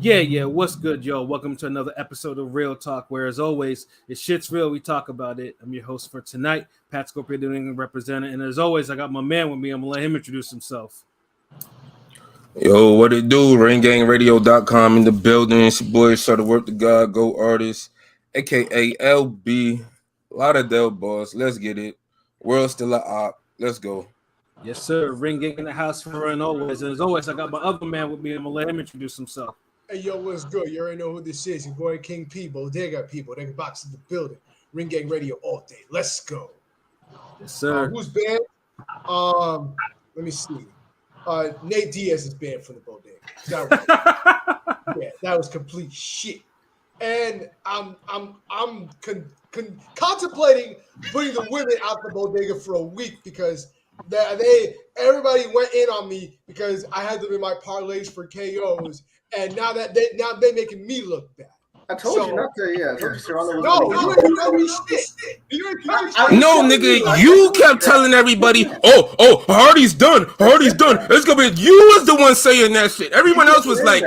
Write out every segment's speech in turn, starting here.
Yeah, what's good, yo? Welcome to another episode of Real Talk, where, as always, it's shit's real. We talk about it. I'm your host for tonight, Pat Scorpio, New England representative. And as always, I got my man with me. I'm going to let him introduce himself. Yo, what it do? RainGangRadio.com in the building. It's your boy, Shut the Work the God, Go Artist, a.k.a. LB. Lauderdale Boss. Let's get it. World still a op. Let's go. Yes, sir. Ring Gang in the house for and always. And as always, I got my other man with me. I'm going to let him introduce himself. Hey, yo, what's good? You already know who this is. Your boy King P, Bodega people. They can box in the building. Ring Gang Radio all day. Let's go. Yes, sir. Who's banned? Let me see. Nate Diaz is banned from the Bodega. That was complete shit. And I'm contemplating putting the women out the Bodega for a week because everybody went in on me because I had them in my parlays for KOs. And now they're making me look bad. I told you not to. Yeah, I told you Serrano was No, nigga, you kept telling everybody, "Oh, Hardy's done. Hardy's done." It's gonna be you was the one saying that shit. Everyone else was like,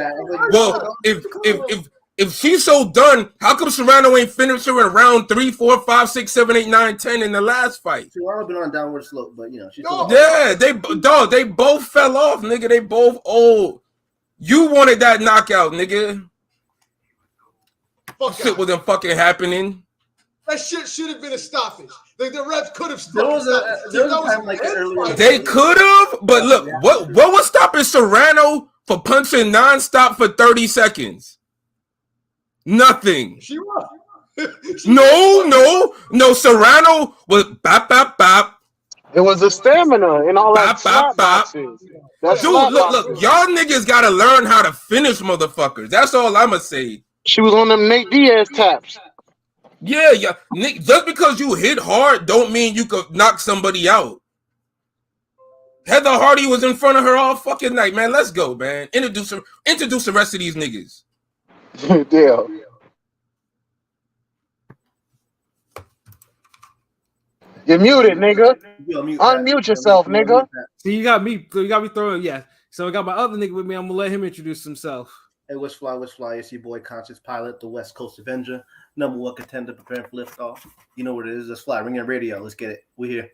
"Well, if she's so done, how come Serrano ain't finished her in round 3, 4, 5, 6, 7, 8, 9, 10 in the last fight?" Serrano been on a downward slope, but she's they both fell off, nigga. They both old. You wanted that knockout, nigga. Shit wasn't fucking happening. That shit should have been a stoppage. The refs could have stopped. They could have, but look, what was stopping Serrano for punching nonstop for 30 seconds? Nothing. She was. No. Serrano was bop, bop, bop. It was the stamina and all that slap boxing. Dude, look, y'all niggas gotta learn how to finish motherfuckers. That's all I'ma say. She was on them Nate Diaz taps. Yeah. Nick, just because you hit hard don't mean you could knock somebody out. Heather Hardy was in front of her all fucking night, man. Let's go, man. Introduce the rest of these niggas. Yeah. You're muted, nigga. Unmute yourself, nigga. See, you got me throwing, yeah. So I got my other nigga with me. I'm gonna let him introduce himself. Hey, what's fly? It's your boy Conscious Pilot, the West Coast Avenger, #1 contender preparing for liftoff. You know what it is. Let's fly. Ring Gang Radio. Let's get it. We here.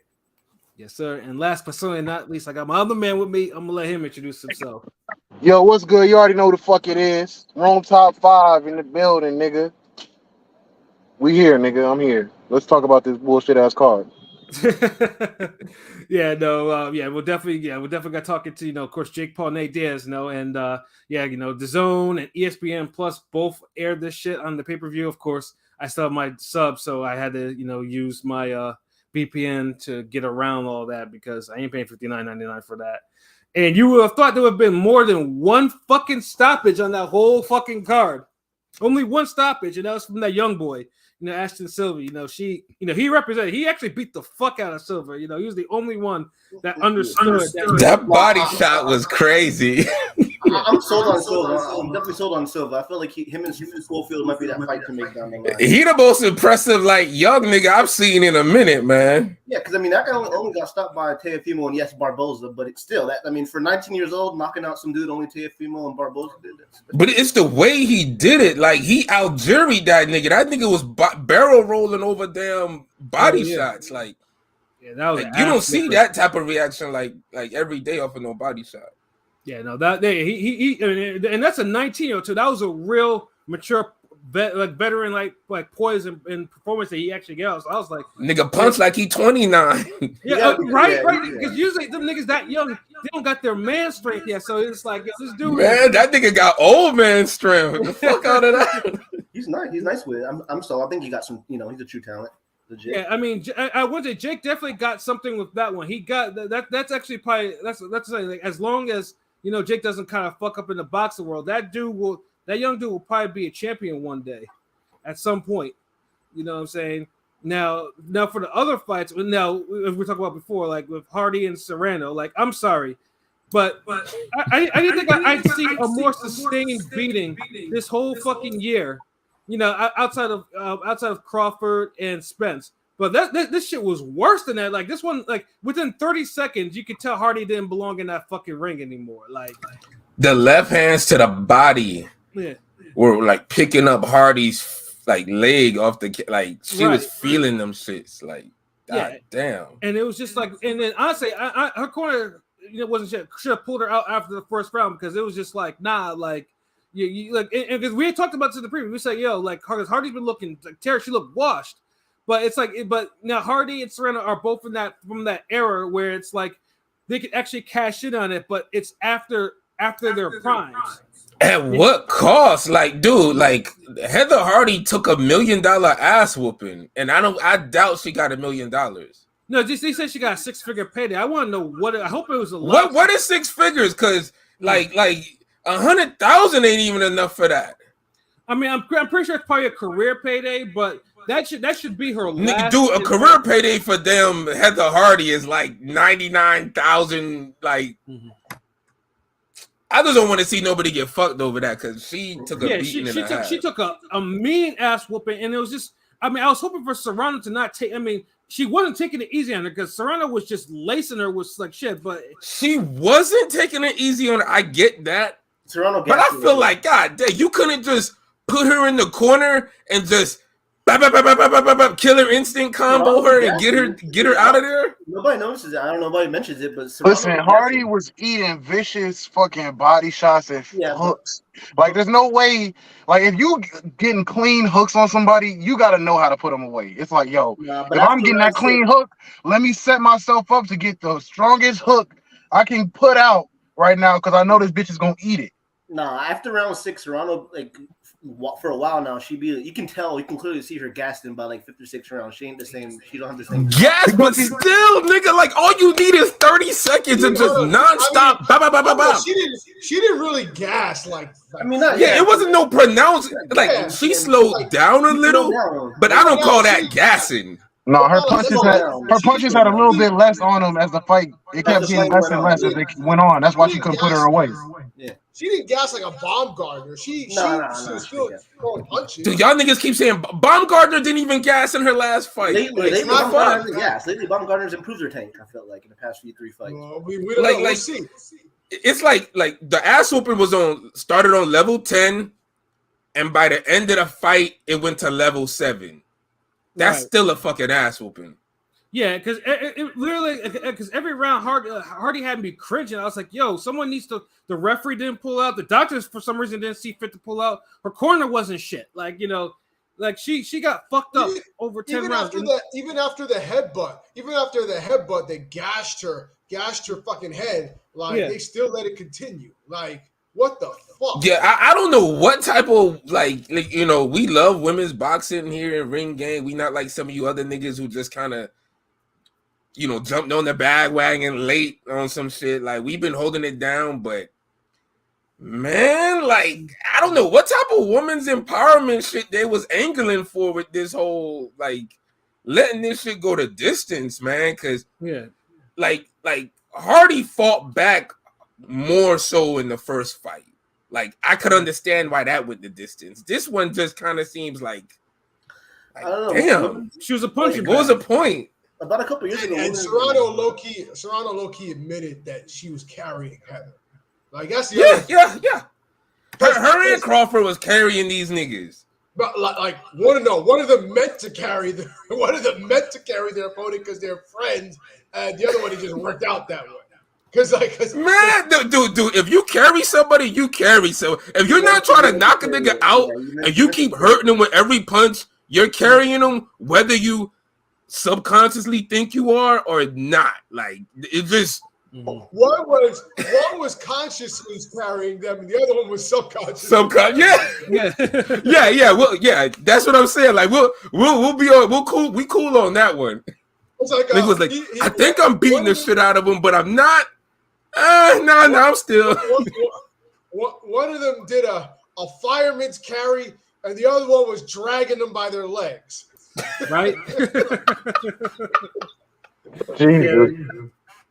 Yes, sir. And last but certainly not least, I got my other man with me. I'm gonna let him introduce himself. Yo, what's good? You already know the fuck it is. Rome top 5 in the building, nigga. We here, nigga. I'm here. Let's talk about this bullshit ass card. We'll definitely got talking to of course Jake Paul, Nate Diaz, and the Zone and ESPN Plus both aired this shit on the pay-per-view. Of course, I still have my sub, so I had to use my VPN to get around all that because I ain't paying $59.99 for that. And you would have thought there would have been more than one fucking stoppage on that whole fucking card. Only one stoppage, and that was from that young boy. Ashton Silva, he represented. He actually beat the fuck out of Silva. He was the only one that understood. That body shot was crazy. I'm sold on Silva. I'm definitely sold on Silva. I feel like him and Schofield might be that fight to make down the line. He the most impressive, young nigga I've seen in a minute, man. Yeah, because that guy only got stopped by Teofimo and yes, Barboza, but it's still for 19 years old, knocking out some dude only Teofimo and Barboza did this. But it's the way he did it. He out-juried that nigga. That nigga was barrel rolling over damn body shots. That was you don't see that type of reaction every day off of no body shot. Yeah, no, that he and that's a 19-year-old too. That was a real mature veteran like poise and performance that he actually got. So I was like, nigga punch like he 29. Right. Because usually them niggas that young, they don't got their man strength yet. So it's like this dude. Man, that nigga got old man strength. The fuck out of that. He's nice with it. I think he got some. He's a true talent. Legit. Yeah, I would say Jake definitely got something with that one. He got that. That's actually probably that's as long as Jake doesn't kind of fuck up in the boxing world, that young dude will probably be a champion one day, at some point. You know what I'm saying? Now for the other fights, now as we talked about before, with Hardy and Serrano, I'm sorry, but I didn't think I'd see a more sustained beating this whole fucking year. Outside of Crawford and Spence. But this shit was worse than that. This one, within 30 seconds, you could tell Hardy didn't belong in that fucking ring anymore. The left hands to the body. were like picking up Hardy's like leg off the like she was feeling them shits like god damn. And it was just like, and then honestly, her corner wasn't should have pulled her out after the first round because it was just like nah, like you like, and because we had talked about this in the preview, we said like Hardy's been looking like Terry, she looked washed, but it's like but now Hardy and Serena are both from that era where it's like they could actually cash in on it, but it's after their primes. At what cost? Like, dude, like Heather Hardy took $1 million ass whooping, and I doubt she got $1 million. No, they said she got a 6-figure payday. I want to know what. I hope it was a lot. What is 6 figures? Because like 100,000 ain't even enough for that. I mean, I'm pretty sure it's probably a career payday, but that should be her last. Dude, a career payday for them Heather Hardy is like 99,000. Like. Mm-hmm. I just don't want to see nobody get fucked over that because she took a beating in her ass. She took a mean ass whooping, and it was just. I mean, I was hoping for Serrano to not take. I mean, she wasn't taking it easy on her because Serrano was just lacing her with like shit. But she wasn't taking it easy on her. I get that, Serrano. But I feel like God damn, you couldn't just put her in the corner and just. Killer instinct combo her and get her out of there. Nobody notices it. I don't know. Nobody mentions it, but listen, Hardy was eating vicious fucking body shots and hooks. Like, there's no way. Like, if you getting clean hooks on somebody, you got to know how to put them away. It's like, yo, if I'm getting that clean hook, let me set myself up to get the strongest hook I can put out right now because I know this bitch is gonna eat it. Nah, after round 6, Serrano like. For a while now, you can clearly see her gassed in by like 56 rounds. She ain't the same. She don't have the same. Gas, but still, nigga, like all you need is 30 seconds and just nonstop. She didn't really gas like. I mean, it wasn't no pronounced. Like she slowed down a little, but I don't call that gassing. No, her punches had a little bit less on them as the fight. It kept getting less and less as they went on. That's why she couldn't put her away. Yeah. She didn't gas like a Baumgartner. She was still throwing punches. Dude, y'all niggas keep saying Baumgartner didn't even gas in her last fight. Lately Baumgartner's improved her tank. I felt like in the past 3 fights. We don't know. We'll see. It's like the ass whooping started on level 10, and by the end of the fight, it went to level 7. That's still a fucking ass whooping. Yeah, because it literally, because every round Hardy had me cringing. I was like, yo, someone needs to. The referee didn't pull out. The doctors for some reason didn't see fit to pull out. Her corner wasn't shit. Like like she got fucked up over 10 rounds. Even after the headbutt, they gashed her fucking head. Like they still let it continue. Like what the fuck? Yeah, I don't know what type of like we love women's boxing here in Ring Gang. We not like some of you other niggas who just kind of. Jumped on the bandwagon late on some shit. Like, we've been holding it down, but man, like, I don't know what type of women's empowerment shit they was angling for with this whole, like, letting this shit go the distance, man. Because, like Hardy fought back more so in the first fight. Like, I could understand why that went the distance. This one just kind of seems like I don't know. Damn. She was a punching bag. What was the point? About a couple years ago, and Serrano low-key admitted that she was carrying Heather. Like that's the yeah. Her and Crawford was carrying these niggas. But like one of them meant to carry their opponent because they're friends, and the other one it just worked out that way. Because dude, if you carry somebody, you carry. So if you're not trying to knock a nigga out and you keep hurting them with every punch, you're carrying them, whether you subconsciously think you are or not. Like it just one was consciously carrying them and the other one was subconscious. Yeah. Well, yeah, that's what I'm saying. Like we'll be on we cool on that one. It's like I think I'm beating the shit out of him, but I'm not. No, I'm still. One of them did a fireman's carry and the other one was dragging them by their legs. Right?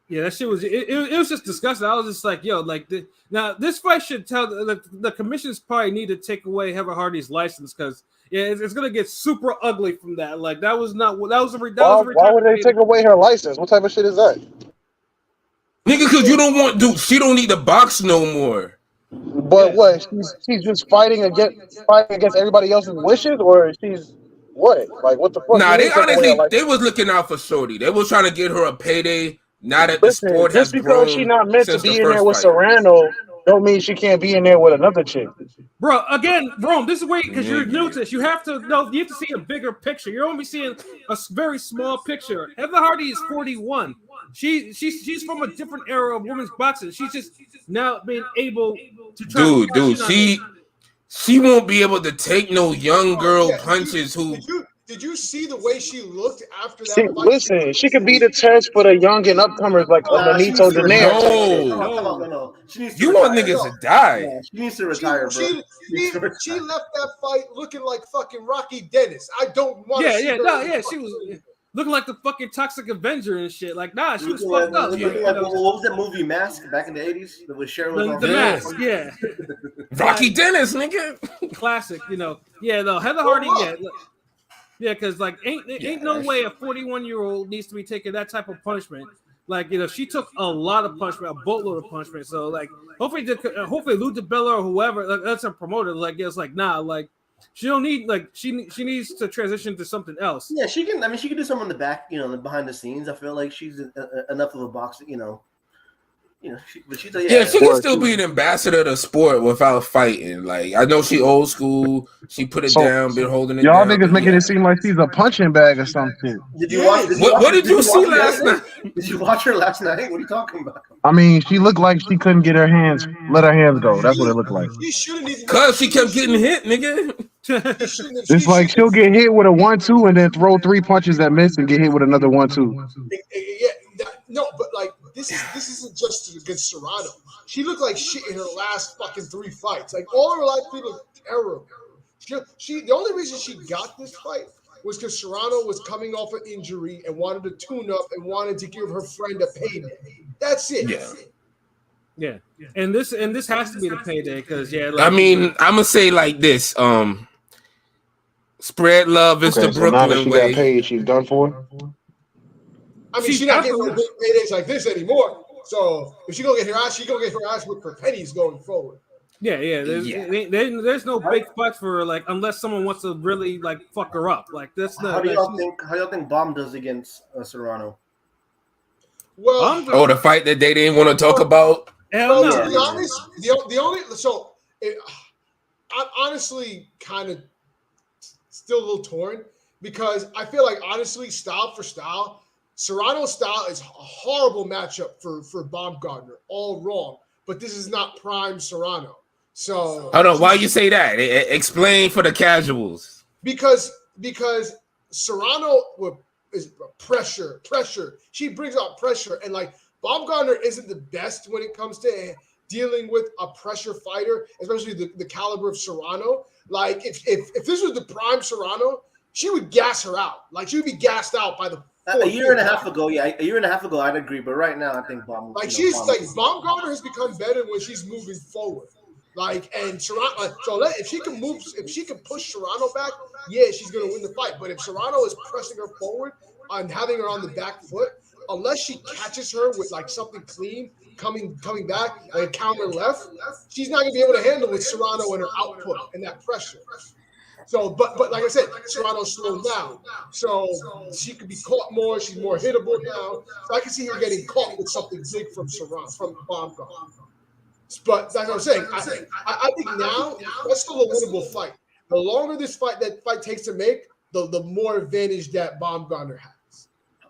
Yeah, that shit was it was just disgusting. I was just like, yo, like now this fight should tell the commissions probably need to take away Heather Hardy's license because it's gonna get super ugly from that. Like that was not that was a why would they take away her license? What type of shit is that? Nigga, because you don't want she don't need to box no more. But what? She's just fighting against everybody else's wishes, or she's what? Like what the fuck? You Nah, they mean take away her honestly life? they was looking out for Shorty. They was trying to get her a payday. Now that the Listen, sport has just because she grown not meant to since the be in there first with fight. Serrano, don't mean she can't be in there with another chick. Bro, again, Rome, this is where, because you're new Nigga. to this, you have to see a bigger picture. You're only seeing a very small picture. Heather Hardy is 41. She's from a different era of women's boxing. She's just now being able to try to Dude, she won't be able to take no young girl punches who. Did you see the way she looked after that See, fight? listen, she could be the test for the young and upcomers like Benito Donaire. No. You want niggas to die. Yeah, she needs to retire, bro. She left that fight looking like fucking Rocky Dennis. I don't want to see her. She was looking like the fucking Toxic Avenger and shit. Like, nah, she was Like, fucked up. what was that movie Mask back in the 80s? That was Cheryl. The Mask, yeah. Rocky Dennis, nigga. Classic, Yeah, though Heather Hardy, yeah, because like ain't no way a 41-year-old needs to be taking that type of punishment. Like, she took a lot of punishment, a boatload of punishment. So like, hopefully Lou DiBella or whoever, like, that's a promoter. Like, it's like, nah, like she don't need, like, she needs to transition to something else. Yeah, she can. I mean, she can do something in the back, behind the scenes. I feel like she's enough of a boxer, but she's she can still be an ambassador to sport without fighting. Like, I know she old school. She put it down, been holding it y'all down. Y'all niggas making it seem like she's a punching bag or something. Did you watch? What did you see last night? Did you watch her last night? What are you talking about? I mean, she looked like she couldn't let her hands go. That's what it looked like. Cause she kept getting hit, nigga. It's like she'll get hit with a 1-2 and then throw 3 punches that miss and get hit with another 1-2. No, but like this isn't just against Serrano. She looked like shit in her last fucking 3 fights. Like all her last 3 looked terrible. She the only reason she got this fight was because Serrano was coming off an injury and wanted to tune up and wanted to give her friend a payday. That's it. Yeah. And this has to be the payday because I mean, I'm gonna say like this. Spread love is the Brooklyn now that she way. got paid, she's done for. I mean, she's not getting no paydays like this anymore. So if she gonna get her ass whipped for pennies going forward. Yeah. There's no big fight for her, like, unless someone wants to really like fuck her up. Like that's not. How do y'all think Bomb does against Serrano? Well, the fight that they didn't want to talk about. Hell no. To be honest, I'm honestly kind of still a little torn because I feel like honestly, style for style, Serrano's style is a horrible matchup for Baumgartner. All wrong, but this is not prime Serrano. So Hold on, why you say that? Explain for the casuals. Because Serrano is pressure. She brings out pressure, and like Baumgartner isn't the best when it comes to dealing with a pressure fighter, especially the caliber of Serrano. Like if this was the prime Serrano, she would gas her out. Like she would be gassed out by the. A year and a half ago, I'd agree. But right now, I think Baumgartner has become better when she's moving forward. Like, and Serrano, if she can push Serrano back, yeah, she's gonna win the fight. But if Serrano is pressing her forward and having her on the back foot, unless she catches her with like something clean coming back, like a counter left, she's not gonna be able to handle with Serrano and her output and that pressure. So, but like I said, Serrano's slowed down, so she could be caught more. She's more hittable now. So I can see her getting caught with something big from Serrano, from Baumgartner. But that's what I'm saying. I think now that's still a winnable fight. The longer that fight takes to make, the more advantage that Baumgartner has.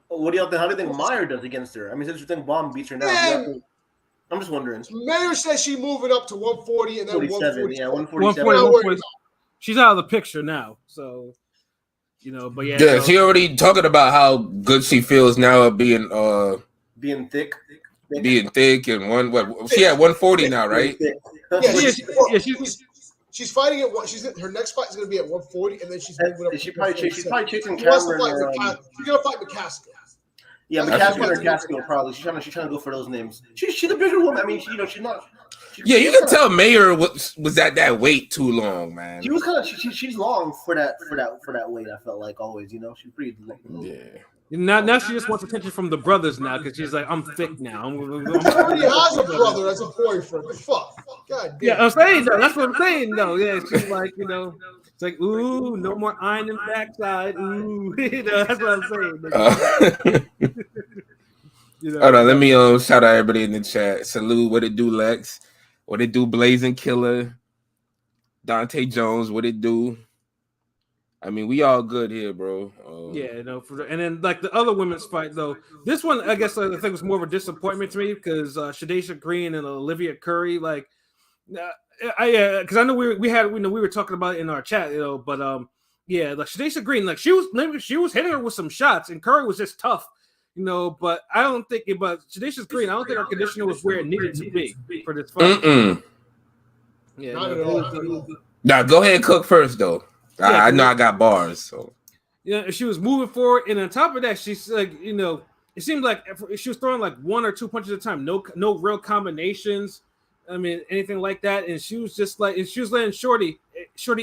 What do y'all think? How do you think Meyer does against her? I mean, since you think Baum beats her now, I'm just wondering. Meyer says she's moving up to 140 and then 147. Yeah, 147. She's out of the picture now, so But yeah. Yeah, she already talking about how good she feels now of being thick. Being thick and she at 140 now, right? She's fighting at her next fight is going to be at 140, and then she's moving up. She's probably chasing Cameron. She's going to fight McCaskill. Yeah, McCaskill or Caskill probably. She's trying to go for those names. She's a bigger woman. I mean, she's not. You can tell Mayer was at that weight too long, man. She was kind of she's long for that weight. I felt like always, she's pretty long. Yeah. Now she just wants attention from the brothers now because she's like, I'm thick now. She already has a brother that's a boyfriend. Fuck. God damn. Yeah, I'm saying though. That's what I'm saying though. Yeah, she's like, it's like, ooh, no more iron in backside. Ooh, that's what I'm saying. Hold on, let me shout out everybody in the chat. Salute, what it do, Lex? What it do, Blazing Killer? Dante Jones, what it do? I mean, we all good here, bro. And then like the other women's fight though, this one I guess I think was more of a disappointment to me because Shadesha Green and Olivia Curry, like, because I know we were talking about it in our chat, but like Shadesha Green, like she was hitting her with some shots, and Curry was just tough, but I don't think Shadesha Green, I don't think her conditioner was where it needed to be for this fight. Yeah, not at all. Now go ahead and cook first though. I know I got bars, so she was moving forward, and on top of that, she's like, it seemed like she was throwing like one or two punches at a time, no real combinations. I mean, anything like that, and she was just like, and she was letting Shorty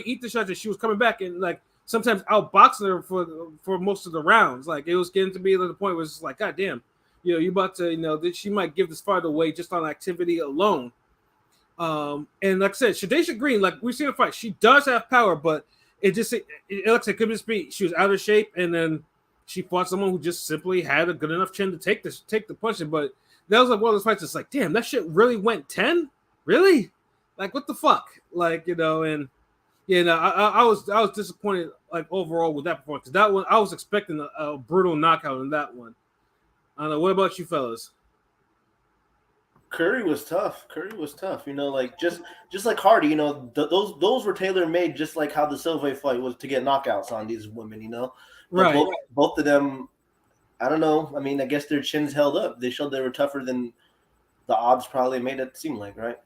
eat the shots, and she was coming back and like sometimes outboxing her for most of the rounds. Like it was getting to be to the point where it's like, God damn, you about to, that she might give this fight away just on activity alone. And like I said, Shadesha Green, like we've seen a fight, she does have power, but it looks like it could just be she was out of shape, and then she fought someone who just simply had a good enough chin to take the punching. But that was like one of those fights that's like, damn, that shit really went 10? Really? Like what the fuck? Like, and I was disappointed like overall with that performance. That one I was expecting a brutal knockout in that one. I don't know. What about you fellas? Curry was tough. Like just like Hardy, those were tailor made, just like how the Silva fight was to get knockouts on these women, Right. Both of them, I don't know. I mean, I guess their chins held up. They showed they were tougher than the odds probably made it seem like, right?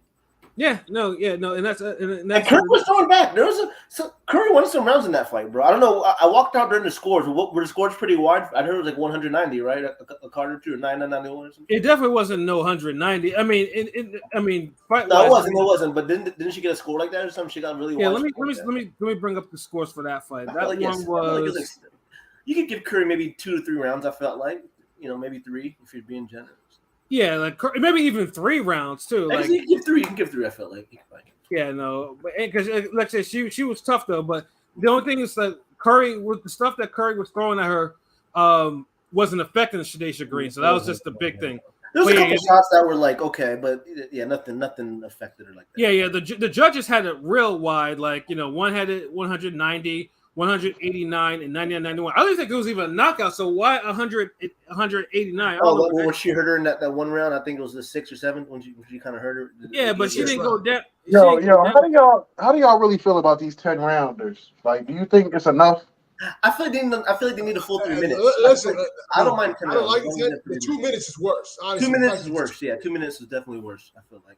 And that's Curry was throwing back. Curry won some rounds in that fight, bro. I don't know. I walked out during the scores. Were the scores pretty wide? I heard it was like 190, right? A card or two, or 991 or something. It definitely wasn't no 190. I mean, fight. No, it wasn't. But didn't she get a score like that or something? She got really. Yeah, let me bring up the scores for that fight. That like, one was. You could give Curry maybe 2 to 3 rounds. I felt like, maybe 3 if you're being generous. Yeah, like maybe even 3 rounds too. Like you can give 3. I felt like. Yeah, no, because like I said, she was tough though. But the only thing is that Curry, with the stuff that Curry was throwing at her, wasn't affecting Shadesha Green. So that was just the big thing. There was a couple shots that were like okay, but nothing affected her like that. Yeah. The judges had it real wide. Like one had it 190. 189 and 99, 91. I don't think it was even a knockout. So why 189? Oh, when she hurt her in that one round, I think it was the 6 or 7 when she kind of hurt her. Yeah, but she didn't go down. Yo, how do y'all really feel about these 10 rounders? Like, do you think it's enough? I feel like they need a full 3 minutes. Listen, I don't mind 10 I don't rounds. like it. The 2 minutes is worse. Honestly, 2 minutes is worse. Yeah, 2 minutes is definitely worse. I feel like.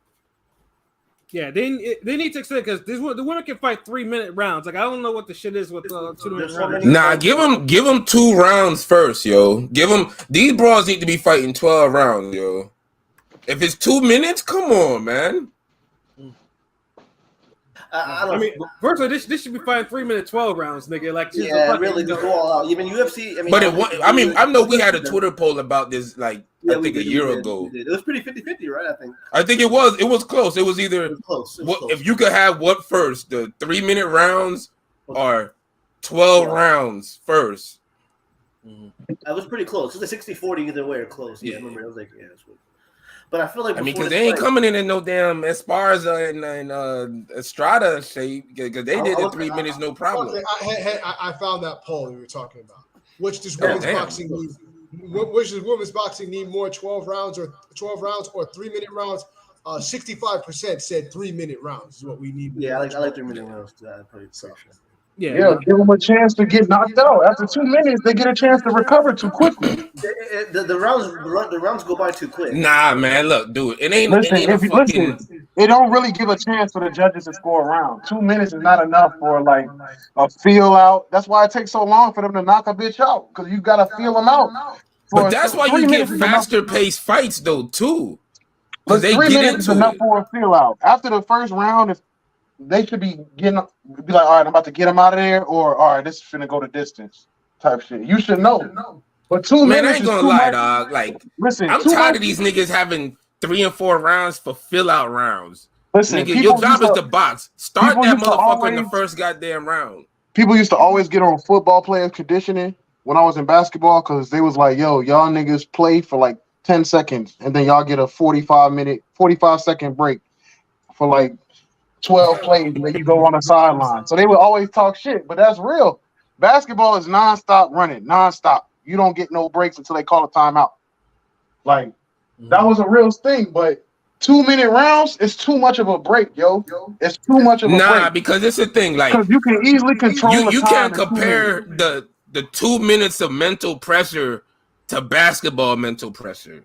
Yeah, they need to extend because the women can fight 3-minute rounds. Like I don't know what the shit is with 2-minute rounds. Nah, give them 2 rounds first, yo. Give them these bras need to be fighting 12 rounds, yo. If it's 2 minutes, come on, man. I mean, first of all, this should be fighting 3-minute 12 rounds, nigga. Like, really, just go all out. Even UFC. I know we had a Twitter poll about this, like I think a year ago. It was pretty 50-50, right? I think it was. It was close. It was either close. If you could have what first, the 3-minute rounds or 12 rounds first. I was pretty close. It was a 60-40 either way or close. Yeah, I remember. I was like, it's good. But I feel like because they ain't coming in no damn Esparza and Estrada shape because they did it 3 minutes, no problem. I found that poll we were talking about. Which does women's boxing need? Which does women's boxing need more 12 rounds or 3-minute rounds? 65% said 3-minute rounds is what we need. Yeah, I like 3-minute rounds. Probably so. Yeah, give them a chance to get knocked out. After 2 minutes, they get a chance to recover too quickly. The rounds go by too quick. Nah, man, look, dude, it ain't. It don't really give a chance for the judges to score a round. 2 minutes is not enough for like a feel out. That's why it takes so long for them to knock a bitch out because you gotta feel them out. But that's why you get faster paced fights though too. But 3 minutes is enough for a feel out. After the first round, they should be like, all right, I'm about to get him out of there, or all right, this is finna go the distance type shit. You should know. But 2 Man, I minutes ain't is gonna too lie, much. dog. Like, Listen, I'm tired of these niggas having 3 and 4 rounds for fill out rounds. Listen, Nigga, your job is to box. Start that motherfucker in the first goddamn round. People used to always get on football players conditioning when I was in basketball because they was like, yo, y'all niggas play for like 10 seconds and then y'all get a 45-second break for like 12 plays and then you go on the sideline. So they would always talk shit, but that's real. Basketball is nonstop running, nonstop. You don't get no breaks until they call a timeout. Like, that was a real thing, but 2-minute rounds is too much of a break, yo. It's too much of a break. Nah, because it's a thing. Like, Because you can easily control the you time can't in 2 compare minutes. the 2 minutes of mental pressure to basketball mental pressure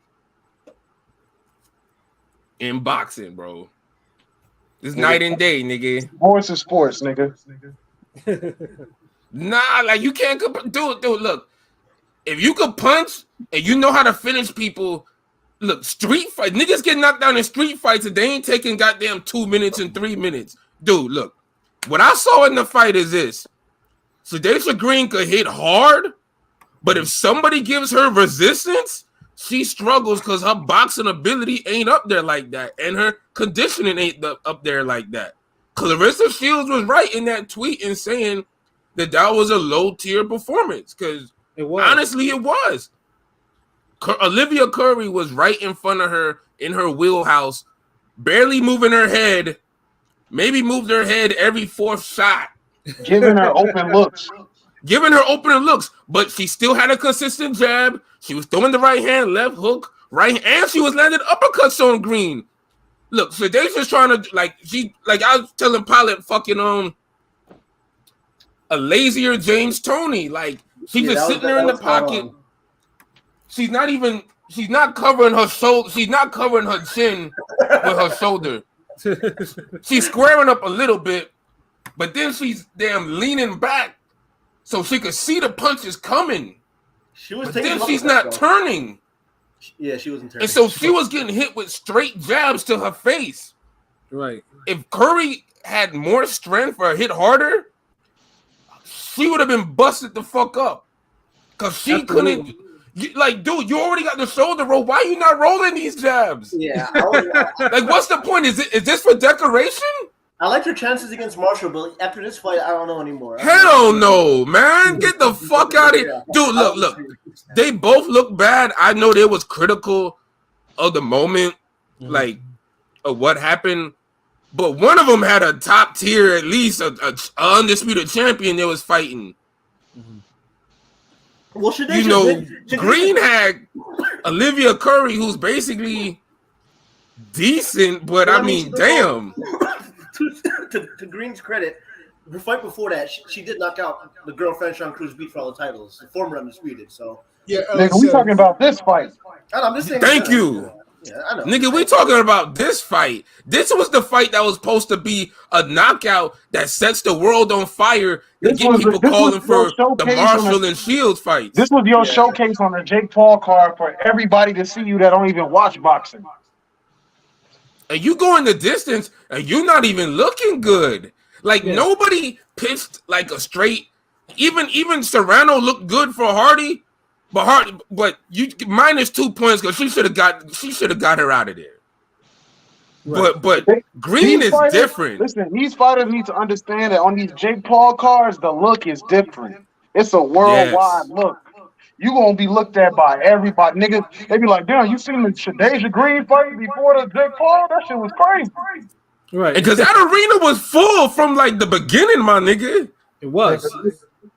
in boxing, bro. It's night and day, nigga. Sports is sports, nigga. Nah, like you can't dude. Look, if you could punch and you know how to finish people, look, street fight niggas get knocked down in street fights and they ain't taking goddamn 2 minutes and 3 minutes. Dude, look, what I saw in the fight is this: Sedacia Green could hit hard, but if somebody gives her resistance, she struggles because her boxing ability ain't up there like that, and her conditioning ain't up there like that. Clarissa Shields was right in that tweet in saying that was a low-tier performance, because honestly, it was. Olivia Curry was right in front of her in her wheelhouse, barely moving her head, maybe moved her head every fourth shot. Giving her open looks. Giving her open looks, but she still had a consistent jab. She was throwing the right hand, left hook, right, and she was landing uppercuts on Green. Look, Sedacia's trying to I was telling Pilot fucking a lazier James Toney. Like, she's just sitting there in the pocket. She's not covering her shoulder. She's not covering her chin with her shoulder. She's squaring up a little bit, but then she's damn leaning back so she could see the punches coming. But then she's not turning. Yeah, she wasn't turning. And so she was getting hit with straight jabs to her face. Right. If Curry had more strength or hit harder, she would have been busted the fuck up. Because she couldn't. Dude, you already got the shoulder roll. Why are you not rolling these jabs? Yeah. Like, what's the point? Is this for decoration? I liked her chances against Marshall, but after this fight, I don't know anymore. Hell no, man. Get the fuck out of here. Dude, look. They both look bad. I know they was critical of the moment, like, of what happened. But one of them had a top tier, at least, a undisputed champion they was fighting. Well, Green had Olivia Curry, who's basically decent, but I mean, damn. To Green's credit, her fight before that, she did knock out the girl Franchon Cruz beat for all the titles, the former undisputed. So yeah, nigga, we talking about this fight. I'm just saying. Thank you. Yeah, I know. Nigga, we talking about this fight. This was the fight that was supposed to be a knockout that sets the world on fire and get people calling for the Marshall and Shields fights. This was your showcase on the Jake Paul card for everybody to see you that don't even watch boxing. And you go in the distance and you're not even looking good. Like, nobody pitched like a straight. Even Serrano looked good for Hardy. But you minus 2 points because she should have got her out of there. Right. But Green is different. Listen, these fighters need to understand that on these Jake Paul cards, the look is different. It's a worldwide look. You gonna be looked at by everybody, nigga. They be like, damn, you seen the Sedacia Green fight before the Jake Paul? That shit was crazy. Right. Because that arena was full from like the beginning, my nigga. It was.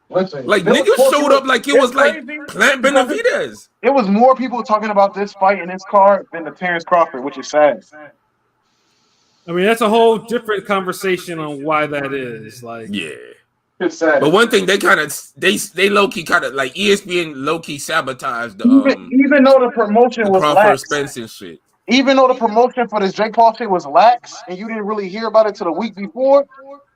Listen, like niggas showed up like it was like Plant Benavidez. It was more people talking about this fight in this card than the Terrence Crawford, which is sad. I mean, that's a whole different conversation on why that is. Like, yeah, it's sad. But one thing they kind of they low key kind of like ESPN low key sabotaged the even though the promotion was lax, Spence and shit. Even though the promotion for this Jake Paul shit was lax, and you didn't really hear about it till the week before.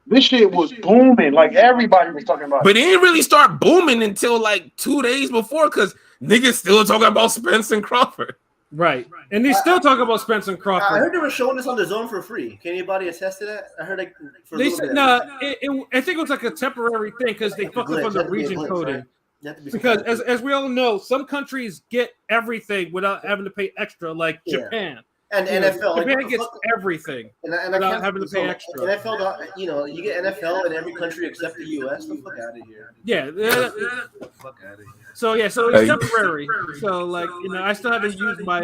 This shit was booming. Like, everybody was talking about it. But it didn't really start booming until like 2 days before because niggas still talking about Spence and Crawford. Right. And they still talk about Spence and Crawford. I heard they were showing this on the Zone for free. Can anybody attest to that? I heard like they said, I think it was like a temporary thing because they fucked up on the region coding. Right? Because as we all know, some countries get everything without having to pay extra, like Japan. And NFL, Japan gets everything without having to pay extra. NFL, you get NFL in every country except the U.S. The fuck out of here. Yeah. Fuck out of here. So it's temporary. So I still haven't used my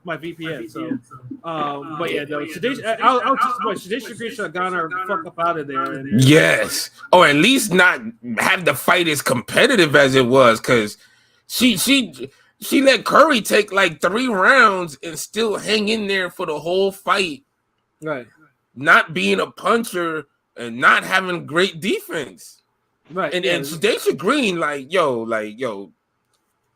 my VPN. So, but yeah, no. Shadesha Green should have gone her fuck up out of there. Yes. Or at least not have the fight as competitive as it was, because she let Curry take like 3 rounds and still hang in there for the whole fight. Right. Not being a puncher and not having great defense. Right. And Shadesha Green,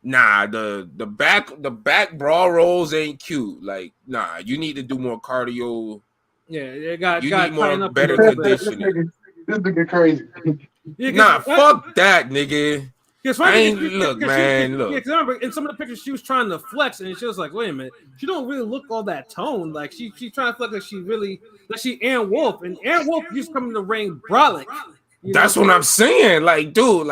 nah, the back brawl rolls ain't cute. Like, nah, you need to do more cardio. Yeah, you need more better conditioning. This nigga crazy. Nah, fuck that, nigga. Look. Yeah, remember in some of the pictures she was trying to flex, and she was like, "Wait a minute, she don't really look all that toned. Like she's trying to flex like she Ann Wolf, and Ann Wolf used to come in the ring brolic." That's what I'm saying. Like, dude,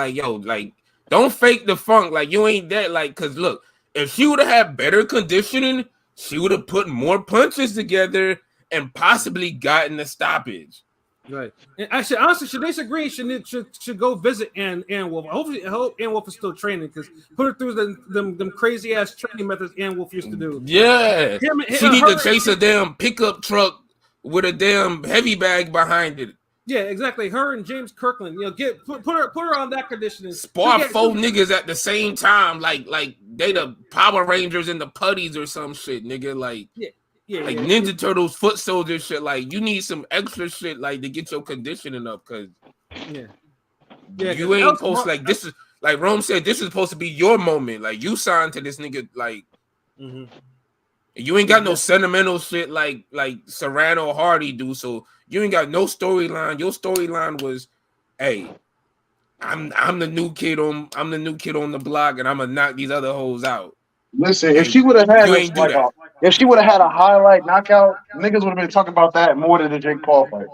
don't fake the funk. Like, you ain't that. Like, cause look, if she would have had better conditioning, she would have put more punches together and possibly gotten a stoppage. Right. And actually, honestly, Shadesha Green should go visit Ann Wolf. I hope Ann Wolf is still training, because put her through them crazy ass training methods Ann Wolf used to do. Yeah. She need to chase a damn pickup truck with a damn heavy bag behind it. Yeah, exactly. Her and James Kirkland, put her on that conditioning. Spar 4 niggas at the same time, like they the Power Rangers and the Putties or some shit, nigga. Like, Ninja Turtles, Foot Soldier shit. Like, you need some extra shit, like, to get your conditioning up, cause you ain't supposed to, like, this is like Rome said, this is supposed to be your moment. Like, you signed to this nigga, like, you ain't got no sentimental shit like Serrano Hardy do. So you ain't got no storyline. Your storyline was, hey, I'm the new kid on the block, and I'm gonna knock these other hoes out. Listen, if she would have had if she would have had a highlight knockout, niggas would have been talking about that more than the Jake Paul fight.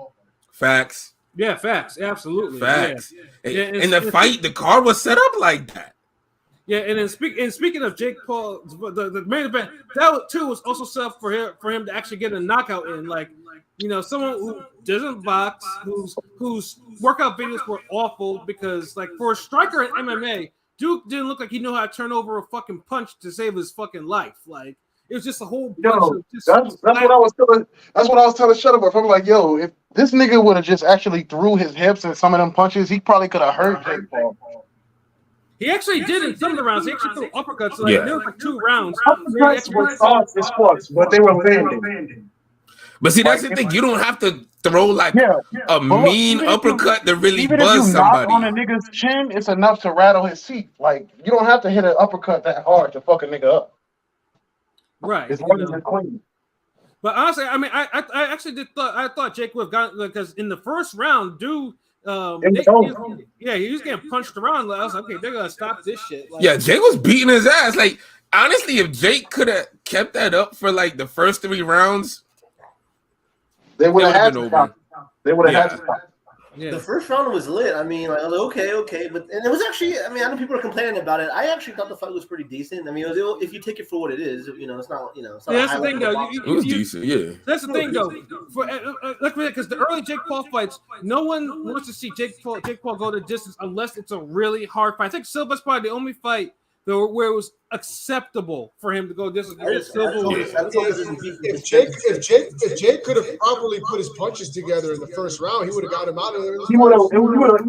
Facts. Yeah, facts. Absolutely. Facts. Yeah. In the fight, the card was set up like that. Yeah, and then speaking of Jake Paul, the main event, that too was also set up for him to actually get a knockout in. Like, someone who doesn't box, whose workout videos were awful, because like for a striker in MMA, Duke didn't look like he knew how to turn over a fucking punch to save his fucking life. Like, it was just a whole bunch of just that's what I was telling. That's what I was telling Shutterbuck. I'm like, yo, if this nigga would have just actually threw his hips and some of them punches, he probably could have hurt Jake Paul. He actually did in some of the rounds. He actually threw uppercuts. There was like 2 rounds. Uppercuts were soft as fuck, but they were landing. But see, that's the thing. You don't have to throw like a mean uppercut to really buzz somebody. On a nigga's chin, it's enough to rattle his seat. Like, you don't have to hit an uppercut that hard to fuck a nigga up. Right. As long as it's clean. But honestly, I mean, I actually thought Jake would have gotten, because in the first round, dude. He was getting punched around. I was like, okay, they're gonna stop this shit. Like, Jake was beating his ass. Like, honestly, if Jake could have kept that up for like the first 3 rounds, they would have had to stop. They would have had to stop. Yeah. The first round was lit. I mean, like, I was like, okay, but it was actually. I mean, I know people are complaining about it. I actually thought the fight was pretty decent. I mean, if you take it for what it is, it's not. It's not that's the thing, though. It was decent. Yeah. That's the thing, though. Because the early Jake Paul fights, no one wants to see Jake Paul go the distance unless it's a really hard fight. I think Silva's probably the only fight where it was acceptable for him to go distance. If Jake could have properly put his punches together in the first round, he would have got him out of there. He would have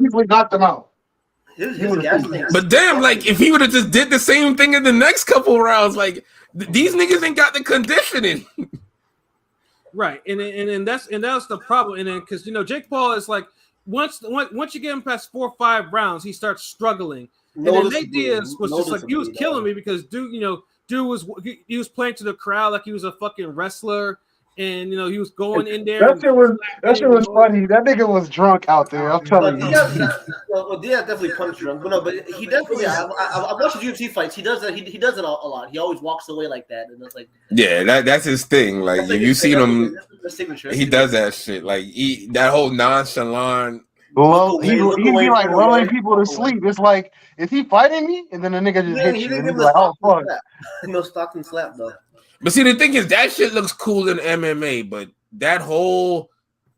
easily knocked him out. But damn, like, if he would have just did the same thing in the next couple rounds, like, these niggas ain't got the conditioning. Right, and that's the problem. And then because Jake Paul is like, once you get him past 4 or 5 rounds, he starts struggling. And then Nate Diaz was just like, he was killing me, because dude was playing to the crowd like he was a fucking wrestler, and he was going in there. That shit was funny. That nigga was drunk out there. I'm telling you. Diaz definitely punch drunk, but he definitely. I watched the UFC fights. He does that. He does it a lot. He always walks away like that, and it's like. Yeah, that's his thing. Like, if you seen him, he does that shit. Like, that whole nonchalant. He'd be like lulling people to sleep. It's like, is he fighting me? And then the nigga just hits you. And he's like, oh fuck. No stock and slap though. But see, the thing is, that shit looks cool in MMA, but that whole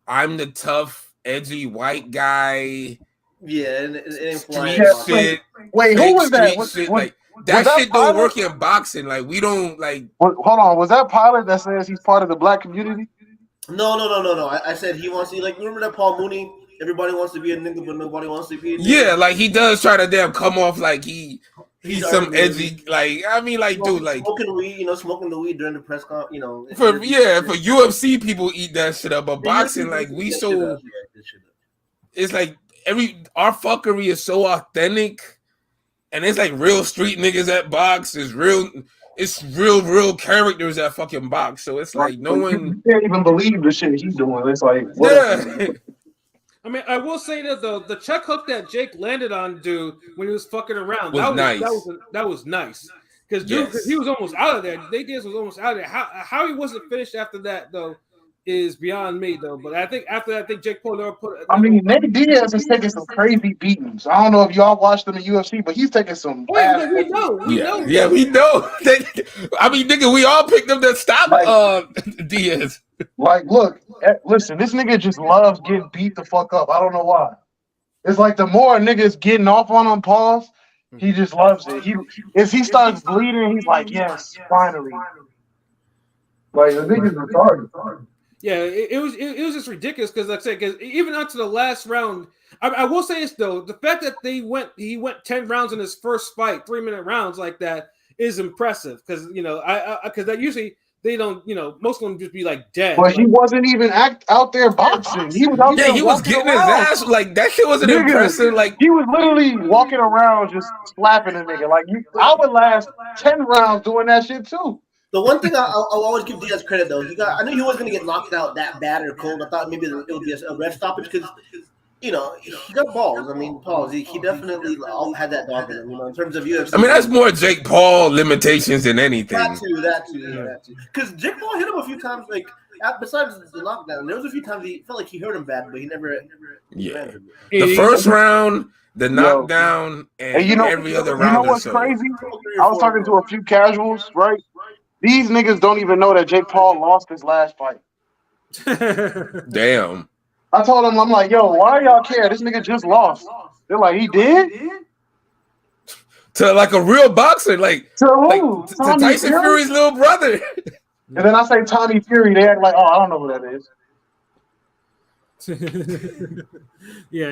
I'm the tough, edgy white guy. Yeah, it ain't flying. Shit. Wait, who was that? That shit don't work in boxing. Like, we don't like. Hold on, was that Pilot that says he's part of the black community? No. I said he wants to like. Remember that Paul Mooney? Everybody wants to be a nigga, but nobody wants to be a nigga. Yeah, like he does try to damn come off like he's some edgy. Like, I mean, like, dude, like smoking weed, smoking the weed during the press con, For UFC people eat that shit up, but boxing, like, we so. It's like our fuckery is so authentic. And it's like real street niggas that box. It's real characters that fucking box. So it's like no one you can't even believe the shit he's doing. It's like I mean, I will say that though, the check hook that Jake landed on dude when he was fucking around was nice. That was nice because he was almost out of there. Diaz was almost out of there. How he wasn't finished after that though is beyond me though. But I think after that, Jake Paul never put. Nate Diaz is taking some crazy beatings. I don't know if y'all watched him in UFC, but he's taking some. We know. We know. I mean, nigga, we all picked him to stop Diaz. Like, look, listen, this nigga just loves getting beat the fuck up. I don't know why. It's like the more niggas getting off on him, pause, he just loves it. He starts bleeding, he's like, yes, finally. Like, the nigga's retarded. Yeah, it was just ridiculous because, like I said, because even up to the last round, I will say this though: the fact that he went 10 rounds in his first fight, 3-minute rounds like that is impressive because because that usually they don't, most of them just be like dead. But he wasn't even out there boxing. He was out there. He was getting his ass. Like that shit wasn't impressive. Like he was literally walking around just slapping a nigga. Like I would last 10 rounds doing that shit too. The one thing I'll always give Diaz credit though, I knew he wasn't gonna get knocked out that bad or cold. I thought maybe it would be a ref stoppage because he got balls. I mean, Paul, he definitely had that dog in him. In terms of UFC. I mean, that's more Jake Paul limitations than anything. That too. Because Jake Paul hit him a few times. Like besides the knockdown, there was a few times he felt like he hurt him bad, but he never. Yeah. The first round. The knockdown and every other round. You know what's crazy? I was talking to a few casuals, right? These niggas don't even know that Jake Paul lost his last fight. Damn. I told him, I'm like, yo, why y'all care? This nigga just lost. They're like, he did? To like a real boxer, like to who? To Tyson Fury's little brother. And then I say Tommy Fury, they act like, oh, I don't know who that is. Yeah.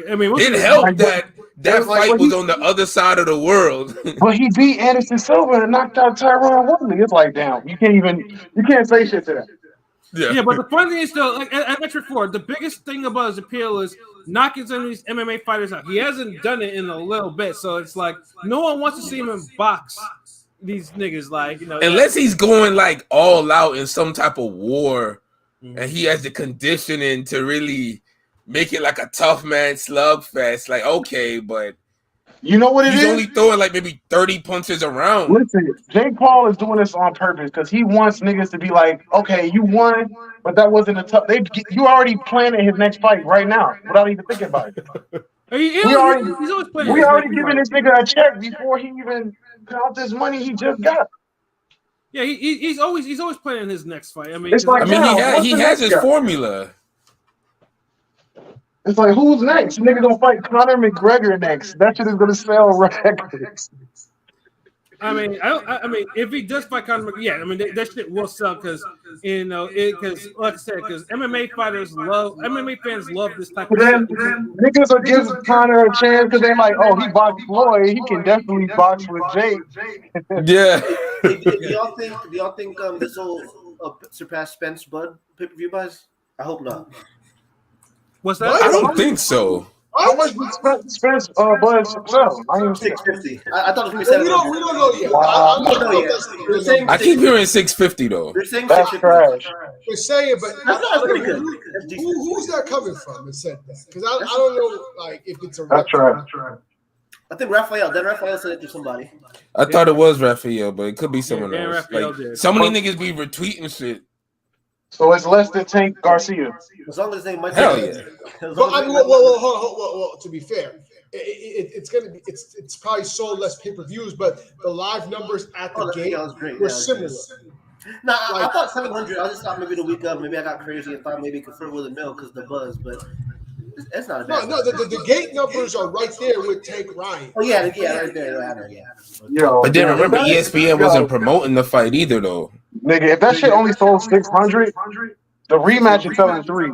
I mean, it helped that fight was on the other side of the world. But he beat Anderson Silva and knocked out Tyron Woodley. It's like, damn, you can't say shit to that. Yeah, but the funny thing is though, like I mentioned before, the biggest thing about his appeal is knocking some of these MMA fighters out. He hasn't done it in a little bit, so it's like no one wants to see him in box these niggas, like unless he's going like all out in some type of war. And he has the conditioning to really make it like a tough man slugfest. Like, okay, but you know what it is? He's only throwing like maybe 30 punches around. Listen, Jake Paul is doing this on purpose because he wants niggas to be like, okay, you won, but that wasn't a tough. You already planning his next fight right now without even thinking about it. We already giving this nigga a check before he even count this money he just got. Yeah, he's always planning his next fight. I mean, he has his formula. It's like, who's next? Nigga gonna fight Conor McGregor next. That shit is gonna sell records. I mean, if he does fight Conor McGregor, yeah, I mean that shit will sell because because like I said, because MMA fans love this type of shit. Niggas will give Conor a chance because they're like, oh, he boxed Floyd, he can definitely box with Jake. Yeah. Do y'all think this will surpass Spence Bud pay-per-view buys? I hope not. What's that? I don't think so. How much did Spence Bud sell? I didn't see $650. I thought it was $700. We don't know yet. Wow. I don't know yet. I keep hearing $650 though. They're saying that's trash. They're saying, but that's pretty good. Who's that coming from? That said that because I don't know, like if it's a. That's trash. I think Raphael said it to somebody. I thought it was Raphael, but it could be someone else. Raphael like, did. so many niggas be retweeting shit. So it's less than Tank Garcia. As long as they might. Hell yeah. Well, hold, to be fair, it's gonna be it's probably sold less pay-per-views, but the live numbers at the gate were similar. Nah, I thought 700. I just thought maybe the week of, maybe I got crazy and thought maybe confirm with a mill because the buzz, but it's not a bad. No, the gate numbers are right there with Tank Ryan. Oh yeah, right there, yeah. Yo, But then remember, ESPN wasn't promoting the fight either, though. Nigga, if that shit only sold 600, the rematch is selling 3.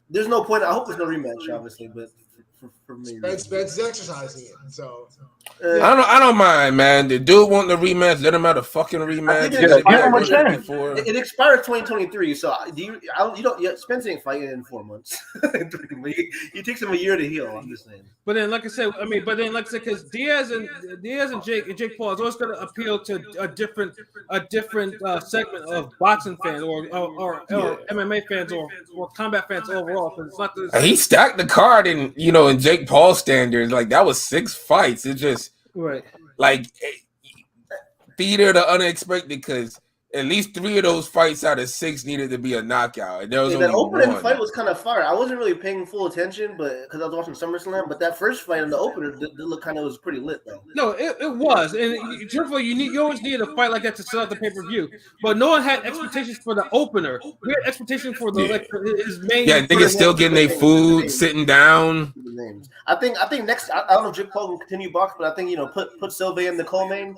There's no point. I hope there's no rematch, obviously, but for me, Spence is exercising it, so. I don't mind, man. The dude want the rematch. Let him have a fucking rematch. It expires 2023, so you don't. Spence ain't fighting in 4 months. It takes him a year to heal. I'm just saying. But then, like I said, because Diaz and Jake Paul is always going to appeal to a different segment of boxing fans or MMA fans or combat fans overall. Because it's not he stacked the card in Jake Paul standards. Like that was 6 fights. It just like theater the unexpected because at least 3 of those fights out of 6 needed to be a knockout. And there was that opening fight was kind of fire. I wasn't really paying full attention, but because I was watching SummerSlam. But that first fight in the opener did look kind of was pretty lit though. No, it was. And truthfully, you always need a fight like that to sell out the pay-per-view. But no one had expectations for the opener. We had expectations for his main. Yeah, niggas still getting their food, sitting down. I think next. I don't know if Jake Paul will continue box, but I think put Silva in the co-main.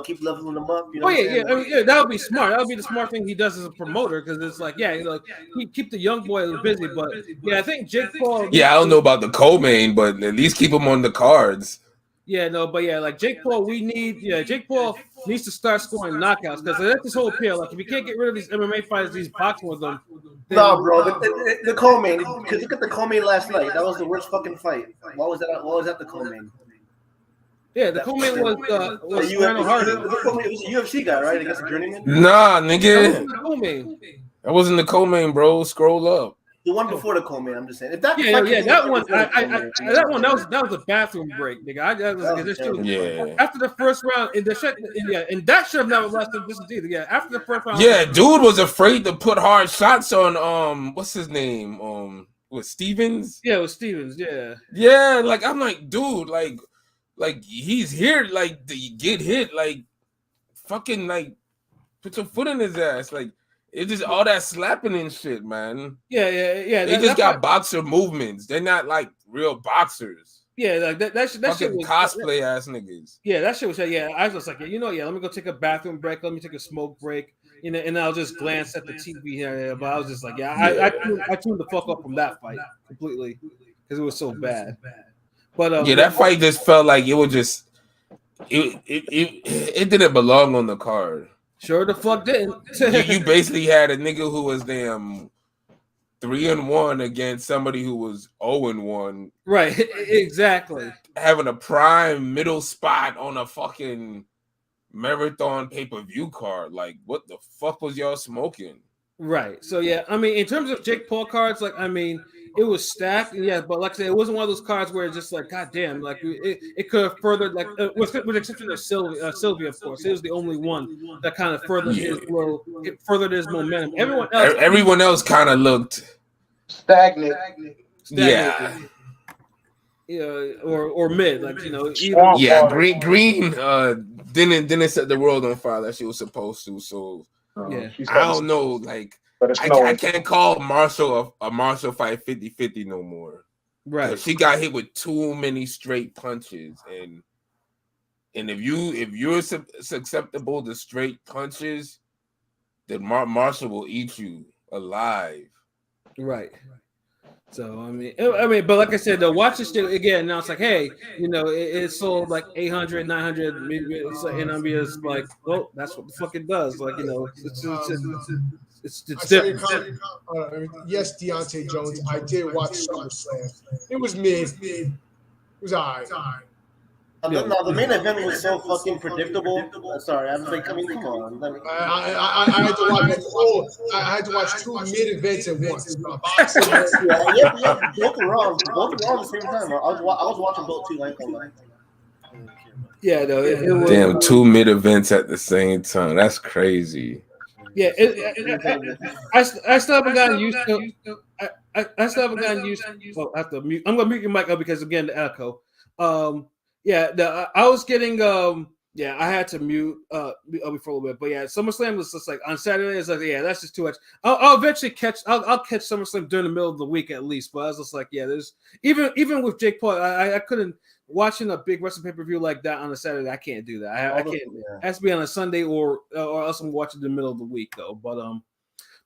Keep leveling them up. I mean, that would be smart. That would be the smart thing he does as a promoter because it's like, he keep the young boy busy. But I think Jake Paul. Yeah, I don't know about the co-main, but at least keep him on the cards. Yeah, no, but like Jake Paul, Jake Paul needs to start scoring knockouts because that's his whole appeal. Like if you can't get rid of these MMA fighters, these boxing with them. No, bro, the co-main. Because look at the co-main last night. That was the worst fucking fight. Why was that the co-main? Yeah, the co-main was Randall Hardy. It was a UFC guy, right? Against a journeyman? Nah, nigga. That wasn't the co-main. That wasn't the co-main, bro. Scroll up. The one before the co-main, I'm just saying. That one. That was a bathroom break, nigga. After the first round, and that should have never lasted this either. Yeah, after the first round. Yeah, dude was afraid to put hard shots on what's his name? Was Stevens? Yeah, it was Stevens. Yeah. Yeah, like I'm like, dude, like he's here, like to get hit, like fucking like put your foot in his ass, like it's just all that slapping and shit, man. Yeah. They just got boxer movements. They're not like real boxers. Yeah, like that shit was cosplay ass niggas. Yeah, that shit was. Yeah, I was just like, let me go take a bathroom break. Let me take a smoke break. And I'll just glance at the TV here. But I was just like, I tuned the fuck up from that fight completely because it was so bad. But that fight just felt like it was just it didn't belong on the card. Sure the fuck didn't. you basically had a nigga who was damn 3-1 against somebody who was 0-1. Right, exactly. Having a prime middle spot on a fucking marathon pay-per-view card. Like, what the fuck was y'all smoking? Right. So yeah, I mean, in terms of Jake Paul cards, like I mean, it was stacked, yeah, but like I said, it wasn't one of those cards where it's just like, goddamn, like it could have furthered, like with the exception of Sylvia, of course, it was the only one that kind of furthered his momentum. Everyone else kind of looked stagnant. Yeah. Or mid, like Green didn't set the world on fire that she was supposed to. So I don't know, like. I can't call Marshall a Marshall fight 50-50 no more. Right. She got hit with too many straight punches. And if you're susceptible to straight punches, then Marshall will eat you alive. Right. So I mean, but like I said, though, watch this shit again. Now it's like, hey, it sold like 800, 900, maybe, and I'm just like, well, that's what the fuck it does. Like, it's different. Yes, Deontay Jones. I did watch SummerSlam. It was mid. It was all right. No, the main event was so fucking predictable. Sorry, I was like, come on. I had to watch I had to watch 2 mid events at once. Yeah, both were wrong. Both were wrong at the same time. I was watching both too. Like, yeah, no, it was damn 2 mid events at the same time. That's crazy. Yeah, I still haven't gotten used to. I still haven't gotten used. Well, I have to mute. I'm gonna mute your mic up because again the echo. I was getting yeah, I had to mute before a little bit, but yeah, SummerSlam was just like on Saturday. It's like yeah, that's just too much. I'll eventually catch. I'll catch SummerSlam during the middle of the week at least. But I was just like yeah, there's even with Jake Paul, I couldn't watching a big wrestling pay-per-view like that on a Saturday. I can't do that. I can't. Yeah. It has to be on a Sunday or else I'm watching in the middle of the week though. But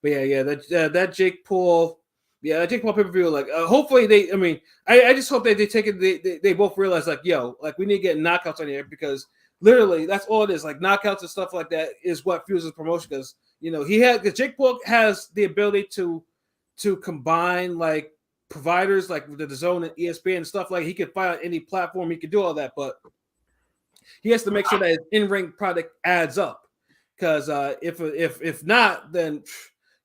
yeah, that Jake Paul. Yeah, that Jake Paul pay-per-view, like, hopefully they. I mean, I just hope they take it. They both realize, like, yo, like we need to get knockouts on here because literally that's all it is. Like knockouts and stuff like that is what fuels his promotion because because Jake Paul has the ability to combine like providers like the DAZN and ESPN and stuff like he can fight on any platform. He can do all that, but he has to make sure that his in-ring product adds up because if not, then.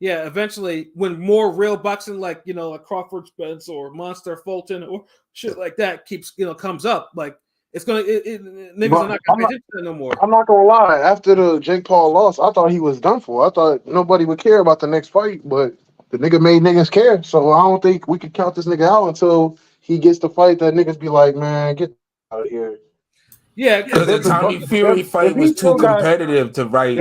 Yeah, eventually, when more real boxing, like like Crawford Spence or Monster Fulton or shit like that, comes up, like it's gonna, niggas are not gonna pay attention to that no more. I'm not gonna lie. After the Jake Paul loss, I thought he was done for. I thought nobody would care about the next fight, but the nigga made niggas care. So I don't think we could count this nigga out until he gets the fight that niggas be like, man, get out of here. Yeah, because the Tommy Fury fight was too competitive to write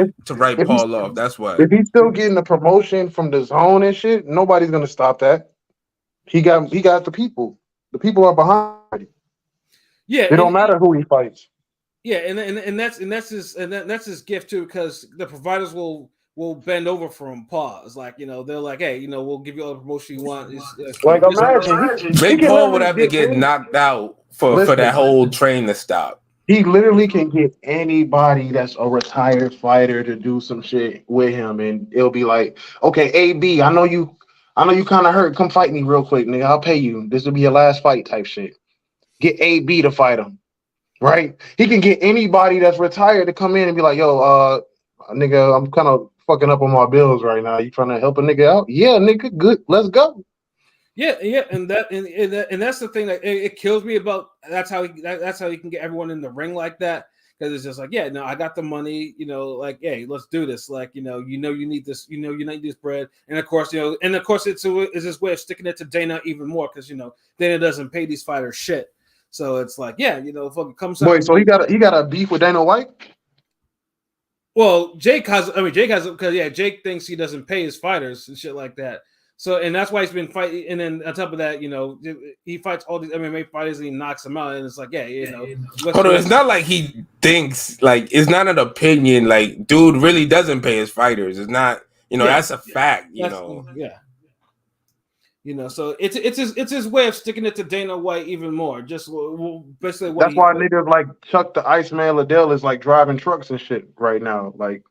Paul off. That's why. If he's still getting the promotion from the zone and shit, nobody's gonna stop that. He got the people. The people are behind him. Yeah, it don't matter who he fights. Yeah, and that's his gift too, because the providers will bend over for him. Pause, like they're like, hey, we'll give you all the promotion you want. Like imagine Jake Paul would have to get knocked out for that whole train to stop. He literally can get anybody that's a retired fighter to do some shit with him, and it'll be like, okay, AB, I know you kind of hurt. Come fight me real quick, nigga. I'll pay you. This will be your last fight, type shit. Get AB to fight him, right? He can get anybody that's retired to come in and be like, yo, nigga, I'm kind of fucking up on my bills right now. You trying to help a nigga out? Yeah, nigga, good. Let's go. Yeah, and that's the thing that it kills me about. That's how he can get everyone in the ring like that because it's just like, yeah, no, I got the money, like, hey, let's do this, like, you need this, you need this bread, and of course, it's his way of sticking it to Dana even more because Dana doesn't pay these fighters shit, so it's like, yeah, fucking comes out. Wait, so he got a beef with Dana White? Well, Jake has because Jake thinks he doesn't pay his fighters and shit like that. So, and that's why he's been fighting. And then on top of that, he fights all these MMA fighters and he knocks them out. And it's like, Hold on, it's not like he thinks, like, it's not an opinion. Like, dude really doesn't pay his fighters. It's not, that's a fact, Yeah. So it's his way of sticking it to Dana White even more. Just basically what that's why niggas like Chuck the Iceman Liddell is like driving trucks and shit right now. Like,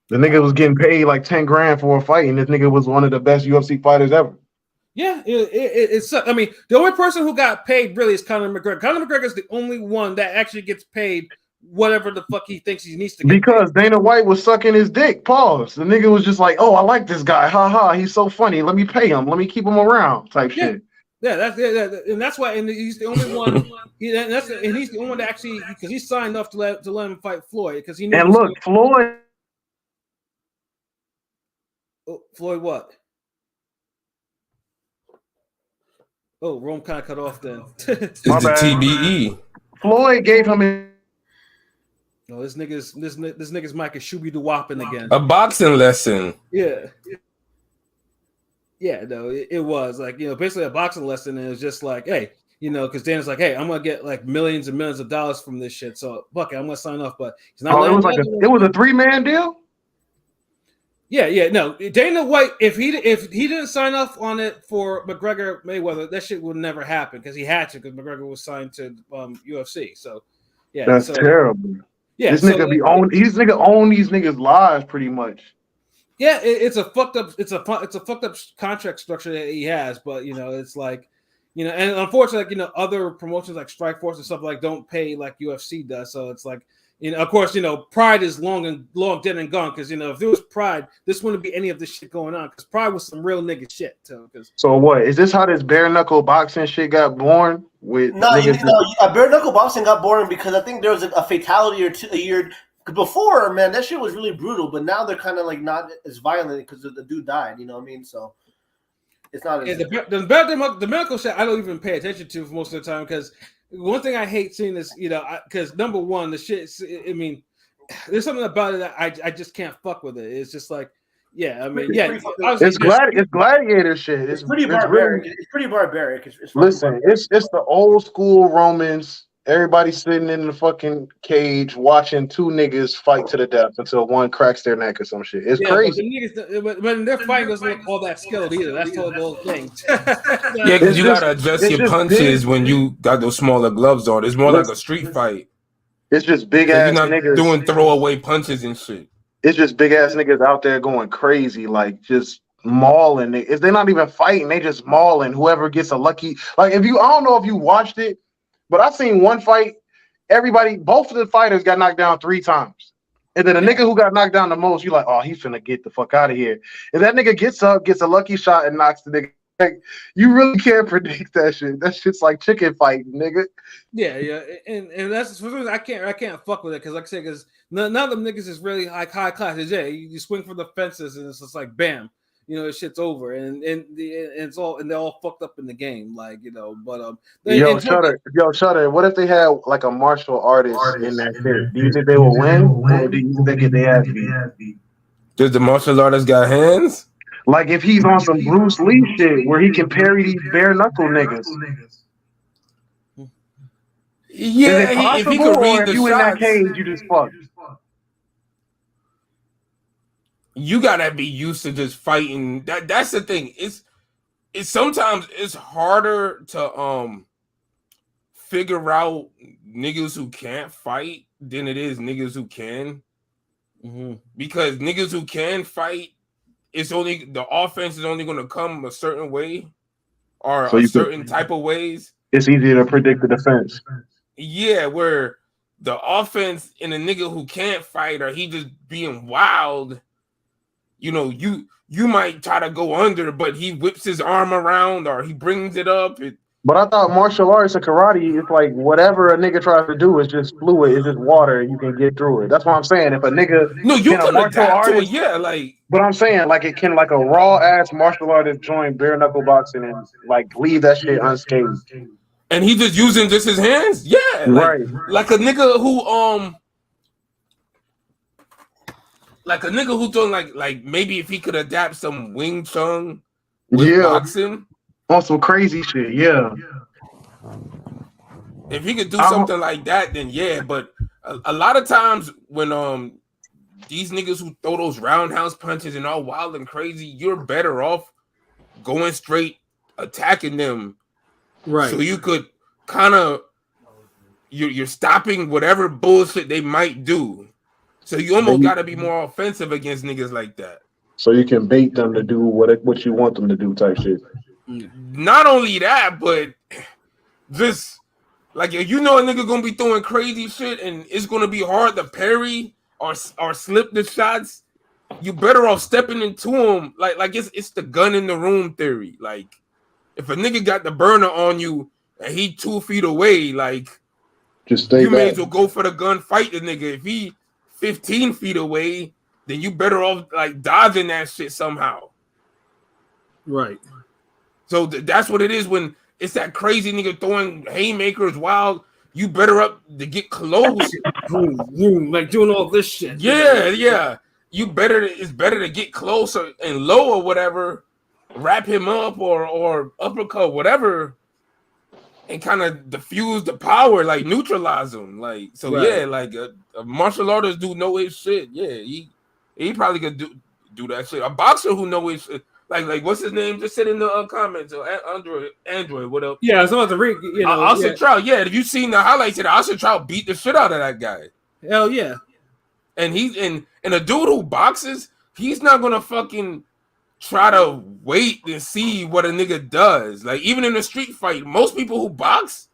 the nigga was getting paid like 10 grand for a fight, and this nigga was one of the best UFC fighters ever. Yeah, it's. I mean, the only person who got paid really is Conor McGregor. Conor McGregor is the only one that actually gets paid whatever the fuck he thinks he needs to get because paid. Dana White was sucking his dick. Pause. The nigga was just like, oh, I like this guy. Ha ha. He's so funny. Let me pay him. Let me keep him around. Type shit. Yeah, and that's why. And he's the only one. He's the only one that actually because he signed off to let him fight Floyd because he knew. And look, Floyd. Oh, Floyd, what? Oh, Rome kind of cut off then. It's the TBE. Floyd gave him. No, this nigga's mic is shooby doo whopping again. A boxing lesson. Yeah. Yeah, no, it was like basically a boxing lesson, and it was just like, hey, because Dana's like, hey, I'm gonna get like millions and millions of dollars from this shit, so fuck it, I'm gonna sign off. But he's not. It was a 3-man deal. Yeah, no. Dana White, if he didn't sign off on it for McGregor Mayweather, that shit would never happen because he had to because McGregor was signed to UFC. So yeah, that's terrible. Yeah, this nigga own these niggas' lives pretty much. Yeah, it's a fucked up contract structure that he has, but it's like and unfortunately, like, other promotions like Strikeforce and stuff like don't pay like UFC does. So it's like. Of course, Pride is long dead and gone because if there was Pride, this wouldn't be any of this shit going on because Pride was some real nigga shit too. So what is this? How this bare knuckle boxing shit got born? With bare knuckle boxing got born because I think there was a fatality or two a year Before, man, that shit was really brutal, but now they're kind of like not as violent because the dude died. You know what I mean? So it's not. Yeah, the medical shit I don't even pay attention to most of the time because one thing I hate seeing is because number one, the shit. I mean, there's something about it that I just can't fuck with it. It's just like. Yeah, I mean, it's gladiator shit. It's pretty barbaric. It's pretty barbaric. Listen, it's the old school Romans. Everybody sitting in the fucking cage watching two niggas fight to the death until one cracks their neck or some shit. It's crazy. But when they're fighting, doesn't look all that skilled either. That's the whole thing. Yeah, because you gotta adjust your punches when you got those smaller gloves on. It's more like a street fight. It's just big ass niggas. You're not doing throwaway punches and shit. It's just big ass niggas out there going crazy, like just mauling. If they're not even fighting, they just mauling whoever gets a lucky. Like I don't know if you watched it, but I seen one fight. Both of the fighters got knocked down 3 times, and then the nigga who got knocked down the most, you like, oh, he's finna get the fuck out of here. And that nigga gets up, gets a lucky shot, and knocks the nigga. Like, you really can't predict that shit. That shit's like chicken fighting, nigga. Yeah, and that's I can't fuck with it because, like I said, because none of them niggas is really like high class. Yeah, you swing for the fences and it's just like bam, the shit's over, and it's all and they're all fucked up in the game, like But Shutter. What if they had like a martial artist in that shit? Do you think they will win, or do you think they have beat? Does the martial artist got hands? Like if he's on some Bruce Lee shit where he can parry these bare knuckle niggas. Yeah, if he could read the shots. In that cage, you just fuck. You gotta be used to just fighting. That's the thing. It's sometimes it's harder to figure out niggas who can't fight than it is niggas who can. Mm-hmm. Because niggas who can fight, it's only the offense is only going to come a certain way or a certain type of ways. It's easier to predict the defense. Yeah, where the offense in a nigga who can't fight or he just being wild, you might try to go under, but he whips his arm around or he brings it up. But I thought martial arts and karate, it's like whatever a nigga tries to do is just fluid, it's just water, and you can get through it. That's what I'm saying. If a nigga you can adapt to it, yeah, like. But I'm saying like it can like a raw ass martial artist join bare knuckle boxing and like leave that shit unscathed. And he just using just his hands, yeah, right. Like a nigga who doing like maybe if he could adapt some Wing Chun with boxing. On some crazy shit, yeah. If he could do something like that, then yeah. But a lot of times when these niggas who throw those roundhouse punches and all wild and crazy, you're better off going straight, attacking them, right? So you could kind of you're stopping whatever bullshit they might do. So you almost got to be more offensive against niggas like that. So you can bait them to do what you want them to do, type shit. Not only that, but just like if a nigga gonna be throwing crazy shit and it's gonna be hard to parry or slip the shots, you better off stepping into him like it's the gun in the room theory. Like if a nigga got the burner on you and he 2 feet away, like just stay you back. May as well go for the gun, fight the nigga. If he 15 feet away, then you better off like dodging that shit somehow. Right. So that's what it is when it's that crazy nigga throwing haymakers wild. You better up to get close. Boom, boom, like doing all this shit. Yeah. It's better to get closer and low or whatever, wrap him up or uppercut, whatever, and kind of diffuse the power, like neutralize him. Like so, right. Yeah, like a martial artist do know his shit. Yeah, he probably could do that shit. A boxer who know his shit. Like what's his name? Just said in the comments. Android, what up? Yeah, I was about to read. Austin Trout. Yeah, if you seen the highlights, Austin Trout beat the shit out of that guy. Hell yeah. And he's and a dude who boxes, he's not gonna fucking try to wait and see what a nigga does. Like even in a street fight, most people who box,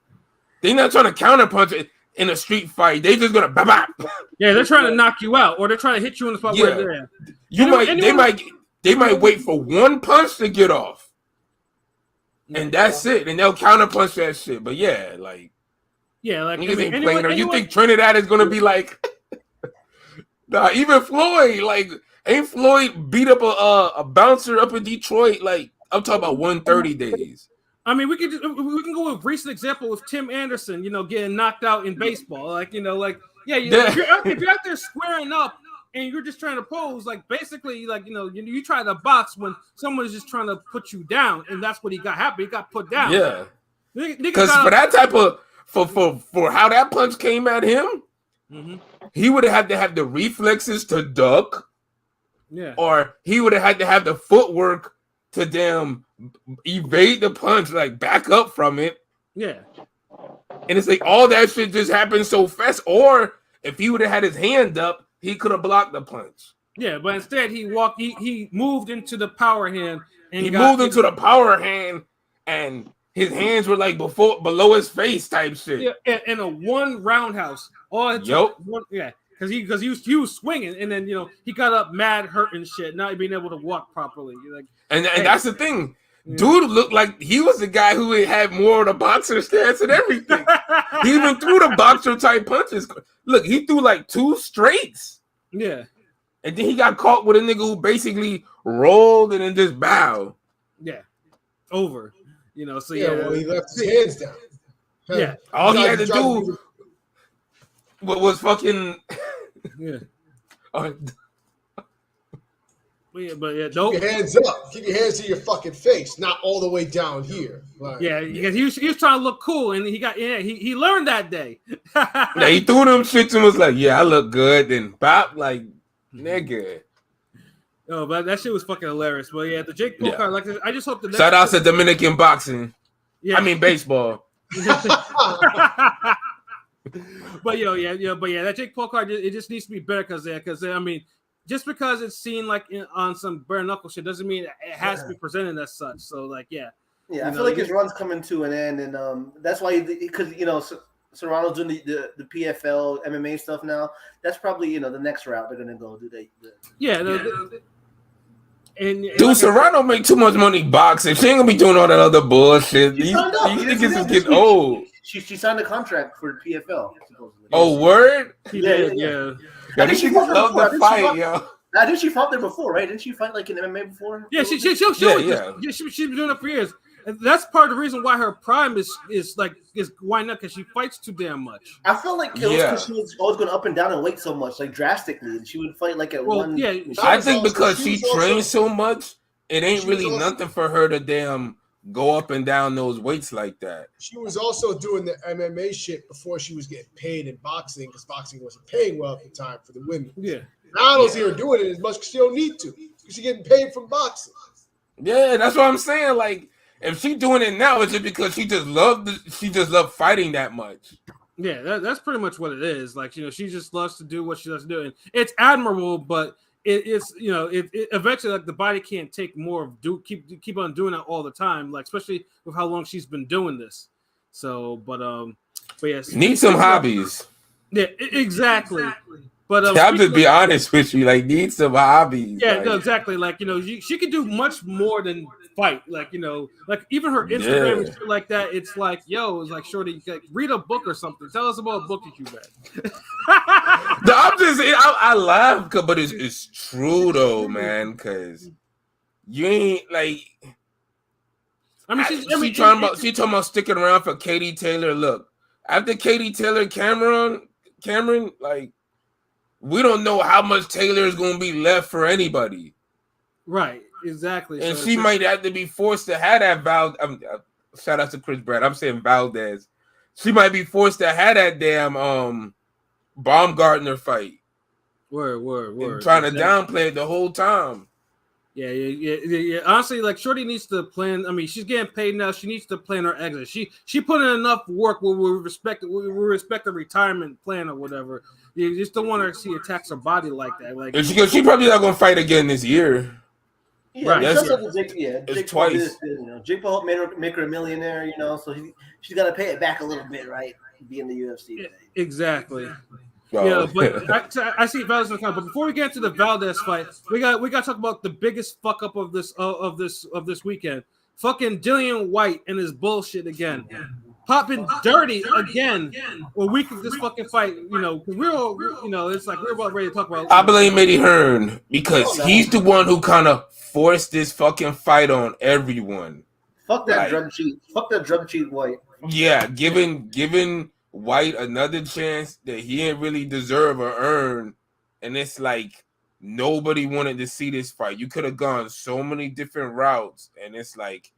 they're not trying to counterpunch it in a street fight. They just gonna bap. Yeah, they're trying to knock you out, or they're trying to hit you in the spot where they're at. They might wait for one punch to get off. And that's it. And they'll counterpunch that shit. But yeah, like niggas ain't playing. You think Trinidad is gonna be like Nah, even Floyd, like, ain't Floyd beat up a bouncer up in Detroit? Like, I'm talking about 130 days. I mean, we can go with recent example with Tim Anderson, getting knocked out in baseball. Like, if you're out there squaring up and you're just trying to pose, like, basically, like, you try to box when someone is just trying to put you down, and that's what he got happened. He got put down. Yeah. Because for that type of for how that punch came at him, he would have had to have the reflexes to duck. Yeah. Or he would have had to have the footwork to damn evade the punch, like back up from it. Yeah. And it's like all that shit just happened so fast. Or if he would have had his hand up, he could have blocked the punch. Yeah, but instead he moved into the power hand. And he moved into the power hand, and his hands were like below his face type shit. Yeah, and a one roundhouse. Because he was swinging, and then he got up mad, hurt and shit, not being able to walk properly. Like, and that's the thing. Dude looked like he was the guy who had more of the boxer stance and everything. He even threw the boxer type punches. Look, he threw like 2 straights. Yeah. And then he got caught with a nigga who basically rolled and then just bowed. Yeah. Over. So well, he left his hands down. Yeah. All he had to do was fucking yeah. But keep your hands up. Keep your hands to your fucking face, not all the way down here. Like, because he was trying to look cool, and he learned that day. Yeah, he threw them shits and was like, "Yeah, I look good." Then pop, like, nigga. Oh, but that shit was fucking hilarious. But yeah, the Jake Paul card, like, I just hope the next shout out to Dominican boxing. Yeah, I mean baseball. But that Jake Paul card, it just needs to be better because I mean, just because it's seen like on some bare knuckle shit doesn't mean it has to be presented as such. So like, I feel like his run's coming to an end, and that's why because Serrano's doing the PFL MMA stuff now. That's probably the next route they're gonna go. Dude, Serrano make too much money boxing. She ain't gonna be doing all that other bullshit. These niggas is getting old. She signed a contract for PFL. Supposedly. Oh, word? Yeah. I think she love the fight, yo. I think she fought there before, right? Didn't she fight like in MMA before? Yeah, she's been doing it for years. And that's part of the reason why her prime is why not? Because she fights too damn much. I feel like it was because she was always going up and down in weight so much, like drastically, and she would fight like at one. Yeah, I think because she trains so much, it ain't really nothing for her to damn go up and down those weights like that. She was also doing the MMA shit before she was getting paid in boxing because boxing wasn't paying well at the time for the women. Yeah. Now I don't see her doing it as much because she don't need to. Because she's getting paid from boxing. Yeah, that's what I'm saying. Like, if she doing it now, it's just because she just loved fighting that much. Yeah, that's pretty much what it is. Like, she just loves to do what she loves to do, and it's admirable. But it's eventually like the body can't take more of keep on doing that all the time. Like, especially with how long she's been doing this. So, but yes, need some hobbies. Yeah, exactly. But I'll just be honest with you. Like, need some hobbies. Yeah, like, no, exactly. Like, she could do much more than fight. Like, like even her Instagram and shit like that. It's like, it's like, shorty, like, read a book or something. Tell us about a book that you read. I laugh, but it's true though, man. Because you ain't like. I mean, she talking about sticking around for Katie Taylor. Look, after Katie Taylor, Cameron, like, we don't know how much Taylor is going to be left for anybody. Right, exactly. And so she might have to be forced to have that shout out to Chris Pratt. I'm saying Valdez. She might be forced to have that damn Baumgartner fight. Word. And trying to downplay it the whole time. Yeah. Honestly, like, shorty needs to plan. I mean, she's getting paid now. She needs to plan her exit. She put in enough work. We respect the retirement plan or whatever. You just don't want her to see her tax her body like that. Like, she probably not gonna fight again this year. Yeah, right. It's twice. Jake Paul make her a millionaire. So she's got to pay it back a little bit, right? Be in the UFC. Yeah, exactly. Oh. Yeah, but I see Valdez in the comment. But before we get into the Valdez fight, we got to talk about the biggest fuck up of this weekend. Fucking Dillian Whyte and his bullshit again. popping dirty again a week of this fucking fight. You know, because it's like we're about ready to talk about. I blame Eddie Hearn because he's the one who kind of forced this fucking fight on everyone. Fuck that drug cheat. Fuck that drug cheat, Whyte. Yeah, giving Whyte another chance that he didn't really deserve or earn, and it's like nobody wanted to see this fight. You could have gone so many different routes, and it's like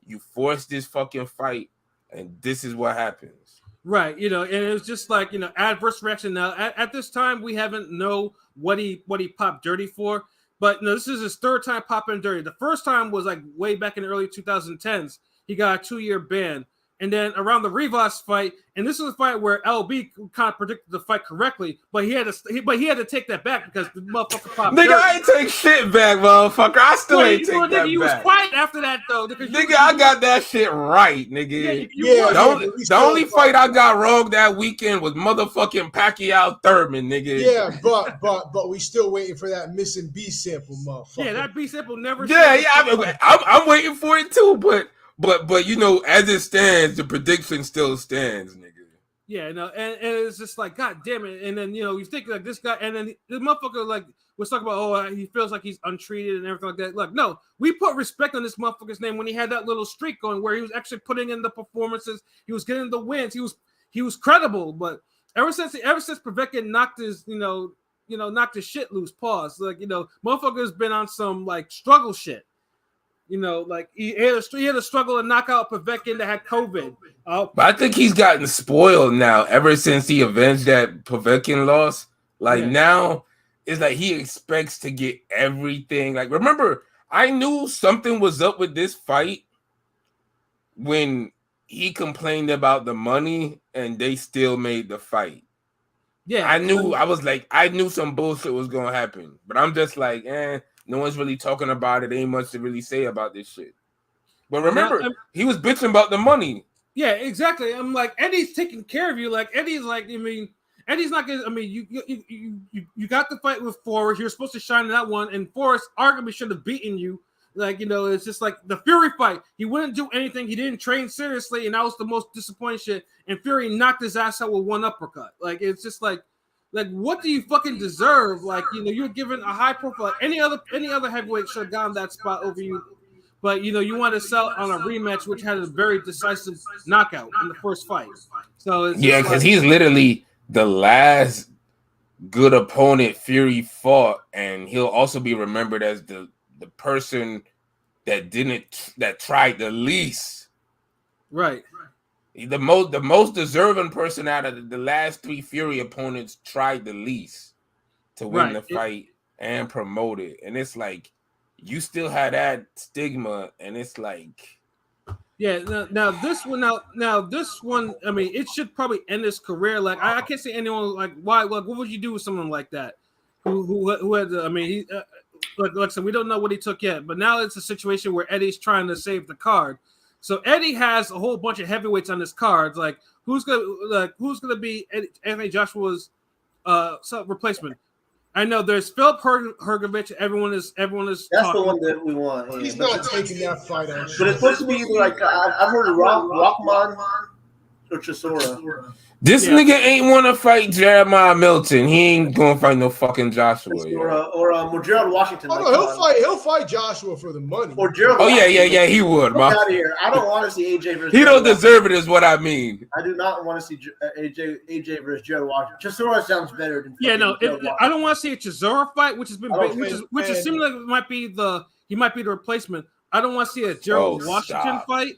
you forced this fucking fight, and this is what happens. Right, and it was just like adverse reaction. Now at this time, we haven't know what he popped dirty for, but this is his third time popping dirty. The first time was like way back in the early 2010s. He got a 2-year ban. And then around the Rivas fight, and this was a fight where LB kind of predicted the fight correctly, but he had to take that back because the motherfucker popped. Nigga, I ain't take shit back, motherfucker. I still ain't take that back. You was quiet after that though. Nigga, I got that shit right, nigga. The only fight I got wrong that weekend was motherfucking Pacquiao Thurman, nigga. Yeah, but we still waiting for that missing B sample, motherfucker. Yeah, that B sample never. Yeah, I'm waiting for it too, but as it stands, the prediction still stands, nigga. Yeah, and it's just like, God damn it. And then, you think like this guy, and then the motherfucker like was talking about, he feels like he's untreated and everything like that. Look, no, we put respect on this motherfucker's name when he had that little streak going where he was actually putting in the performances, he was getting the wins, he was credible. But ever since Povetkin knocked his, knocked his shit loose, pause. Like, motherfucker's been on some like struggle shit. Like he had a struggle to knock out Povetkin that had COVID. But I think he's gotten spoiled now ever since he avenged that Povetkin loss. Now it's like he expects to get everything. Like, remember, I knew something was up with this fight when he complained about the money and they still made the fight. Yeah, I knew some bullshit was gonna happen, but I'm just like, no one's really talking about it. Ain't much to really say about this shit. But remember, he was bitching about the money. Yeah, exactly. I'm like, Eddie's taking care of you. Like, Eddie's like, Eddie's not gonna. You got the fight with Forrest. You're supposed to shine in that one, and Forrest arguably should have beaten you. Like, it's just like the Fury fight. He wouldn't do anything. He didn't train seriously, and that was the most disappointing shit. And Fury knocked his ass out with one uppercut. Like, it's just like what do you fucking deserve? Like, you're given a high profile. Any other heavyweight should have gotten that spot over you. But you want to sell on a rematch, which had a very decisive knockout in the first fight. So because he's literally the last good opponent Fury fought, and he'll also be remembered as the person that tried the least. Right. The most deserving person out of the last 3 Fury opponents tried the least to win the fight and promote it. And it's like you still had that stigma, and it's like, yeah. Now this one, it should probably end his career. Like I can't see anyone like why. Like, what would you do with someone like that? Who had? Like I said, we don't know what he took yet, but now it's a situation where Eddie's trying to save the card. So Eddie has a whole bunch of heavyweights on his cards. Like who's gonna be Anthony Joshua's replacement? I know there's Philip Hrgovic. Everyone is. That's talking. The one that we want. Yeah. He's not taking that fight. Actually. But it's supposed to be either like I've heard of Rockman or Chisora. This nigga ain't want to fight Jeremiah Milton. He ain't gonna fight no fucking Joshua. Or Gerald Washington. Oh, no, he'll fight Joshua for the money. Or Gerald. Oh yeah, he would. Get out of here. I don't want to see AJ versus. He don't deserve it, is what I mean. I do not want to see AJ versus Gerald Washington. Chisora sounds better than. I don't want to see a Chisora fight, which is similar. He might be the replacement. I don't want to see a Gerald Washington fight.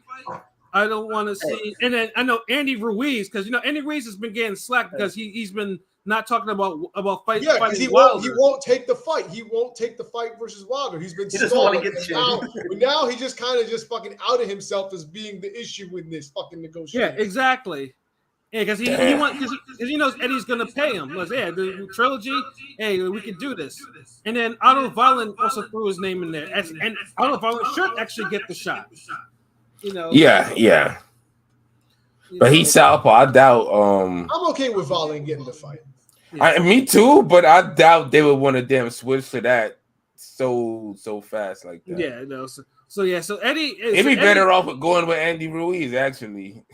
I don't want to see, and then I know Andy Ruiz, because Andy Ruiz has been getting slack because he's been not talking about fighting. Yeah, because he won't take the fight. He won't take the fight versus Wilder. He's been stalling. Now he just kind of fucking outed himself as being the issue in this fucking negotiation. Yeah, exactly. Yeah, because he knows Eddie's gonna pay him. Like, the trilogy. Hey, we can do this. And then Otto Wallin also threw his name in there, and Otto Wallin should actually get the shot. Yeah. But he's southpaw. I doubt. I'm okay with Wallin getting the fight. Me too, but I doubt they would want to damn switch to that so fast like that. Yeah, no. So Eddie, it'd be better off with going with Andy Ruiz actually.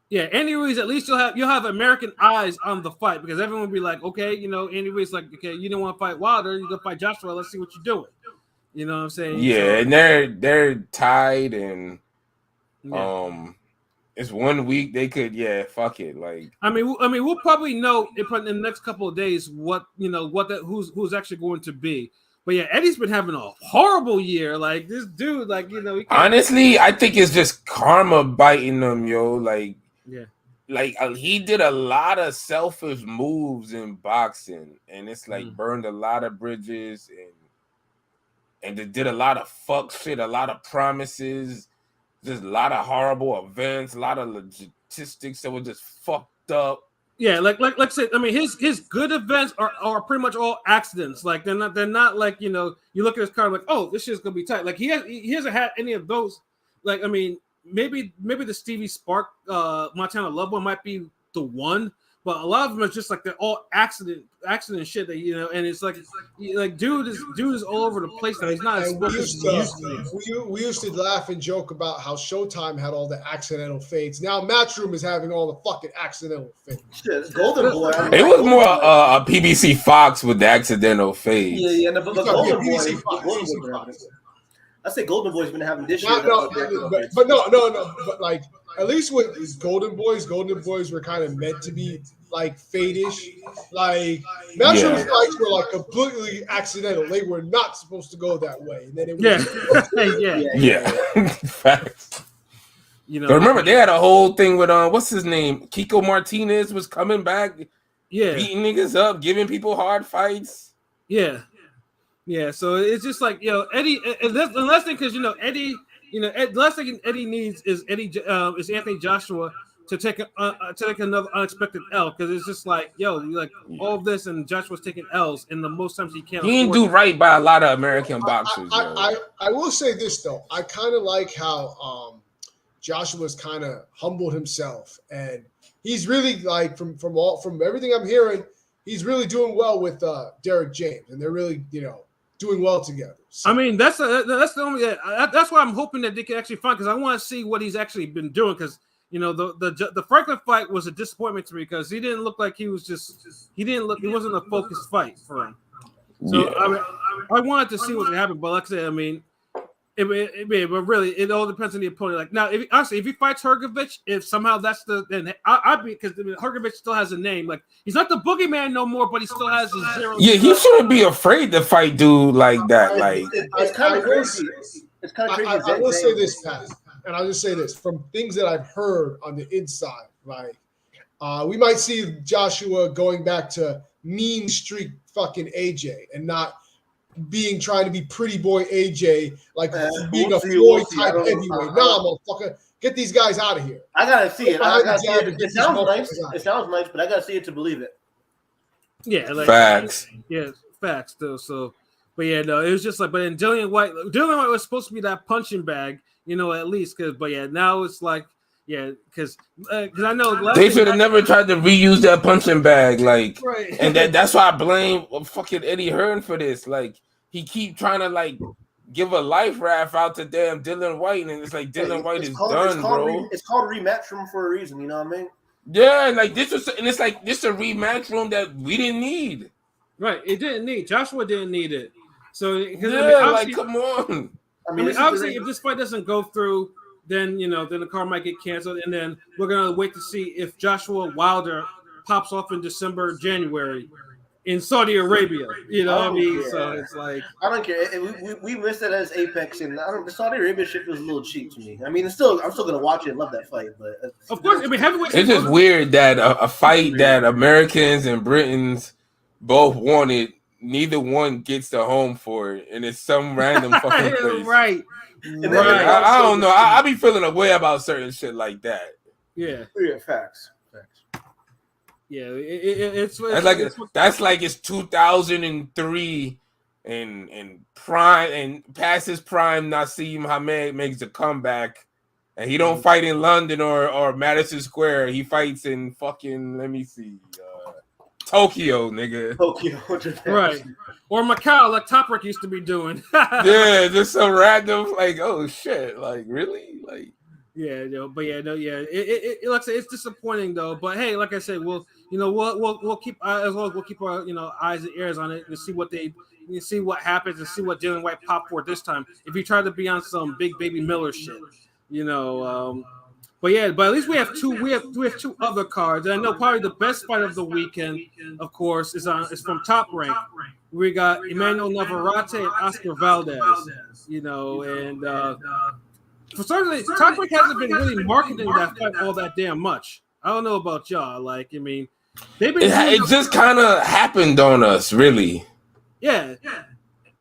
Yeah, Andy Ruiz. At least you'll have American eyes on the fight because everyone will be like, okay, Andy Ruiz, like, okay, you don't want to fight Wilder, you go fight Joshua. Let's see what you're doing. You know what I'm saying? Yeah, and they're tied, and it's 1 week. They could, fuck it. Like, I mean, we'll probably know in the next couple of days who's actually going to be. But yeah, Eddie's been having a horrible year. Like this dude, like honestly, I think it's just karma biting him, yo. Like, yeah, like he did a lot of selfish moves in boxing, and it's like burned a lot of bridges, and they did a lot of fuck shit, a lot of promises, just a lot of horrible events, a lot of logistics that were just fucked up. Yeah, like I said, I mean, his good events are pretty much all accidents. Like they're not like you look at his card like, oh, this shit's gonna be tight. Like he hasn't had any of those. Like I mean, maybe the Stevie Spark Montana Love one might be the one, but a lot of them are just like they're all accident shit that and it's like dude is all over the place now. He's not as we used to laugh and joke about how Showtime had all the accidental fades. Now Matchroom is having all the fucking accidental fades. Shit, Golden Boy. It was more a PBC Fox with the accidental fades. Yeah, but Golden Boy. I say Golden Boy's been having this year. But no. But like at least with these Golden Boys were kind of meant to be like fade-ish. Like Matchroom fights were like completely accidental. They were not supposed to go that way. And then it was yeah. Facts. Remember they had a whole thing with what's his name? Kiko Martinez was coming back, beating niggas up, giving people hard fights. Yeah. Yeah, so it's just like Eddie. The last thing, because Eddie, the last thing Eddie needs is Anthony Joshua to take another unexpected L, because it's just like all of this and Joshua's taking L's, and the most times he can't. He didn't do right by a lot of American boxers. I will say this though, I kind of like how Joshua's kind of humbled himself, and he's really like from everything I'm hearing, he's really doing well with Derek James, and they're really doing well together. So. I mean, that's the only that's why I'm hoping that they can actually find, because I want to see what he's actually been doing, because the Franklin fight was a disappointment to me because he didn't look like he wasn't a focused fight for him. So I wanted to see what happened, but like I said, I mean, but really, it all depends on the opponent. Like now, if he fights Hrgovic, if somehow that's then I'd be, because Hrgovic still has a name. Like he's not the boogeyman no more, but he still has a 0. Yeah, he shouldn't be afraid to fight dude like that. Like it's kind of crazy. It's kind of crazy. I will say this, Pat, and I'll just say this from things that I've heard on the inside. Like we might see Joshua going back to mean streak fucking AJ and not trying to be pretty boy AJ, like being a Floyd type heavyweight. Nah, motherfucker, get these guys out of here. I gotta see it. It sounds nice. It sounds nice, but I gotta see it to believe it. Yeah, like facts. Yeah, facts though. So, but yeah, no, it was just like, but then Dillian Whyte was supposed to be that punching bag, at least, now it's like. Yeah, because I know they should have never tried to reuse that punching bag, like, right. And that's why I blame fucking Eddie Hearn for this. Like, he keep trying to like give a life raft out to damn Dillian Whyte, and it's like Dillian Whyte is done, bro. It's called rematch room for a reason, you know what I mean? Yeah, like this was, and it's like this a rematch room that we didn't need. Right, it didn't need. Joshua didn't need it. So like come on. I mean obviously, if this fight doesn't go through, then then the card might get canceled, and then we're gonna wait to see if Joshua Wilder pops off in December, January in Saudi Arabia. What I mean? Yeah. So it's like I don't care. We missed it as Apex, and the Saudi Arabia shit was a little cheap to me. I mean, I'm still gonna watch it and love that fight, but of course, I mean, heavyweight. It's just weird that a fight that Americans and Britons both wanted, neither one gets the home for it, and it's some random fucking place. Right. I don't know. I be feeling a way about certain shit like that. Yeah. Facts. Yeah, it's that's like it's 2003 and prime and past his prime. Naseem Hamed makes a comeback, and he don't fight in London or Madison Square. He fights in fucking Tokyo, nigga. Tokyo, Japan. Right. Or Macau, like Toprak used to be doing. Yeah, just some random, like, oh shit, like really, like. Yeah, but it like I said, it's disappointing though. But hey, like I said, we'll keep as well as we'll keep our eyes and ears on it and see what happens and see what Dylan White pop for this time. If he tried to be on some big baby Miller shit, But at least we have two other cards. And I know probably the best fight of the weekend, of course, is from Top Rank. We got Emmanuel Navarrete and Oscar Valdez. For some reason, Top Rank hasn't been really marketing that fight all that damn much. I don't know about y'all. They've been. It just kind of happened on us, really. Yeah.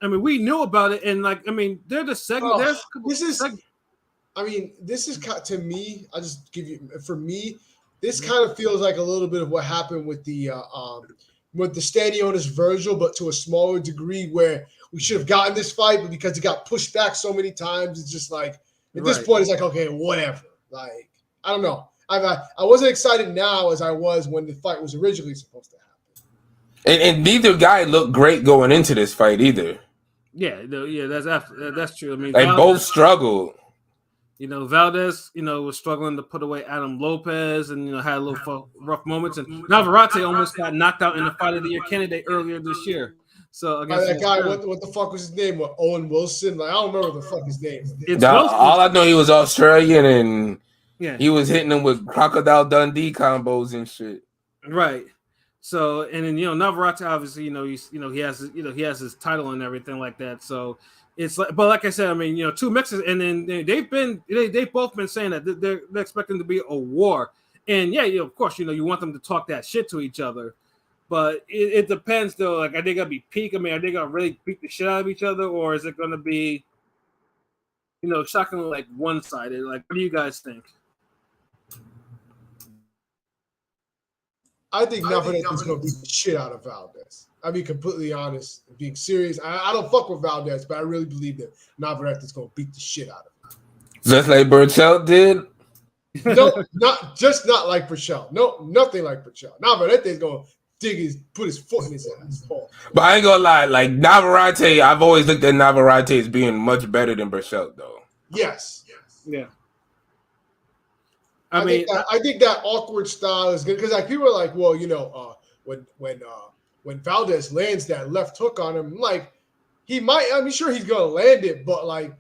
I mean, we knew about it, and they're the segment. This is to me. I'll just give you for me. This kind of feels like a little bit of what happened with the Stanionis Virgil, but to a smaller degree, where we should have gotten this fight, but because it got pushed back so many times, it's just like at this point, it's like okay, whatever. I don't know. I wasn't excited now as I was when the fight was originally supposed to happen. And neither guy looked great going into this fight either. Yeah, that's true. I mean, they both struggled. Valdez, was struggling to put away Adam Lopez and, had a little rough moments. And Navarrete almost got knocked out in the Fight of the Year candidate earlier this year. So against that guy, what the fuck was his name? Owen Wilson? I don't remember what the fuck his name is. All I know, he was Australian and he was hitting them with Crocodile Dundee combos and shit. Right. So and then Navarrete obviously he has his title and everything like that. So it's but like I said, I mean two mixes, and then they've both been saying that they're expecting to be a war, and of course you want them to talk that shit to each other, but it depends though. Are they gonna be peak? I mean, are they gonna really beat the shit out of each other, or is it gonna be shockingly one-sided? What do you guys think? I think Navarrete is going to beat the shit out of Valdez. I'll be completely honest, being serious. I don't fuck with Valdez, but I really believe that Navarrete is going to beat the shit out of him. Just like Burchell did? No, not like Burchell. No, nothing like Burchell. Navarrete is going to put his foot in his ass. But I ain't going to lie, Navarrete, I've always looked at Navarrete as being much better than Burchell, though. Yes. Yeah. I think that awkward style is good because people are like, well, when Valdez lands that left hook on him, he might. I'm sure he's gonna land it, but I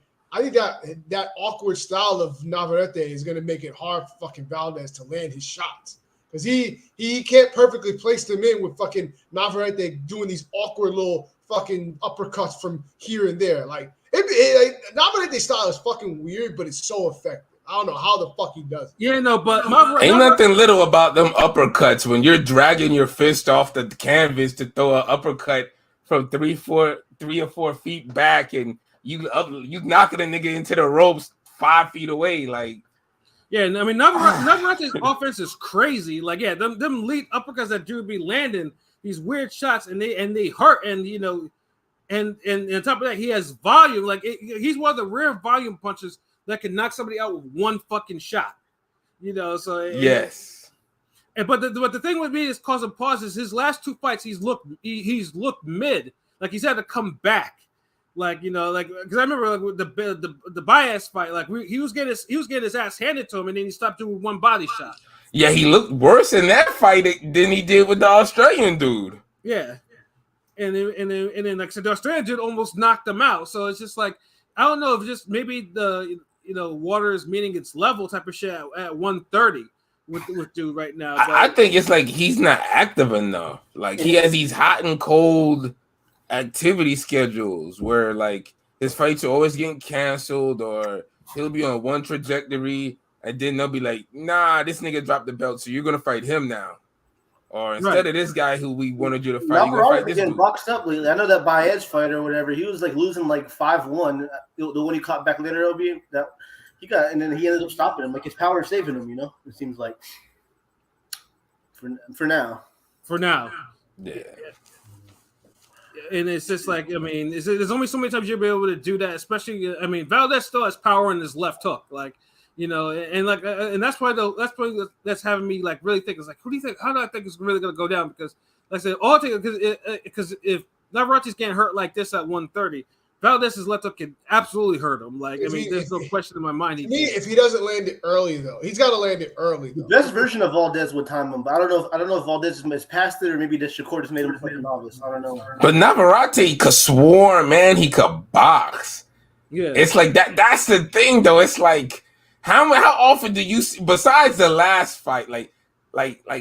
think that awkward style of Navarrete is gonna make it hard for fucking Valdez to land his shots because he can't perfectly place them in with fucking Navarrete doing these awkward little fucking uppercuts from here and there. Navarrete style is fucking weird, but it's so effective. I don't know how the fuck he does it. Yeah, no, but ain't nothing little about them uppercuts when you're dragging your fist off the canvas to throw an uppercut from 3 or 4 feet back, and you knocking a nigga into the ropes 5 feet away. Yeah, I mean Navarrete's offense is crazy. Them lead uppercuts that Drew be landing these weird shots, and they hurt, and and on top of that, he has volume. He's one of the rare volume punches that can knock somebody out with one fucking shot, So yes. But the thing with me is causing pauses. His last 2 fights, he's looked mid. He's had to come back. Because I remember with the Diaz fight, he was getting his ass handed to him, and then he stopped doing one body shot. Yeah, he looked worse in that fight than he did with the Australian dude. Yeah, and then like I said, the Australian dude almost knocked him out. So it's just I don't know if just maybe the water is meeting its level type of shit at 130 with dude right now. But I think it's he's not active enough. He has these hot and cold activity schedules where his fights are always getting canceled, or he'll be on one trajectory and then they'll be like, nah, this nigga dropped the belt, so you're gonna fight him now. Or instead of this guy who we wanted you to fight, you're gonna fight this getting dude. Boxed up lately. I know that Baez fight or whatever, he was losing 5-1. The one he caught back later, that he got, and then he ended up stopping him. His power is saving him. It seems like for now. For now, yeah. And it's just there's only so many times you'll be able to do that. Especially, Valdez still has power in his left hook, and that's why that's having me really think it's who do you think? How do I think it's really gonna go down? Because like I said, all because if Navarrete can't hurt like this at 130, Valdez's left hook can absolutely hurt him. Like, I mean, there's no question in my mind. If he doesn't land it early, though, he's got to land it early. Though. The best version of Valdez would time him, but I don't know if Valdez has passed it or maybe the Shakur just made him like a novice. I don't know. But Navarrete could swarm, man. He could box. Yeah, it's like that. That's the thing, though. It's like how often do you see, besides the last fight, like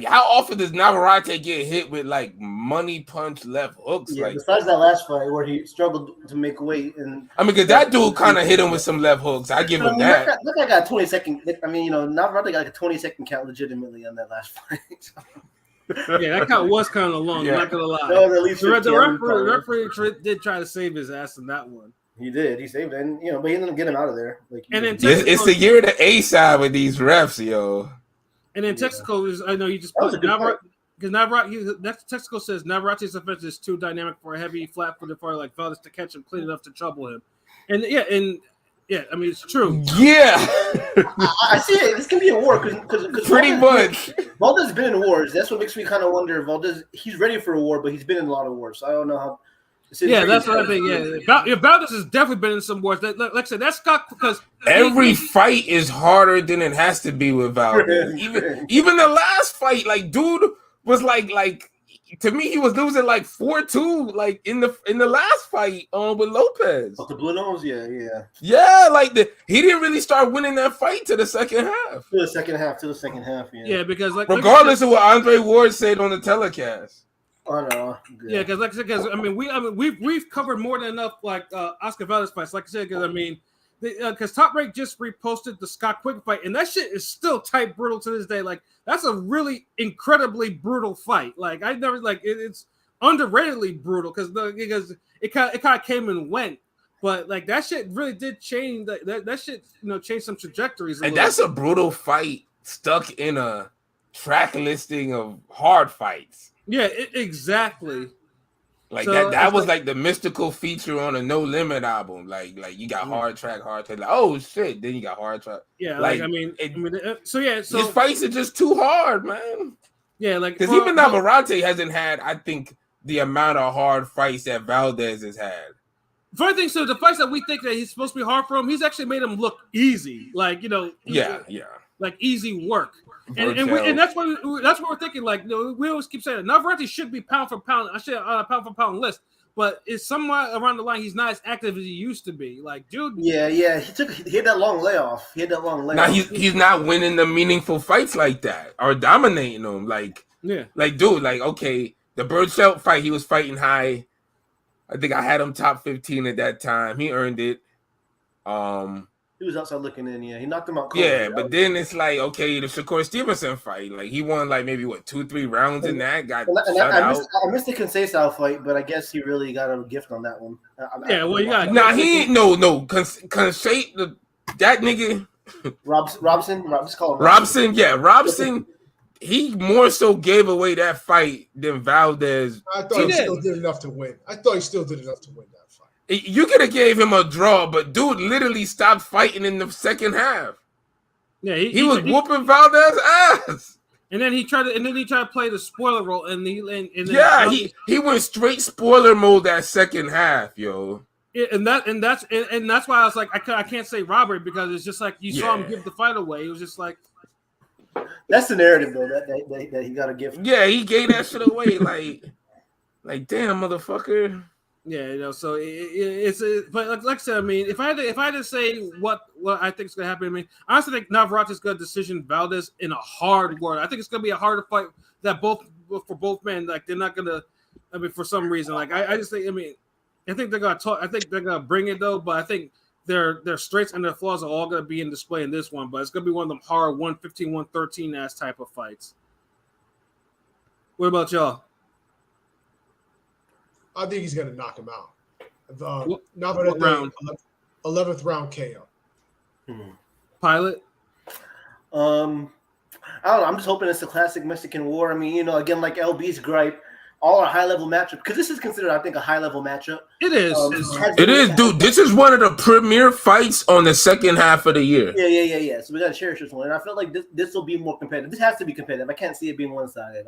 how often does Navarrete get hit with like money punch left hooks? Yeah, like besides that last fight where he struggled to make weight, and I mean, because that dude kind of hit him with some left hooks. I give him that. That guy got a 20-second. I mean, Navarrete got like a 20-second count legitimately on that last fight. Yeah, that count was kind of long. I'm not gonna lie. No, at least the referee did try to save his ass in that one. He did. He saved it, and but he didn't get him out of there. Like, and then it's the year of the A side with these refs, yo. And then Texaco is, I know you just put Navarrete, because Texaco says Navarrete's offense is too dynamic for a heavy, flat-footed fighter like Valdez to catch him clean enough to trouble him. And I mean, it's true. Yeah. I see it. This can be a war because pretty much. Valdez has been in wars. That's what makes me kind of wonder if Valdez, he's ready for a war, but he's been in a lot of wars. So I don't know how. Yeah, that's what I think. Yeah, Valdez has definitely been in some wars. Like I said, that's Scott because every fight is harder than it has to be with Valdez. Even the last fight, like dude was like to me he was losing like 4-2 like in the last fight with Lopez. Oh, the Blue Nose, yeah. Like he didn't really start winning that fight to the second half. To the second half, yeah. Yeah, because regardless of what Andre Ward said on the telecast. Oh no. Yeah, because I mean we've covered more than enough like Oscar Valdez fights. Like I said, because I mean, because Top Rank just reposted the Scott Quick fight, and that shit is still tight brutal to this day. Like that's a really incredibly brutal fight. Like I never it's underratedly brutal because it kind of came and went. But like that shit really did change. That shit changed some trajectories. And that's a brutal fight stuck in a track listing of hard fights. Yeah, exactly. Like so, that was like the mystical feature on a No Limit album. Like you got hard track. Like, oh shit, then you got hard track. Yeah, like so his fights are just too hard, man. Yeah, like because even Navarrete hasn't had, I think, the amount of hard fights that Valdez has had. Funny thing, so the fights that we think that he's supposed to be hard for him, he's actually made them look easy. Like like easy work. And that's what we're thinking. Like we always keep saying, Navarrete should be pound for pound. I should on a pound for pound list, but it's somewhat around the line. He's not as active as he used to be. Like, dude. Yeah. He had that long layoff. Now he's not winning the meaningful fights like that or dominating them. Like, dude. Like, okay, the Bird-Shelt fight, he was fighting high. I think I had him top 15 at that time. He earned it. He was outside looking in, he knocked him out cold. Yeah, but then it's like, okay, the Shakur Stevenson fight, like he won like maybe 2-3 rounds in that, got shut out. I missed the Conceição fight, but I guess he really got a gift on that one. You got he ain't no Conceição, that nigga Robson, Robson, he more so gave away that fight than Valdez. I thought he still did enough to win. that fight. You could have gave him a draw, but dude literally stopped fighting in the second half. Yeah, he was whooping Valdez's ass. And then he tried to play the spoiler role, and he went straight spoiler mode that second half, yo. Yeah, and that's why I was like, I can't say robbery because it's just like you saw him give the fight away. It was just like that's the narrative though that he got a gift. Yeah, he gave that shit away like damn motherfucker. Yeah, so but like I said, I mean, if I had to say what I think is going to happen, I mean, I honestly think Navarrete's going to decision Valdez in a hard war. I think it's going to be a harder fight for both men. Like they're not going to, I mean, for some reason, like I just think, I mean, I think they're going to talk. I think they're going to bring it though, but I think their strengths and their flaws are all going to be in display in this one. But it's going to be one of them hard 115, 113 ass type of fights. What about y'all? I think he's going to knock him out. What round? 11th round KO. Pilot? I don't know. I'm just hoping it's a classic Mexican war. I mean, again, like LB's gripe, all our high-level matchup, because this is considered, I think, a high-level matchup. It is. It is, dude. This is one of the premier fights on the second half of the year. Yeah. So we got to cherish this one. And I feel like this will be more competitive. This has to be competitive. I can't see it being one-sided.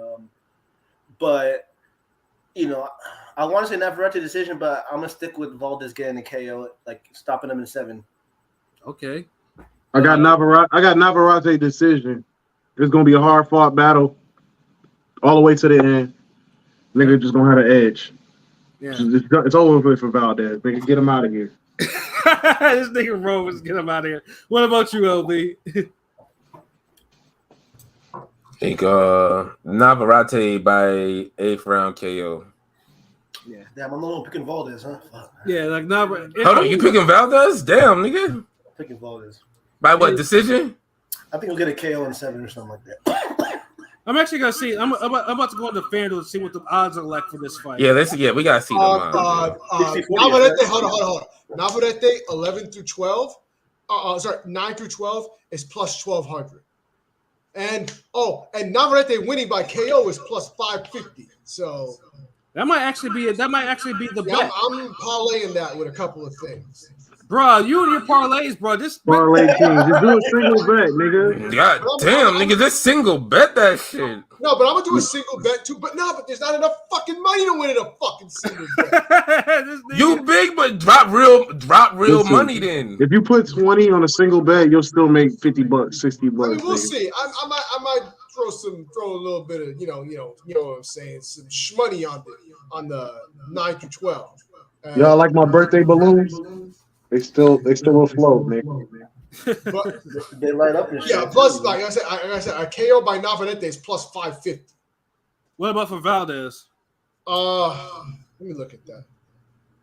But you know, I want to say Navarrete decision, but I'm gonna stick with Valdez getting a KO, like stopping him in 7. Okay. I got Navarrete decision. It's gonna be a hard fought battle all the way to the end. Nigga just gonna have an edge. Yeah. It's over with for Valdez. Nigga, get him out of here. This nigga Rovers, get him out of here. What about you, LB? I think Navarrete by 8th round KO. Yeah, damn, I'm a little picking Valdez, huh? Fuck. Yeah, like Navarrete. Hold on, you picking Valdez? Damn, nigga. Picking Valdez. By what decision? I think he'll get a KO in 7 or something like that. I'm actually gonna see. I'm about to go into FanDuel and see what the odds are like for this fight. Yeah, we gotta see them. Navarrete, hold on. Navarrete 11 through 12. 9 through 12 is plus 1200. And Navarrete winning by KO is plus 550. So that might actually be the bet. I'm parlaying that with a couple of things. Bro, you and your parlays, bro. This parlay team. Just do a single bet, nigga. God damn, nigga, this single bet that shit. No, but I'm gonna do a single bet too. But there's not enough fucking money to win in a fucking single bet. You big, but drop real money then. If you put 20 on a single bet, you'll still make $50, $60. I mean, we'll see. I might throw a little bit of you know what I'm saying, some shmoney on the 9 through 12. Y'all like my birthday balloons? They still will float, nigga. But they light up and shit. Yeah, plus like I said, a KO by Navarrete is plus 550. What about for Valdez? Let me look at that.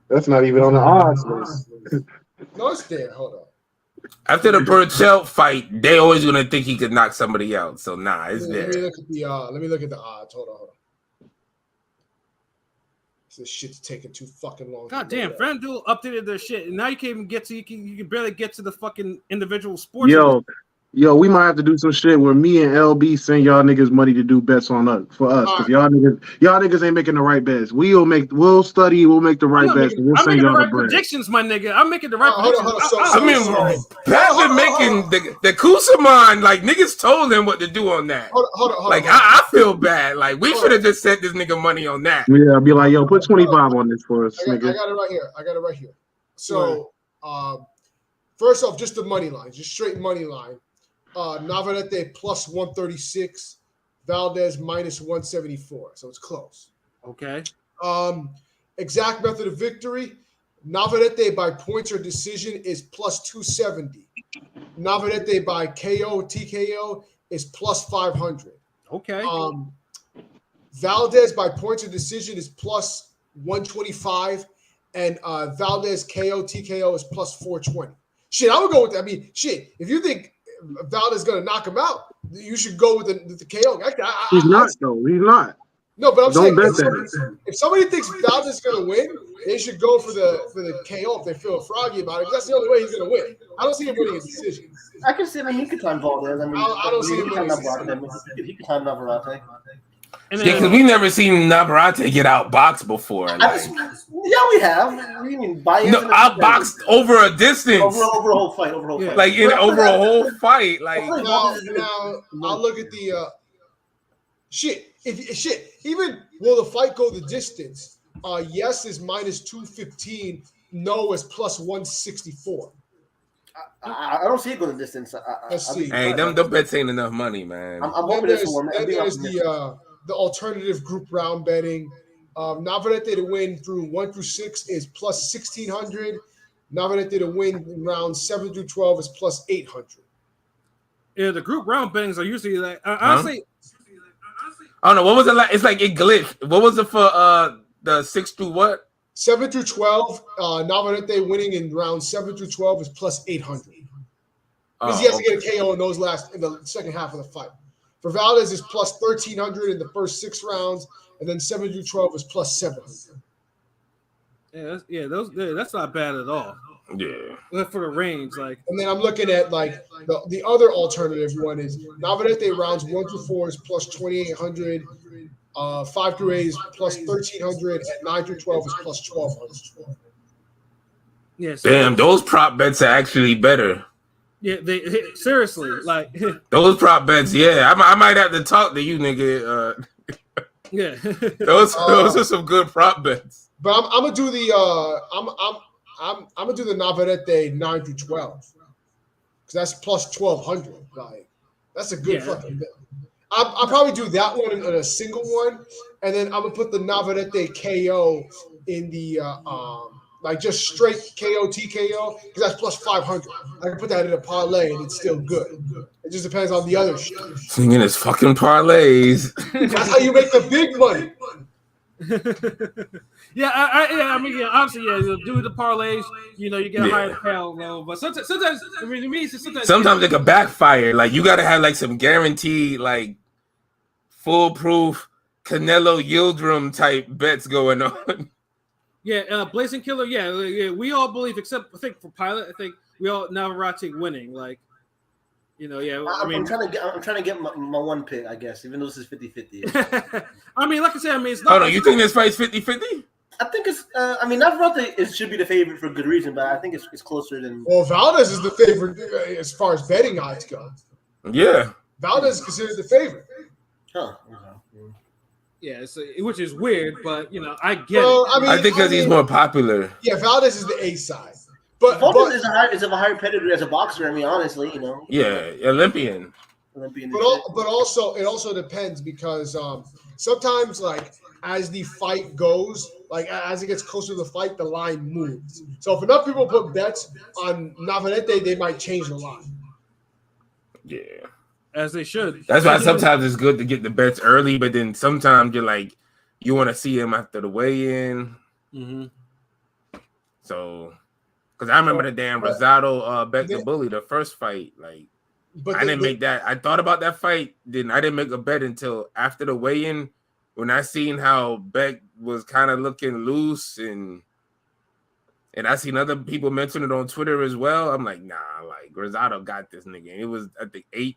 That's not even on the odds list. No, it's there. Hold on. After the Burchell fight, they always gonna think he could knock somebody out. So nah, it's there. Let me look at the odds. Hold on. This shit's taking too fucking long. God damn, FanDuel updated their shit, and now you can't even get to you can barely get to the fucking individual sports. Yo, we might have to do some shit where me and LB send y'all niggas money to do bets on us for us, because y'all niggas ain't making the right bets. We'll make the right bets. And we'll I'm send making y'all the right the bread. predictions, my nigga. I'm making the right predictions. I mean, Pat been making the Kusaman, like niggas told him what to do on that. Hold on. I feel bad. Like we should have just sent this nigga money on that. Yeah, be like, yo, put 25 on this for us, nigga. I got it right here. So, first off, just the money line, just straight money line. Navarrete plus 136, Valdez minus 174. So it's close. Okay. Exact method of victory. Navarrete by points or decision is plus 270. Navarrete by KO, TKO is plus 500. Okay. Valdez by points or decision is plus 125. And Valdez KO, TKO is plus 420. Shit, I would go with that. I mean, shit, if you think Valdez is going to knock him out, you should go with the KO. He's not. No, but I'm saying that. if somebody thinks Valdez is going to win, they should go for the KO if they feel froggy about it. That's the only way he's going to win. I don't see him winning a decision. I can see him. He could time Valdez. I don't see him winning. He could time Navarrete. Yeah, because we never seen Navarrete get outboxed before. Like, we have. We mean outboxed over a distance. Over a whole fight. Like over a whole fight. Like now I'll look at the shit. Even will the fight go the distance? Yes is minus 215. No is plus 164. I don't see it go the distance. Let's see. Hey, them bets ain't enough money, man. I'm hoping this one. There's the alternative group round betting. Navarrete to win through 1 through 6 is plus 1,600. Navarrete to win in rounds 7 through 12 is plus 800. Yeah, the group round bettings are usually like honestly. I don't know what was it like. It's like it glitched. What was it for? The 6 through what? 7 through 12. Navarrete winning in rounds 7 through 12 is plus 800. Because he has to get a KO in the second half of the fight. For Valdez is plus 1,300 in the first 6 rounds, and then 7 through 12 is plus 700. That's not bad at all. Yeah. For the range, like. And then I'm looking at like the other alternative one is Navarrete rounds 1 through 4 is plus 2,800, 5 through 8 is plus 1,300, and 9 through 12 is plus 1,200. Yeah. Damn, those prop bets are actually better. Yeah, seriously, like those prop bets. Yeah, I might have to talk to you, nigga. Yeah, those are some good prop bets. But I'm gonna do the I'm gonna do the Navarrete 9 through 12 because that's plus 1200. Like that's a good fucking bet. I'll probably do that one in a single one, and then I'm gonna put the Navarrete KO in the like just straight KO TKO because that's plus 500. I can put that in a parlay and it's still good. It just depends on the other shit. Singing his fucking parlays. That's how you make the big money. I mean, obviously, you do the parlays. You know, you get a higher payout, but sometimes, I mean, to me, sometimes it could backfire. Like you gotta have like some guaranteed, like foolproof Canelo Yildirim type bets going on. Yeah, Blazing Killer. Yeah, we all believe, except I think for Pilot, I think we all Navarrete winning. Like, you know, I'm trying to get my one pick, I guess, even though this is 50-50. I mean, like I said, I mean, it's not. Hold on, you think this fight's 50-50? I think it's. I mean, Navarrete should be the favorite for good reason, but I think it's closer than. Well, Valdez is the favorite as far as betting odds go. Yeah, Valdez is considered the favorite. Huh. Yeah, which is weird, but you know, I get it. I mean, I think because he's more popular. Yeah, Valdez is the A side, but Valdez is of a higher pedigree as a boxer. I mean, honestly, you know. Yeah, Olympian. But also it also depends because sometimes like as the fight goes, like as it gets closer to the fight, the line moves. So if enough people put bets on Navarrete, they might change the line. Yeah. As they should. That's why sometimes it's good to get the bets early, but then sometimes you're like, you want to see him after the weigh-in. Mm-hmm. So, because I remember the damn Rosado bet the bully, the first fight. Like, I didn't make that. I thought about that fight. Then I didn't make a bet until after the weigh-in when I seen how Beck was kind of looking loose and I seen other people mention it on Twitter as well. I'm like, nah, like Rosado got this nigga. It was I think 8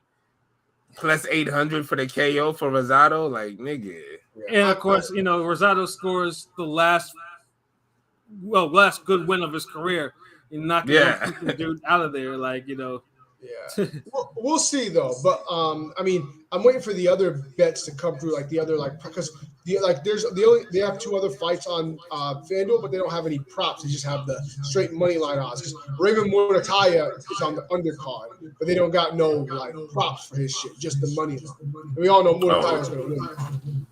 plus 800 for the KO for Rosado, like nigga. And of course, you know, Rosado scores the last good win of his career. And knocking the dude out of there, like, you know. Yeah, we'll see though. But I mean, I'm waiting for the other bets to come through, like the other because they have 2 other fights on FanDuel, but they don't have any props. They just have the straight money line odds. Because Raymond Murataya is on the undercard, but they don't got no like props for his shit, just the money line. And we all know Murataya is going to win.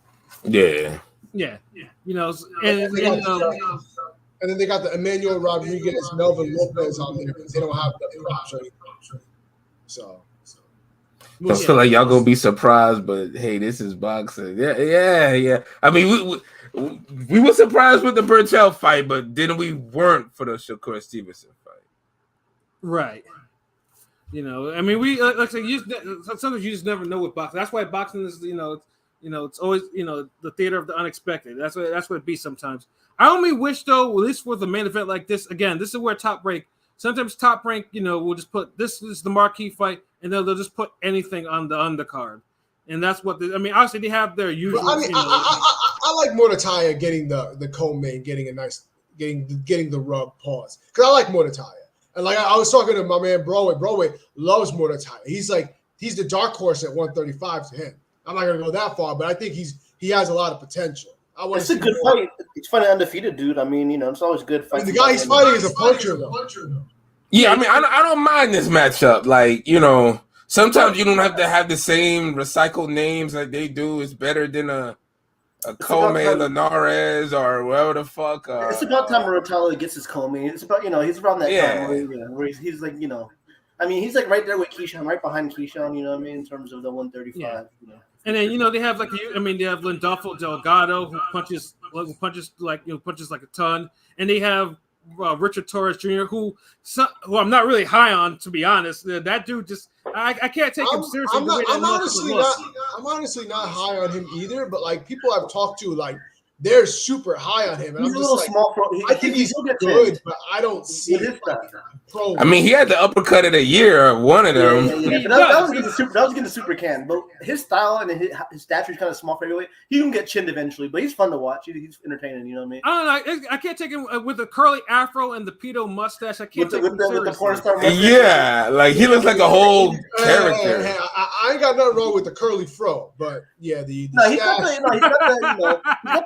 Yeah. You know, and then they got the Emmanuel Rodriguez, Melvin Lopez on there, but they don't have the props or anything. So I feel like y'all gonna be surprised, but hey, this is boxing. Yeah. I mean, we were surprised with the Burchell fight, but then we weren't for the Shakur Stevenson fight. Right. You know, I mean, we like I said, sometimes you just never know with boxing. That's why boxing is, you know, it's always, you know, the theater of the unexpected. That's what it be sometimes. I only wish though, at least with a main event like this, again, this is where Top Rank. Sometimes Top Rank, you know, will just put this is the marquee fight, and they'll just put anything on the undercard, and that's what I mean. Obviously, they have their usual. I mean, I like Murataya getting the co-main, getting a nice, getting the rub pause because I like Murataya, and like I was talking to my man Broadway loves Murataya. He's the dark horse at 135 to him. I'm not gonna go that far, but I think he has a lot of potential. It's a good fight. It's fighting undefeated, dude. I mean, you know, it's always good fight. The guy he's fighting is a puncher, though. Yeah, I mean, I don't mind this matchup. Like, you know, sometimes you don't have to have the same recycled names like they do. It's better than a Coleman Linares or whatever the fuck. It's about time Rotella gets his Coleman. It's about, you know, he's around that time where he's like, you know, I mean, he's like right there with Keyshawn, right behind Keyshawn, you know what I mean, in terms of the 135. Yeah. You know. And then, you know, they have they have Lindolfo Delgado who punches like a ton, and they have Richard Torres Jr. who I'm not really high on, to be honest. That dude just I can't take him seriously. I'm honestly not high on him either. But like people I've talked to, like they're super high on him, and he's I'm just like, small. I think he's good, but I don't see it. Pro. I mean, he had the uppercut of the year, one of them. Yeah. That was getting the super can. But his style and his stature is kind of small for heavyweight. He can get chinned eventually, but he's fun to watch. He's entertaining. You know what I mean? I don't know. I can't take him with the curly afro and the pedo mustache. I can't take him seriously. With the porn star mustache. Yeah, like he looks like a whole character. Hey, I ain't got nothing wrong with the curly fro, but yeah, the he's got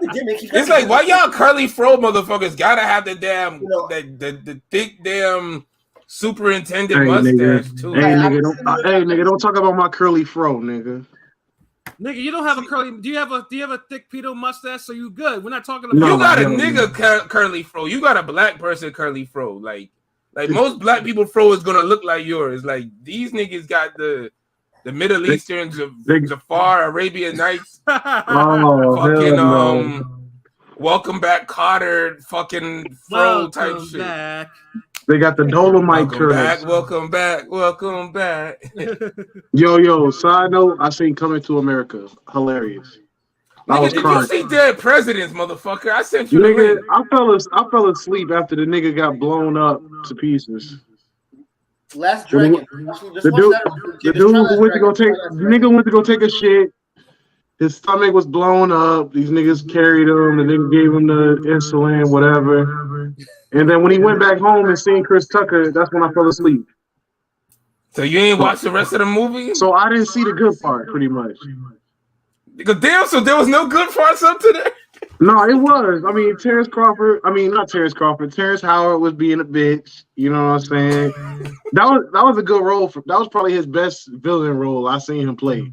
the gimmick. It's like, why y'all curly fro motherfuckers gotta have the damn the thick damn superintendent mustache too? Hey nigga, don't talk about my curly fro, nigga. Nigga, you don't have a curly. Do you have a thick pedo mustache? So you good? We're not talking about. You got a nigga curly fro. You got a black person curly fro. Like most black people fro is gonna look like yours. Like these niggas got the Middle Eastern Jafar Arabian Nights. Welcome back Cotter fucking fro type shit. Back. They got the Dolomite curls. Welcome back. Yo, side note, I seen Coming to America. Hilarious. Nigga, did you see Dead Presidents, motherfucker? I sent you nigga, the link. I fell asleep after the nigga got blown up to pieces. Last Dragon. The dude went to go take a shit. His stomach was blown up. These niggas carried him. The nigga gave him the insulin, whatever. And then when he went back home and seen Chris Tucker, that's when I fell asleep. So you ain't watched the rest of the movie? So I didn't see the good part, pretty much. Damn, so there was no good parts up to there? No, it was. I mean, Terrence Howard was being a bitch. You know what I'm saying? That was a good role. That was probably his best villain role I seen him play.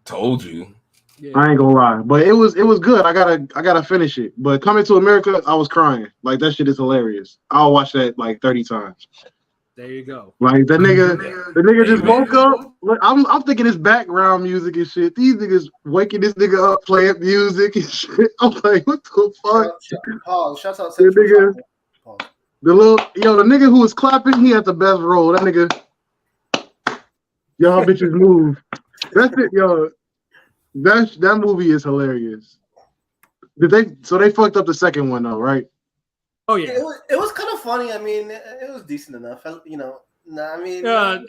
Told you. Yeah. I ain't gonna lie, but it was good. I gotta finish it. But Coming to America, I was crying. Like that shit is hilarious. I'll watch that like 30 times. There you go. Like the nigga just woke up. Like, I'm thinking it's background music and shit. These niggas waking this nigga up playing music and shit. I'm like, what the fuck? Paul, shout out to the nigga. The nigga who was clapping, he had the best role. That nigga, y'all bitches move. That's it, yo. That movie is hilarious. So they fucked up the second one though, right? Oh yeah. It was kind of funny. I mean, it was decent enough. You know. No, I mean, I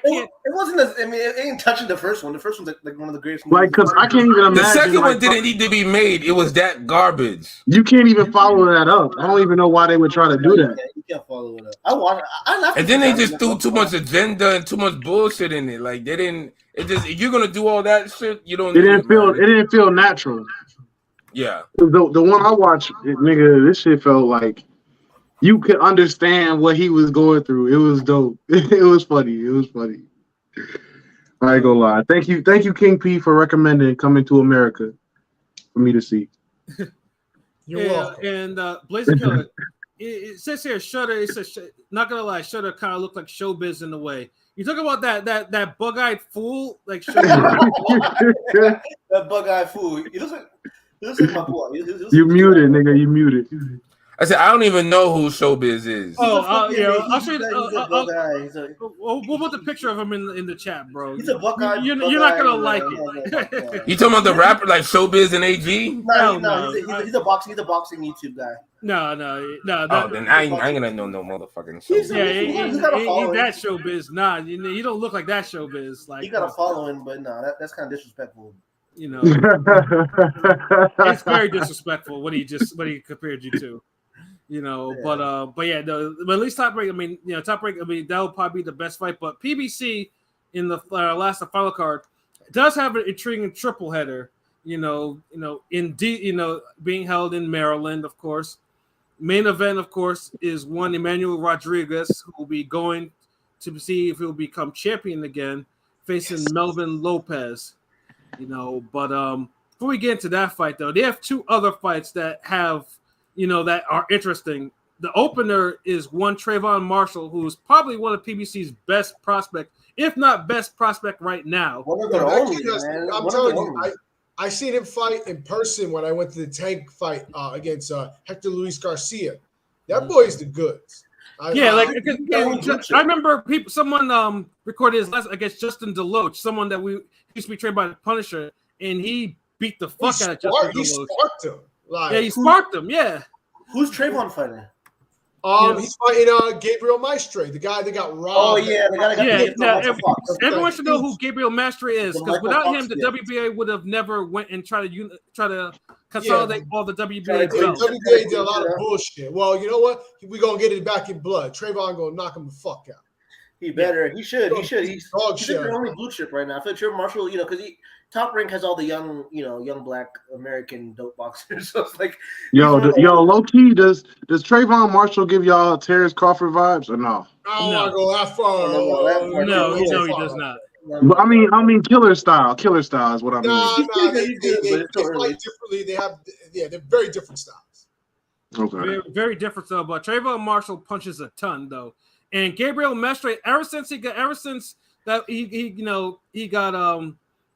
can't. It wasn't as. I mean, it ain't touching the first one. The first one's like one of the greatest. Like, because I can't even imagine. The second one didn't need to be made. It was that garbage. You can't even follow that up. I don't even know why they would try to do that. You can't follow it up. I laughed. And then they just threw too much agenda and too much bullshit in it. Like they didn't. It just if you're gonna do all that shit, you don't. It didn't feel natural. Yeah. The one I watched, nigga, this shit felt like you could understand what he was going through. It was dope. It was funny. I ain't gonna lie. Thank you, King P, for recommending Coming to America for me to see. You're welcome. And Blazing Killer, it says here, Shudder. It says, not gonna lie, Shudder kind of looked like Showbiz in a way. You talk about that bug-eyed fool, like Showbiz. That bug-eyed fool. He looks like my boy. You muted, nigga. You muted. I said I don't even know who Showbiz is. I'll show you. We'll put the picture of him in the chat, bro. He's a Buckeye. You're not gonna like it. You talking about the rapper like Showbiz and AG? No. He's a boxing YouTube guy. No. Then I ain't gonna know no motherfucking Showbiz. He's that Showbiz. Nah, you don't look like that Showbiz. Like you got a following, but no, that's kind of disrespectful. You know, it's very disrespectful what he compared you to. You know, yeah. but at least Top Rank. I mean, Top Rank. I mean, that would probably be the best fight. But PBC in the final card does have an intriguing triple header. Being held in Maryland, of course. Main event, of course, is one Emmanuel Rodriguez, who will be going to see if he'll become champion again, facing Melvin Lopez. But before we get into that fight, though, they have two other fights that have. That are interesting. The opener is one Trayvon Marshall, who's probably one of PBC's best prospect, if not best prospect right now. I'm telling you, I seen him fight in person when I went to the Tank fight against Hector Luis Garcia. That boy is the goods. I remember someone recorded his last against Justin Deloach, someone that we used to be trained by the Punisher, and he beat the fuck out of Justin Deloach. He sparked him. He sparked him. Yeah. Who's Trayvon fighting? He's fighting Gabriel Maestre, the guy that got robbed. Oh yeah, the guy that got everyone should know who Gabriel Maestre is, because without him, the WBA would have never went and try to consolidate all the WBA belts. The WBA did a lot of bullshit. Well, you know what? We're gonna get it back in blood. Trayvon gonna knock him the fuck out. He better. He should. He's dog he's shit. the only blue chip right now. I feel Trevor Marshall, because Top Rank has all the young black American dope boxers. So it's like, low key, does Trayvon Marshall give y'all Terrence Crawford vibes or no? I don't want to go that far. No, he does not. But I mean, killer style is what I mean. Nah, they fight differently. They're very different styles. Okay. Very, very different style. But Trayvon Marshall punches a ton though, and Gabriel Mestre, ever since that he got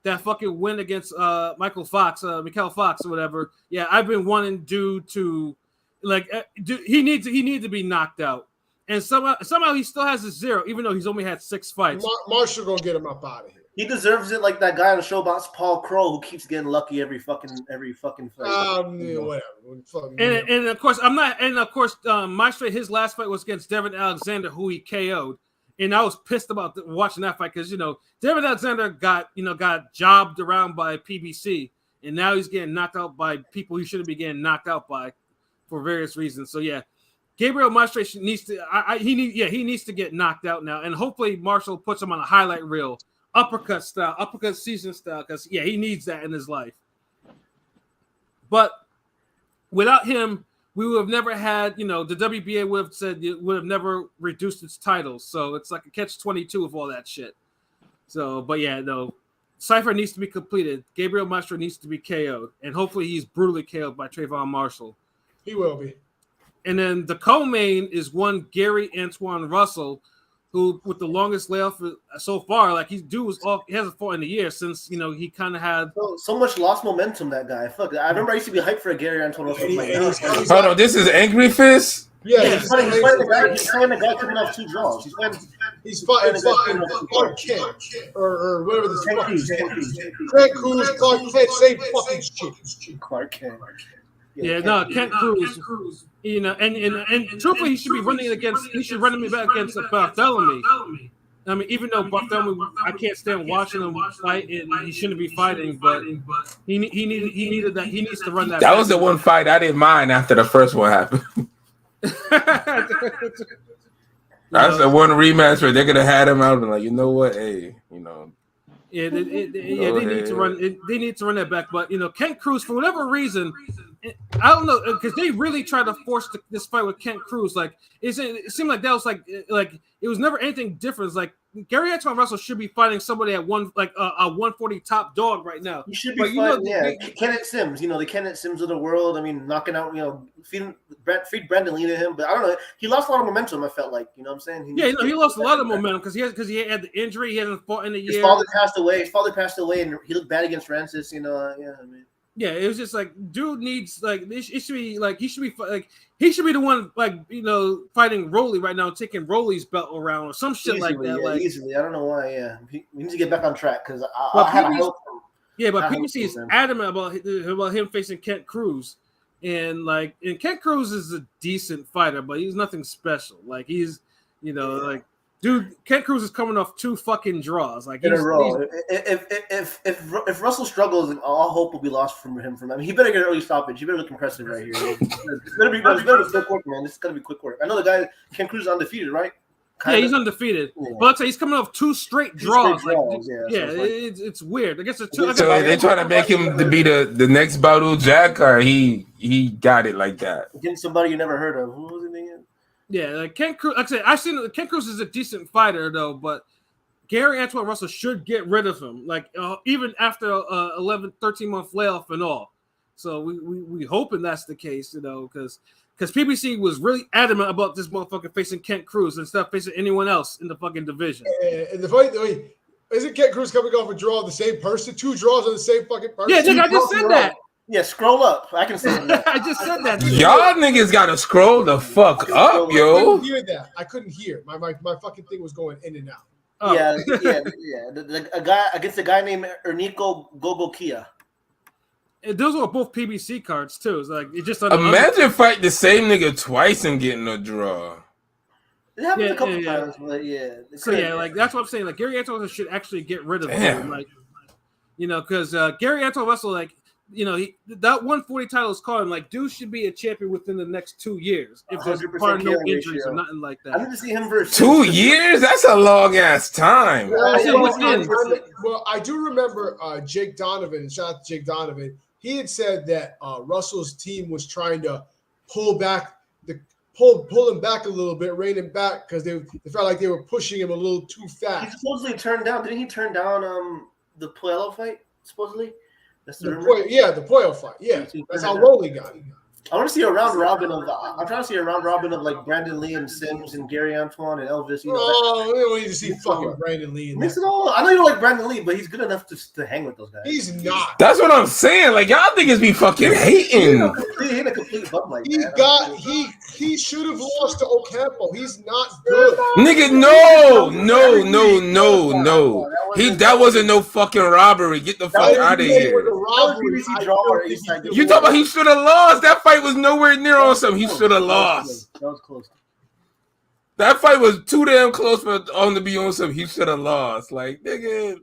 that fucking win against Mikael Fox or whatever. Yeah, I've been wanting dude to he needs to be knocked out. And somehow he still has a 0, even though he's only had 6 fights. Marshall gonna get him up out of here. He deserves it, like that guy on the show about Paul Crow who keeps getting lucky every fucking fight. Whatever. And of course, Maestre, his last fight was against Devin Alexander, who he KO'd. And I was pissed about watching that fight because Devin Alexander got jobbed around by PBC, and now he's getting knocked out by people he shouldn't be getting knocked out by for various reasons. So yeah. Gabriel Maestre needs to get knocked out now, and hopefully Marshall puts him on a highlight reel, uppercut season style, because he needs that in his life. But without him, we would have never had, the WBA would have never reduced its titles. So it's like a catch-22 of all that shit. So, but yeah, no, Cypher needs to be completed. Gabriel Maestre needs to be KO'd, and hopefully he's brutally KO'd by Trayvon Marshall. He will be. And then the co-main is one Gary Antoine Russell, who with the longest layoff so far. He hasn't fought in a year since he kind of had so much lost momentum. That guy, fuck. I remember I used to be hyped for a Gary Antoine Russell fight. Hold on, this is Angry Fist. Yeah, he's fighting the guy coming off 2 draws. He's fighting Clark Kent or whatever this fucking Kent Cruz, Clark Kent, same fucking shit. Clark Kent. Kent Cruz. And truthfully, he should be running back against Bartholomew. I mean, even though Bartholomew, I can't stand watching him fight, and he shouldn't be fighting, but he needed that. He needs to run that. That was the one fight I didn't mind after the first one happened. That's the one rematch where they're gonna have him out and you know what, hey, Yeah, they need to run. They need to run that back, but Kent Cruz, for whatever reason, I don't know, because they really tried to force this fight with Kent Cruz. It seemed like that was like it was never anything different. It's like Gary Antoine Russell should be fighting somebody at a 140 top dog right now. He should be fighting, Kenneth Sims. The Kenneth Sims of the world. I mean, knocking out, feed Brandon Lee to him. But I don't know. He lost a lot of momentum. I felt like, what I'm saying. He lost a lot of momentum because he had the injury. He hasn't fought in a year. His father passed away, and he looked bad against Francis. I mean. Yeah, it was just dude needs he should be the one fighting Rolly right now, taking Rolly's belt around or some shit like that. Easily, I don't know why. Yeah, he needs to get back on track because I had a hope. Yeah, but PBC is adamant about him facing Kent Cruz, and Kent Cruz is a decent fighter, but he's nothing special. Dude, Kent Cruz is coming off 2 fucking draws. In a row. If Russell struggles, all hope will be lost from him. He better get an early stoppage. He better look impressive right here. It's better be quick work, man. This is gonna be quick work. I know the guy Kent Cruz is undefeated, right? He's undefeated. Yeah. But he's coming off 2 straight draws. It's weird. I guess it's 2. So they're trying to make him to be the next Badu Jack, or he got it like that against somebody you never heard of. Who was it again? Yeah, Kent Cruz. Like I said, I've seen Kent Cruz is a decent fighter though, but Gary Antoine Russell should get rid of him, even after 11, 13-month layoff and all. So we hoping that's the case, because PBC was really adamant about this motherfucker facing Kent Cruz instead of facing anyone else in the fucking division. And the fight, isn't Kent Cruz coming off a draw of the same person? 2 draws on the same fucking person? Yeah, nigga, I just said that. Yeah, scroll up. I can see that. I just said that. Y'all niggas gotta scroll the fuck up, yo. I couldn't hear that. I couldn't hear. My fucking thing was going in and out. Oh. Yeah. A guy against a guy named Ernico Gogokia. Those were both PBC cards too. It's just imagine fighting the same nigga twice and getting a draw. It happened a couple times, but So that's what I'm saying. Gary Antoine should actually get rid of him. Because Gary Antoine Russell, you know, that 140 title is calling. Like, dude should be a champion within the next 2 years if there's part no injuries or nothing like that. I need to see him versus 2 years. That's a long ass time. Well, I do remember Jake Donovan. Shout out to Jake Donovan. He had said that Russell's team was trying to pull him back a little bit, rein him back because they felt like they were pushing him a little too fast. He supposedly turned down. Didn't he turn down the Puello fight? Supposedly. The Puello fight. Yeah, that's how Rolly got it. I want to see a round robin of. I'm trying to see a round robin of like Brandon Lee and Sims and Gary Antoine and Elvis. You know, we don't need to see fucking Brandon Lee. Mix it all. I know you don't like Brandon Lee, but he's good enough to hang with those guys. He's not. That's what I'm saying. Like y'all niggas be fucking hating. He ain't a complete bum like that. He should have lost to Ocampo. He's not good. Nigga, no. That wasn't no fucking robbery. Get the fuck out of here. You talking about he should have lost? That fight was nowhere near awesome. He should have lost. That was close. That fight was too damn close for to be on some. He should have lost. Like nigga.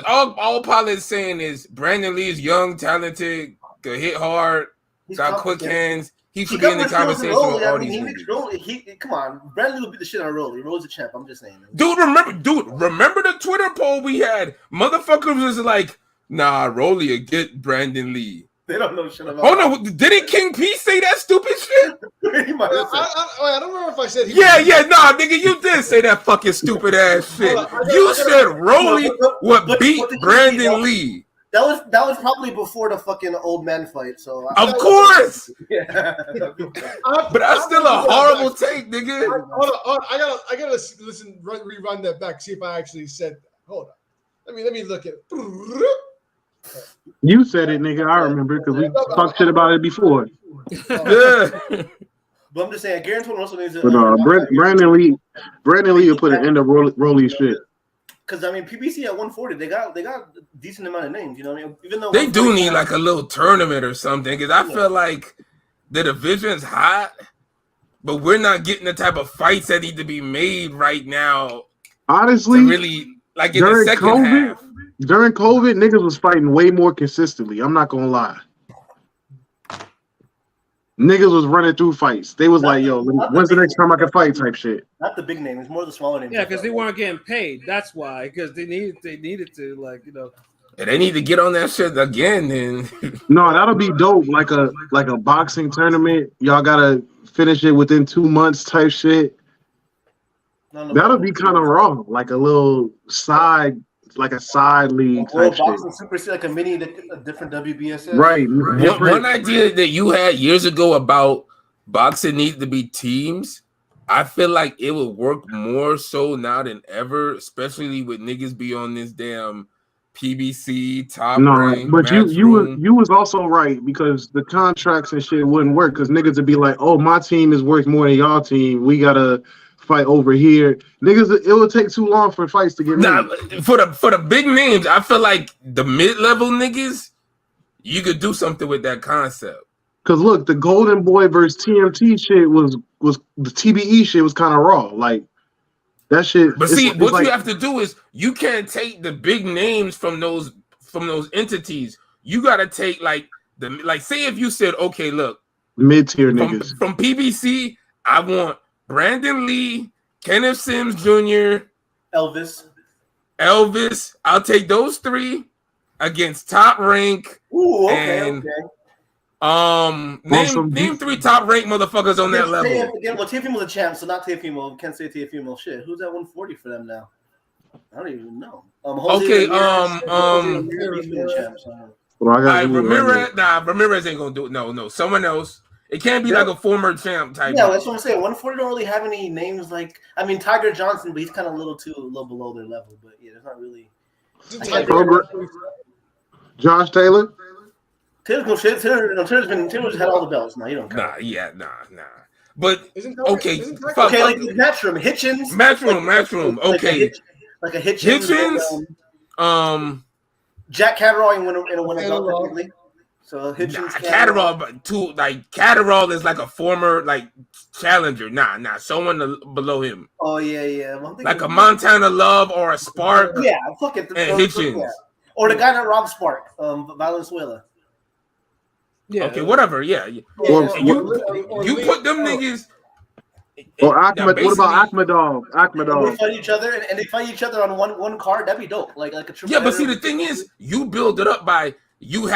All Pilot's saying is Brandon Lee is young, talented, could hit hard, got quick hands. He should be in the conversation with all these niggas. Come on, Brandon Lee will beat the shit out of Rolly. Rolly's a champ. I'm just saying. Dude, remember the Twitter poll we had? Motherfuckers was like, nah, Rolly will get Brandon Lee. They don't know shit about. Oh no! Didn't King P say that stupid shit? I don't remember if I said. Nah, nigga, you did say that fucking stupid ass shit. You said Rolly would beat Brandon Lee. That was probably before the fucking old man fight. So of course. Yeah. But that's still a horrible take, nigga. Hold on. I gotta listen, rerun that back, see if I actually said that. Hold on. Let me look at it. You said it, nigga. I remember because we talked shit about it before. Yeah. But I'm just saying, Gary Antoine Russell needs to. But Brandon Lee will put an end to Rolly's shit. Because I mean, PBC at 140, they got a decent amount of names. You know what I mean? Even though they do need like a little tournament or something. Because I feel like the division's hot, but we're not getting the type of fights that need to be made right now. Honestly, really like in the second half. During COVID, niggas was fighting way more consistently. I'm not gonna lie. Niggas was running through fights. They was like, yo, when's the next time I can fight type shit. Not the big names, more the smaller names. Yeah, because they weren't getting paid. That's why. Because they needed to, like, you know. And they need to get on that shit again then. No, that'll be dope. Like a boxing tournament. Y'all gotta finish it within 2 months type shit. That'll be kind of raw. Like a little side league type shit. Super like a mini, a different WBSS. Right. One idea that you had years ago about boxing needs to be teams, I feel like it would work more so now than ever, especially with niggas be on this damn PBC top rank. But you was also right because the contracts and shit wouldn't work because niggas would be like, oh, my team is worth more than y'all team. We gotta fight over here. Niggas, it would take too long for fights to get made. For the big names, I feel like the mid-level niggas, you could do something with that concept. Cause look, the Golden Boy versus TMT shit was the TBE shit was kind of raw. Like that shit. But see, what you have to do is you can't take the big names from those entities. You gotta take say if you said, okay, look, mid-tier niggas from PBC, I want Brandon Lee, Kenneth Sims Jr., Elvis. I'll take those three against top rank. Ooh, okay. Name 3 top rank motherfuckers on that level. Well, Teofimo's a champ, so not Teofimo. Can't say Teofimo. Shit, who's at 140 for them now? I don't even know. Ramirez ain't gonna do it. No, someone else. It can't be like a former champ type. Yeah, that's what I'm saying. 140 don't really have any names like. I mean, Tiger Johnson, but he's kind of a little below their level. But yeah, there's not really. Josh Taylor. Taylor's had all the belts. No, you don't. Nah. But okay, like Matchroom, Matchroom. Okay, like a Hitchens. Jack Catterall and win a belt technically. So Hitchens, Catterall is like a former challenger. Nah, someone below him. Oh yeah. Like a Montana Love or a Spark. Yeah, fuck it. And Hitchens. Yeah. Or the guy that robbed Spark, Valenzuela. Yeah. Okay, whatever. Yeah. Or You put them niggas. Or Ahmed, what about Akhmedov? They fight each other, and they fight each other on one card. That'd be dope. Like a triple. Yeah, but see, the thing is, you build it up by you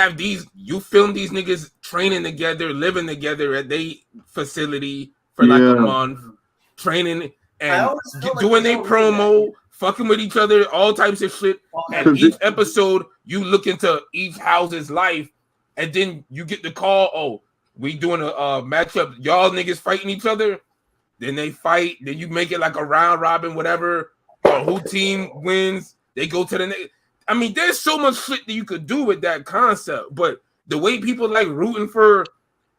film these niggas training together, living together at their facility for like a month, training and doing their promo, fucking with each other, all types of shit. And each episode, you look into each house's life, and then you get the call. Oh, we doing a matchup. Y'all niggas fighting each other. Then they fight. Then you make it like a round robin, whatever. Or who team wins, they go to the next. I mean, there's so much shit that you could do with that concept. But the way people like rooting for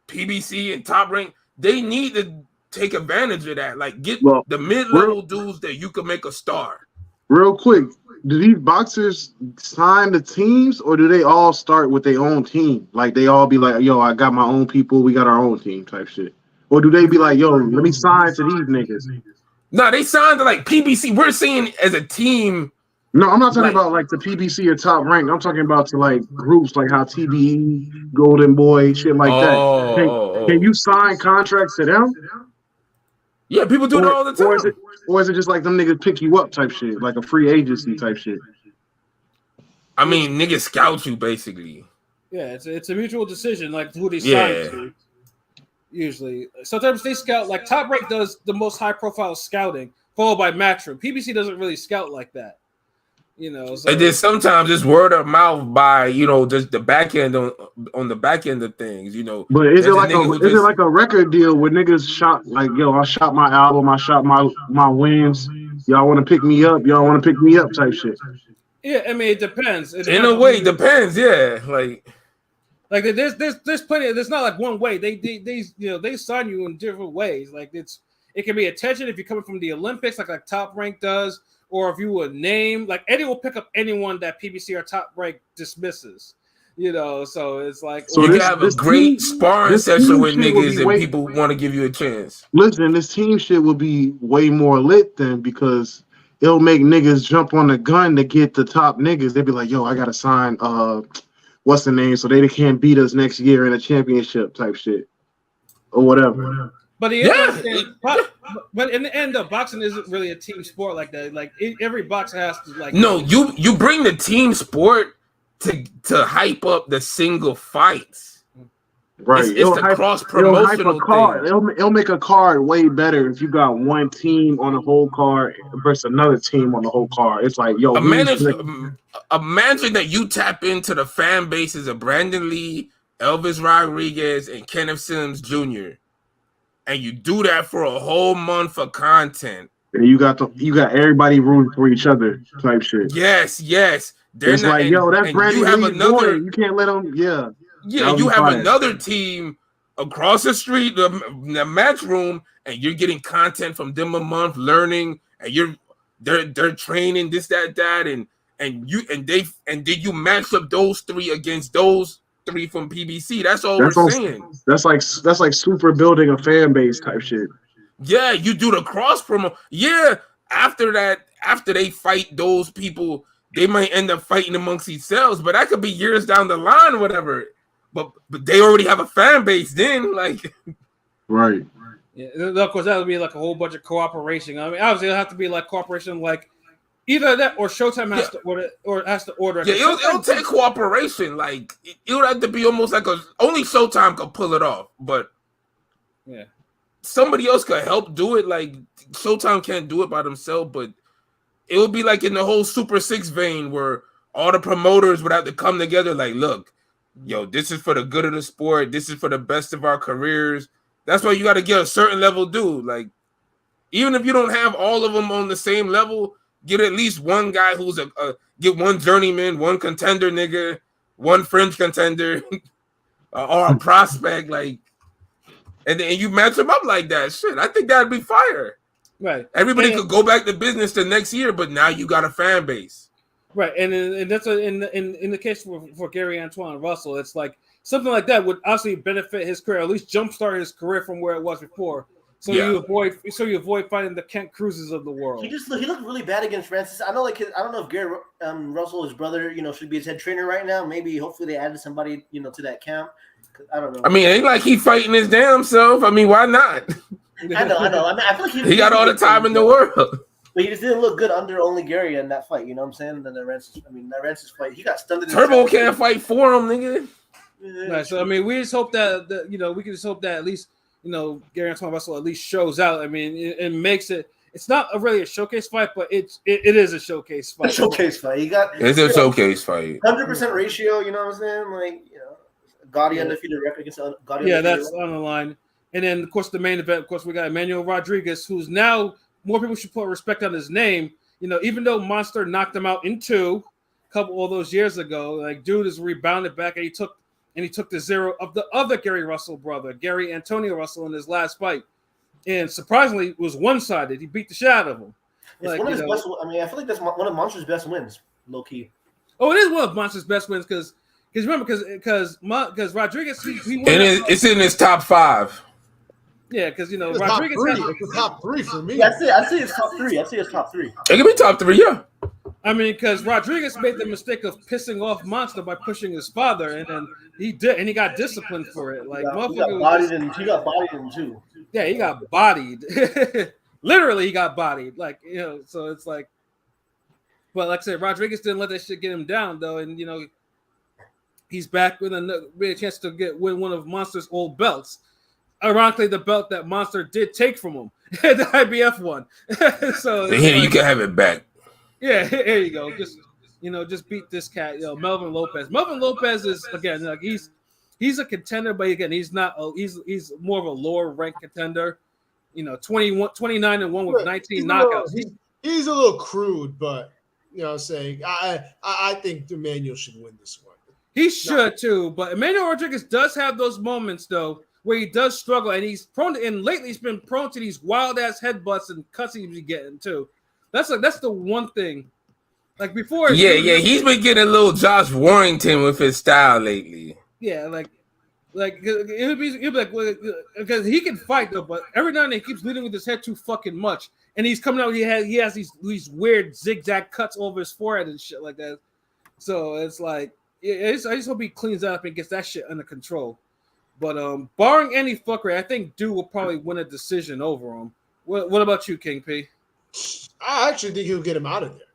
PBC and Top Rank, they need to take advantage of that. Like, get the mid-level dudes that you can make a star. Real quick, do these boxers sign the teams, or do they all start with their own team? Like, they all be like, yo, I got my own people, we got our own team type shit. Or do they be like, yo, let me sign to these niggas? No, they signed to like PBC. We're saying as a team. No, I'm not talking about like the PBC or Top Rank. I'm talking about to like groups like how TBE, Golden Boy, shit like that. Can you sign contracts to them? Yeah, people do it all the time. Or is it just like them niggas pick you up type shit, like a free agency type shit? I mean, niggas scout you basically. Yeah, it's a mutual decision, like who they sign to. Usually, sometimes they scout. Like Top Rank does the most high-profile scouting, followed by Matchroom. PBC doesn't really scout like that, you know. So. And then sometimes it's word of mouth by just the back end on the back end of things, you know. But is it like a record deal where niggas shot like, yo, I shot my album, I shot my wins. Y'all want to pick me up? Y'all want to pick me up? Type shit. Yeah, I mean it depends. In a way, depends. Yeah, Like there's plenty. There's not like one way. They sign you in different ways. Like it can be attention if you're coming from the Olympics, like Top Rank does, or if you would name like Eddie will pick up anyone that PBC or Top Rank dismisses. You know, so it's like you can have a great sparring session with niggas and people want to give you a chance. Listen, this team shit will be way more lit then because it'll make niggas jump on the gun to get the top niggas. They'll be like, yo, I gotta sign what's the name? So they can't beat us next year in a championship type shit or whatever. But but in the end, boxing isn't really a team sport like that. Like every boxer has to like. No, you bring the team sport to hype up the single fights. Right, it's the cross promotional thing. It'll make a card way better if you got one team on the whole card versus another team on the whole card. It's like, yo, imagine that you tap into the fan bases of Brandon Lee, Elvis Rodriguez, and Kenneth Sims Jr. and you do that for a whole month of content. And you got everybody rooting for each other type shit. Yes. It's like, yo, that's Brandon Lee boy. You can't let them. Yeah. Yeah, you have another team across the street, the match room, and you're getting content from them a month, learning, and they're training this, that, and then you match up those three against those three from PBC. That's all we're saying. That's like super building a fan base type shit. Yeah, you do the cross promo. Yeah, after they fight those people, they might end up fighting amongst themselves, but that could be years down the line or whatever. But they already have a fan base then, like. Right. Yeah, of course, that would be like a whole bunch of cooperation. I mean, obviously, it'll have to be like cooperation, like either that or Showtime has to order. Yeah, it'll take cooperation. Like it'll have to be almost like only Showtime could pull it off, but yeah, somebody else could help do it. Like Showtime can't do it by themselves, but it would be like in the whole Super 6 vein where all the promoters would have to come together. Like, look. Yo, this is for the good of the sport. This is for the best of our careers. That's why you got to get a certain level dude. Like, even if you don't have all of them on the same level, get at least one guy who's get one journeyman, one contender nigga, one fringe contender, or a prospect. Like, and you match them up like that. Shit, I think that'd be fire. Right. Everybody could go back to business the next year, but now you got a fan base. Right, and that's in the case for Gary Antoine Russell, it's like something like that would obviously benefit his career, at least jumpstart his career from where it was before. So you avoid fighting the Kent Cruzes of the world. He looked really bad against Francis. I know, like I don't know if Gary Russell, his brother, should be his head trainer right now. Maybe hopefully they added somebody, to that camp. I don't know. I mean, it ain't like he fighting his damn self. I mean, why not? I know. I mean, I feel like he got all the time in the world. But he just didn't look good under only Gary in that fight. You know what I'm saying? And then that Rancis fight, he got stunned. Turbo can't fight for him, nigga. Right. So I mean, we just hope that we can just hope that at least Gary Antoine Russell at least shows out. I mean, it makes it. It's not really a showcase fight, but it is a showcase fight. A showcase fight. It's a showcase fight. 100% ratio. You know what I'm saying? Like Gotti undefeated record against Gotti. Yeah, that's on the line. And then of course the main event. Of course we got Emmanuel Rodriguez, who's now more people should put respect on his name. Even though Monster knocked him out in 2 a couple of those years ago, like dude has rebounded back and he took the 0 of the other Gary Russell brother, Gary Antonio Russell, in his last fight. And surprisingly, it was one-sided. He beat the shit out of him. It's one of his best. I mean, I feel like that's one of Monster's best wins, low key. Oh, it is one of Monster's best wins because remember because Rodriguez he won. And it's in his top 5. Yeah, because Rodriguez has the top 3 for me. Yeah, I see his top 3. It can be top 3, yeah. I mean, because Rodriguez made the mistake of pissing off Monster by pushing his father, and then he did, and he got disciplined for it. Like he got bodied in 2. Yeah, he got bodied. Literally, he got bodied. Like so it's like. But like I said, Rodriguez didn't let that shit get him down though, and he's back with a chance to win one of Monster's old belts. Ironically, the belt that Monster did take from him, the IBF one. So here you can have it back. Yeah, here you go. Just beat this cat, Melvin Lopez. Melvin Lopez is again like he's a contender, but again he's not. He's more of a lower ranked contender. 29-1 with 19 knockouts. He's a little crude, but I'm saying I think Emmanuel should win this one. He should too, but Emmanuel Rodriguez does have those moments though where he does struggle, and he's prone to, and lately he's been prone to these wild ass headbutts and cuts he's getting too. That's the one thing. Like before, he's been getting a little Josh Warrington with his style lately. Yeah, like it'd be like because he can fight though, but every now and then he keeps leading with his head too fucking much, and he's coming out. He has these weird zigzag cuts over his forehead and shit like that. So it's like I just hope he cleans that up and gets that shit under control. But barring any fuckery, I think Dew will probably win a decision over him. What about you, King P? I actually think he'll get him out of there.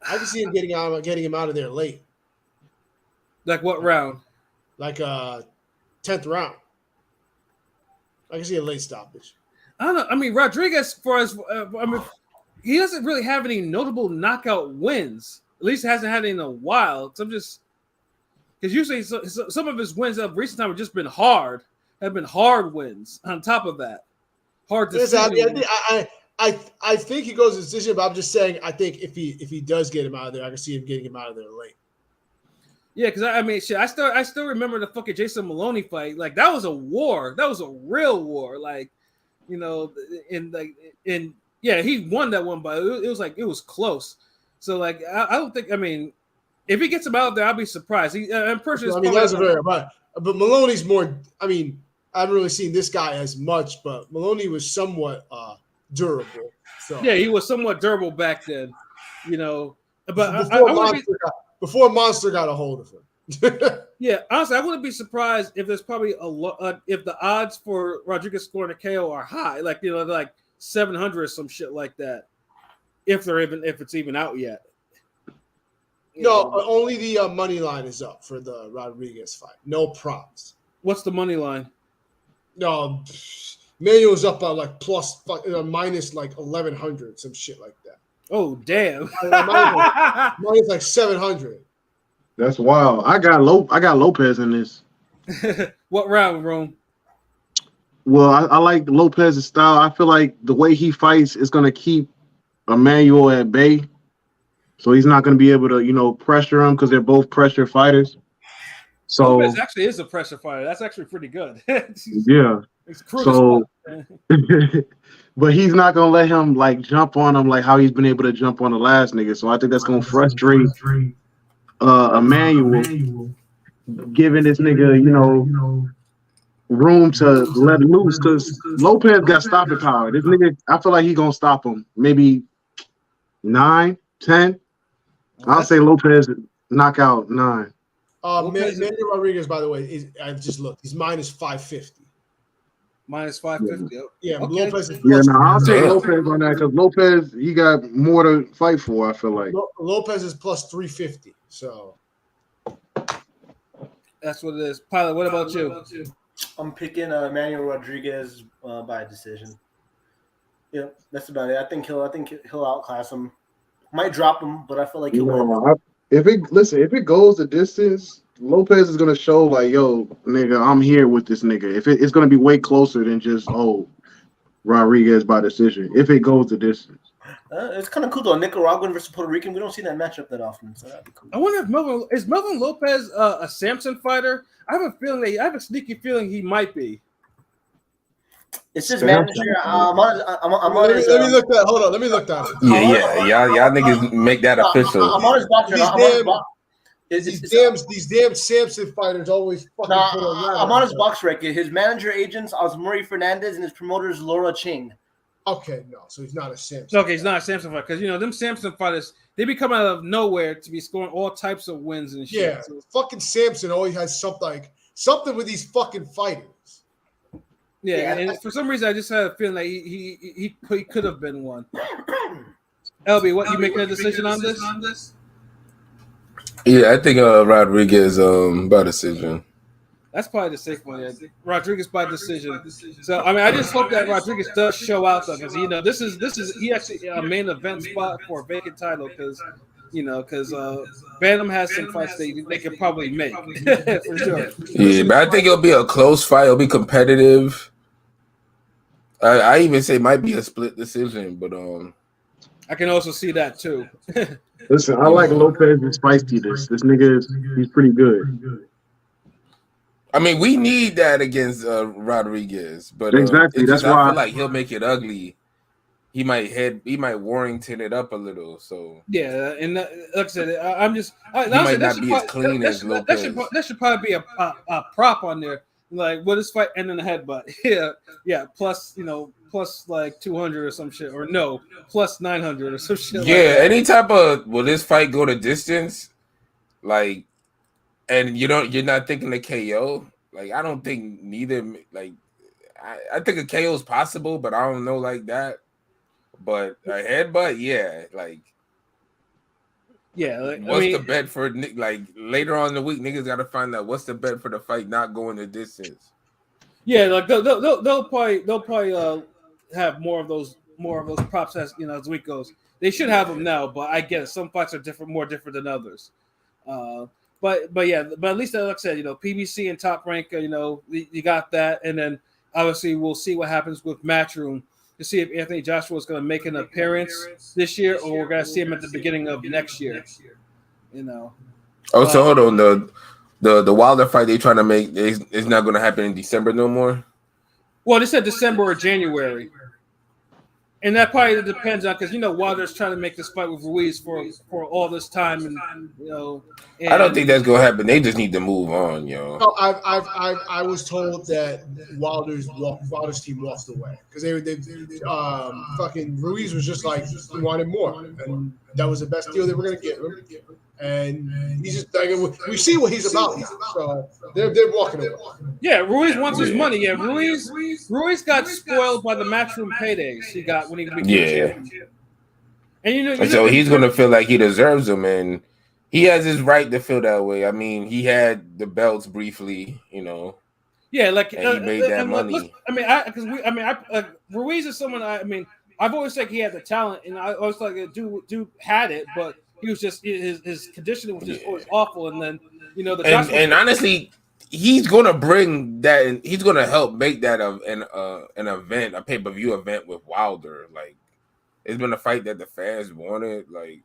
I can see him getting him out of there late. Like what round? Like 10th round. I can see a late stoppage. I don't know. I mean, Rodriguez, he doesn't really have any notable knockout wins. At least hasn't had any in a while. So I'm just because usually some of his wins of recent time have just been hard. Have been hard wins. On top of that, hard decision. I think he goes to decision, but I'm just saying I think if he does get him out of there, I can see him getting him out of there late. Yeah, because I mean, shit, I still remember the fucking Jason Maloney fight. Like that was a war. That was a real war. Like, he won that one, but it was close. So like, I don't think. I mean, if he gets him out there, I'll be surprised. But Maloney's more. I mean, I haven't really seen this guy as much, but Maloney was somewhat durable. So yeah, he was somewhat durable back then. But before Monster got a hold of him. Yeah, honestly, I wouldn't be surprised if there's probably if the odds for Rodriguez scoring a KO are high, like like 700 or some shit like that. If it's even out yet. Only the money line is up for the Rodriguez fight. No props. What's the money line? No, Manuel's up on like minus like 1,100, some shit like that. Oh damn! Minus like 700. That's wild. I got Lopez in this. What round, Rome? Well, I like Lopez's style. I feel like the way he fights is going to keep Emmanuel at bay. So he's not going to be able to, pressure him because they're both pressure fighters. So Lopez actually is a pressure fighter. That's actually pretty good. Yeah. It's cruel. But he's not going to let him like jump on him like how he's been able to jump on the last nigga. So I think that's going to frustrate Emmanuel, giving this nigga, room to let loose because Lopez got stopping power. This nigga, I feel like he gonna stop him. Maybe 9, 10. I'll say Lopez knockout 9. Manny Rodriguez, by the way, I just looked. He's minus 550. Minus 550. Yeah, okay. Lopez is I'll take Lopez on that because Lopez, he got more to fight for, I feel like. Lopez is plus 350. So that's what it is. Pilot, what about you? I'm picking Manuel Rodriguez by decision. Yeah, that's about it. I think he'll outclass him. Might drop him, but I feel like he'll win. If it goes the distance, Lopez is gonna show like, yo, nigga, I'm here with this nigga. If it's gonna be way closer than just Rodriguez by decision. If it goes the distance, it's kind of cool though. Nicaraguan versus Puerto Rican. We don't see that matchup that often, so that'd be cool. I wonder if Melvin Lopez a Samson fighter. I have a sneaky feeling he might be. It's his manager. Let me look that. Hold on. Let me look that. Yeah. Y'all niggas make that official. I'm on his box. These damn Samson fighters always fucking put on. I'm on his box record. His manager agents Osmuri Fernandez and his promoters Laura Ching. Okay, no, so he's not a Samson. Okay, he's not a Samson fighter because them Samson fighters they be coming out of nowhere to be scoring all types of wins and shit. Yeah, so fucking Samson always has something with these fucking fighters. Yeah, and for some reason I just had a feeling like he could have been one. LB, what you making a decision on this? Yeah, I think Rodriguez by decision. That's probably the safe one. Yeah. Rodriguez by decision. So I mean, I just hope that Rodriguez does show out though, because this is he actually a main event spot for a vacant title because Bantam has some fights they could probably make for sure. Yeah, but I think it'll be a close fight. It'll be competitive. I even say it might be a split decision, but I can also see that too. Listen, I like Lopez's feistiness. This nigga he's pretty good. I mean, we need that against Rodriguez, but exactly that's why I feel like he'll make it ugly. He might Warrington it up a little. So yeah, and like I said, I'm just he might not be as clean as Lopez. That should probably be a prop on there. Like, will this fight end in a headbutt? Yeah. Plus, plus like 200 or some shit, or no, plus 900 or some shit. Yeah, like any type of will this fight go to distance? Like, and you're not thinking a KO. Like, I don't think neither. Like, I think a KO is possible, but I don't know like that. But a headbutt, yeah, like. Yeah, what's the bet for like later on in the week? Niggas got to find out what's the bet for the fight not going the distance. Yeah, like they'll probably have more of those props as as the week goes. They should have them now, but I get it. Some fights are more different than others. But at least like I said, PBC and Top Rank, you got that, and then obviously we'll see what happens with Matchroom to see if Anthony Joshua is going to make an appearance this year, or we're going to see him at the beginning of next year. Oh, so hold on. The Wilder fight they trying to make is not going to happen in December no more. Well, they said December or January, and that probably depends on because Wilder's trying to make this fight with Ruiz for all this time, and I don't think that's going to happen. They just need to move on, yo. No, I was told that Wilder's team walked away because they fucking Ruiz was just like he wanted more, and that was the best deal they were going to give him. And he's just like, we see what he's about now. So they're walking away. Yeah, Ruiz wants his money. Yeah, Ruiz got spoiled by the Matchroom paydays he got when he became champion. And so he's gonna feel like he deserves them, and he has his right to feel that way. I mean, he had the belts briefly, Yeah, like and he made that money. Ruiz is someone. I've always said he had the talent, and I always thought dude had it, but he was just his conditioning was just always awful, and then and honestly, he's gonna bring that, and he's gonna help make that an event, a pay-per-view event with Wilder. Like, it's been a fight that the fans wanted, like,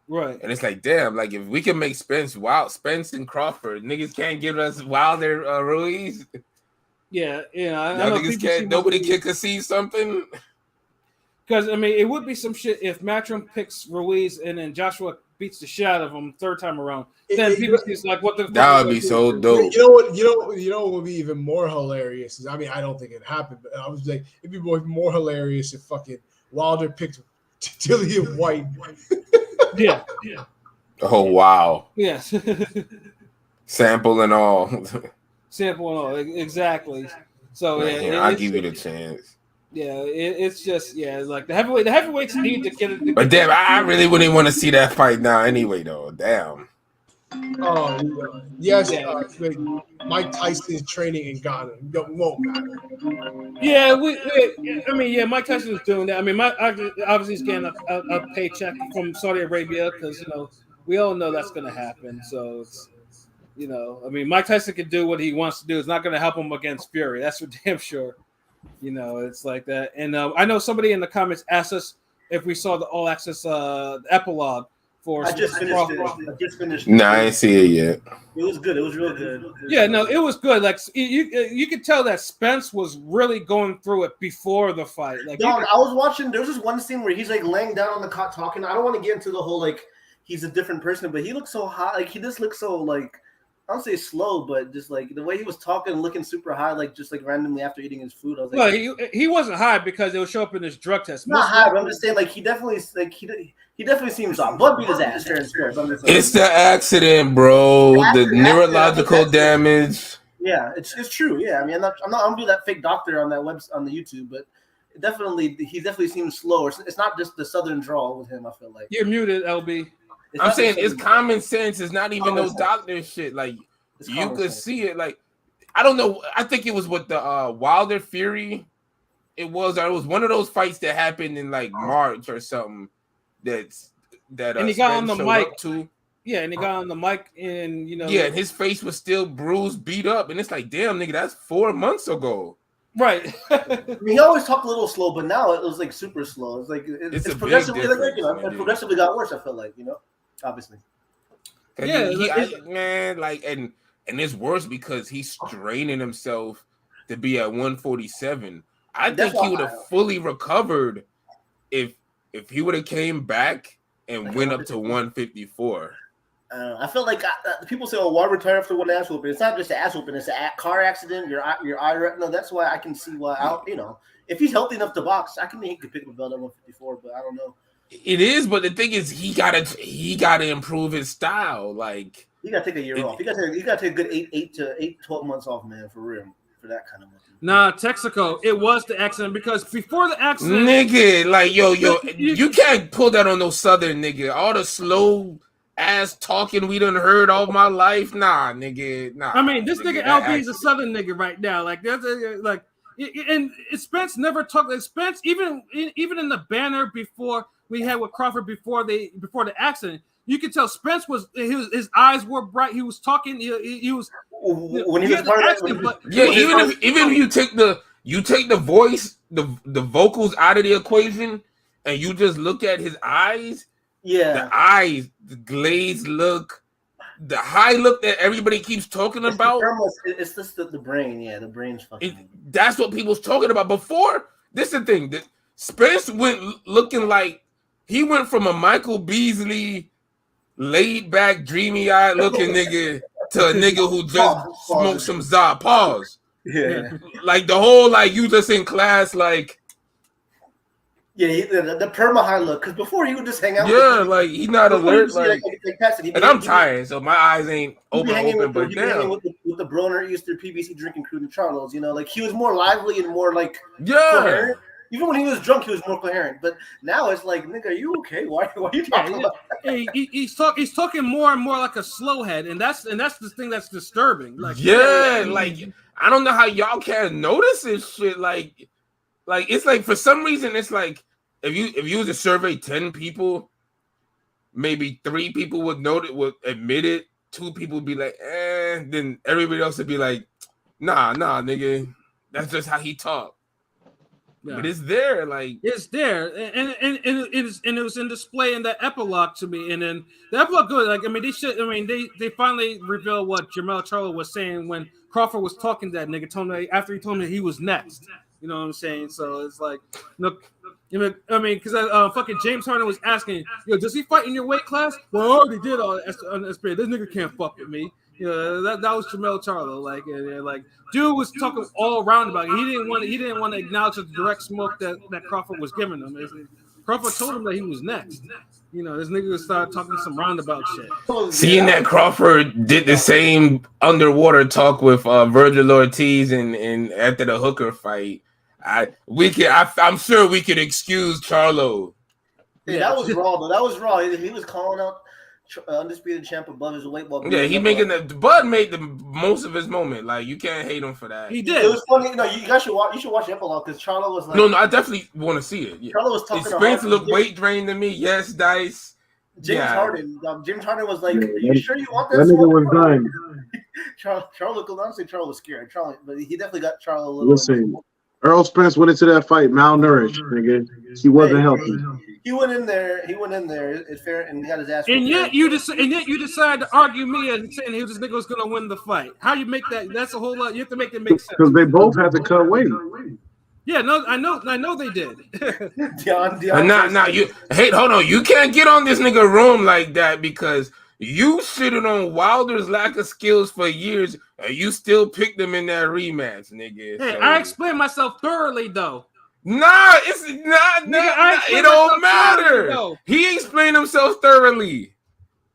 right? And it's like, damn, like if we can make Spence and Crawford, niggas can't give us Wilder Ruiz. Yeah, I know nobody can conceive something. Because it would be some shit if Matchroom picks Ruiz and then Joshua beats the shit out of him third time around. Then PBC's like, what the fuck? That would be so dope. You know what would be even more hilarious is, I mean, I don't think it happened, but I was like, it'd be more hilarious if fucking Wilder picked Dillian Whyte. Yeah. Oh wow. Yes. Sample and all. Sample and all. Exactly. So I'll give you the chance. Yeah, it's just like the heavyweights need to get it. But damn, I really wouldn't want to see that fight now anyway, though. Damn. Oh yes, Mike Tyson is training in Ghana. Won't matter. Yeah, Mike Tyson is doing that. I mean, obviously he's getting a paycheck from Saudi Arabia because we all know that's going to happen. So it's I mean, Mike Tyson can do what he wants to do. It's not going to help him against Fury. That's for damn sure. It's like that. And I know somebody in the comments asked us if we saw the All Access epilogue for. I just finished it. Nah, I didn't see it yet. It was good. It was real good. It was good. Like you could tell that Spence was really going through it before the fight. Like, I was watching. There was this one scene where he's like laying down on the cot talking. I don't want to get into the whole like he's a different person, but he looks so high. Like he just looks so like. I don't say slow, but just like the way he was talking, looking super high, like just like randomly after eating his food. I was like, well, he wasn't high because it would show up in his drug test. Not high, but I'm just saying, like he definitely seems off. Blood beat his ass fair and square. It's the accident, bro. The neurological damage. Yeah, it's true. Yeah, I mean, I'm not be that fake doctor on that on the YouTube, but he definitely seems slow. It's not just the southern drawl with him. I feel like you're muted, LB. I'm saying it's common sense. It's not even no doctor shit. Like you could see it. Like I don't know. I think it was with the Wilder Fury. It was one of those fights that happened in like March or something. And he got on the mic too. Yeah, and he got on the mic and Yeah, and his face was still bruised, beat up, and it's like, damn, nigga, that's 4 months ago. Right. I mean, he always talked a little slow, but now it was like super slow. It's like it's progressively it progressively got worse. I feel like obviously. Yeah, and it's worse because he's straining himself to be at 147. I think he would have fully recovered if he would have came back and went up to 154. I feel like people say, "Oh, why retire after one ass whooping?" It's not just an ass whooping; it's a car accident. Your eye retina. That's why I can see why. If he's healthy enough to box, I can he could pick up a belt at 154. But I don't know. It is, but the thing is, he gotta improve his style. Like he gotta take a year off. He gotta take a good 12 months off, man, for real, for that kind of money. Nah, Texaco, it was the accident because before the accident, nigga, like yo, you can't pull that on no southern nigga. All the slow ass talking we done heard all my life, nah, nigga, nah. I mean, this nigga LB is a southern nigga right now. Like that's like, and Spence never talked like Spence even in the banner before. We had with Crawford before the accident. You could tell Spence his eyes were bright. He was talking. He was when he was part of it. Yeah, even if you take the voice, the vocals out of the equation, and you just look at his eyes. Yeah, the eyes, the glazed look, the high look that everybody keeps talking about. It's just the brain. Yeah, the brain's fucking. That's what people's talking about before. This is the thing that Spence went looking like. He went from a Michael Beasley, laid back, dreamy eyed looking nigga to a nigga who just smoked some za. Pause. Yeah. Like the whole like you just in class like. Yeah, the perma high look because before he would just hang out. Yeah, like he's not alert. And I'm tired, so my eyes ain't open. But damn, with the Broner Easter PBC drinking crew, the Charlos, like he was more lively and more like coherent. Even when he was drunk, he was more coherent. But now it's like, nigga, are you okay? Why are you talking about that? He's talking more and more like a slowhead, and that's the thing that's disturbing. Like, like I don't know how y'all can't notice this shit. Like it's like for some reason it's like if you was to survey 10 people, maybe 3 people would admit it, 2 people would be like, then everybody else would be like, nah, nigga, that's just how he talk. Yeah. But it's there, and it was in display in the epilogue to me, and then the epilogue good. Like they finally revealed what Jermell Charlo was saying when Crawford was talking to that nigga, after he told me he was next. You know what I'm saying? So it's like, look, I mean, because fucking James Harden was asking, does he fight in your weight class? Well, I already did all on this period. This nigga can't fuck with me. That was Jamel Charlo. Like, dude was talking all around about it. He didn't want to acknowledge the direct smoke that Crawford was giving him. Crawford told him that he was next. This nigga started talking some roundabout shit. Seeing that Crawford did the same underwater talk with Virgil Ortiz and after the Hooker fight. I'm sure we could excuse Charlo. Yeah, that was raw though. That was raw. He was calling out undisputed champ above his weight. Yeah, he making Bud made the most of his moment. Like, you can't hate him for that. He did. It was funny. No, you guys should watch. You should watch the epilogue because Charlo was like. No, I definitely want to see it. Yeah. Charlo was talking. Spence looked weight drained to me. Yes, Dice. James Harden was like, "Are you sure you want that?" That nigga was done. Charlo, honestly, Charlo was scared. But he definitely got Charlo a little. Listen, Earl Spence went into that fight malnourished, nigga. He wasn't healthy. He went in there. It's fair, and he got his ass. And yet you decided to argue me and saying this nigga was gonna win the fight. How you make that? That's a whole lot. You have to make it make sense. Because they both had to cut weight. Yeah, no, I know they did. Hold on. You can't get on this nigga room like that because you shitted on Wilder's lack of skills for years and you still picked him in that rematch, nigga. Hey, I explained myself thoroughly though. Nah, it's not. It don't matter. He explained himself thoroughly.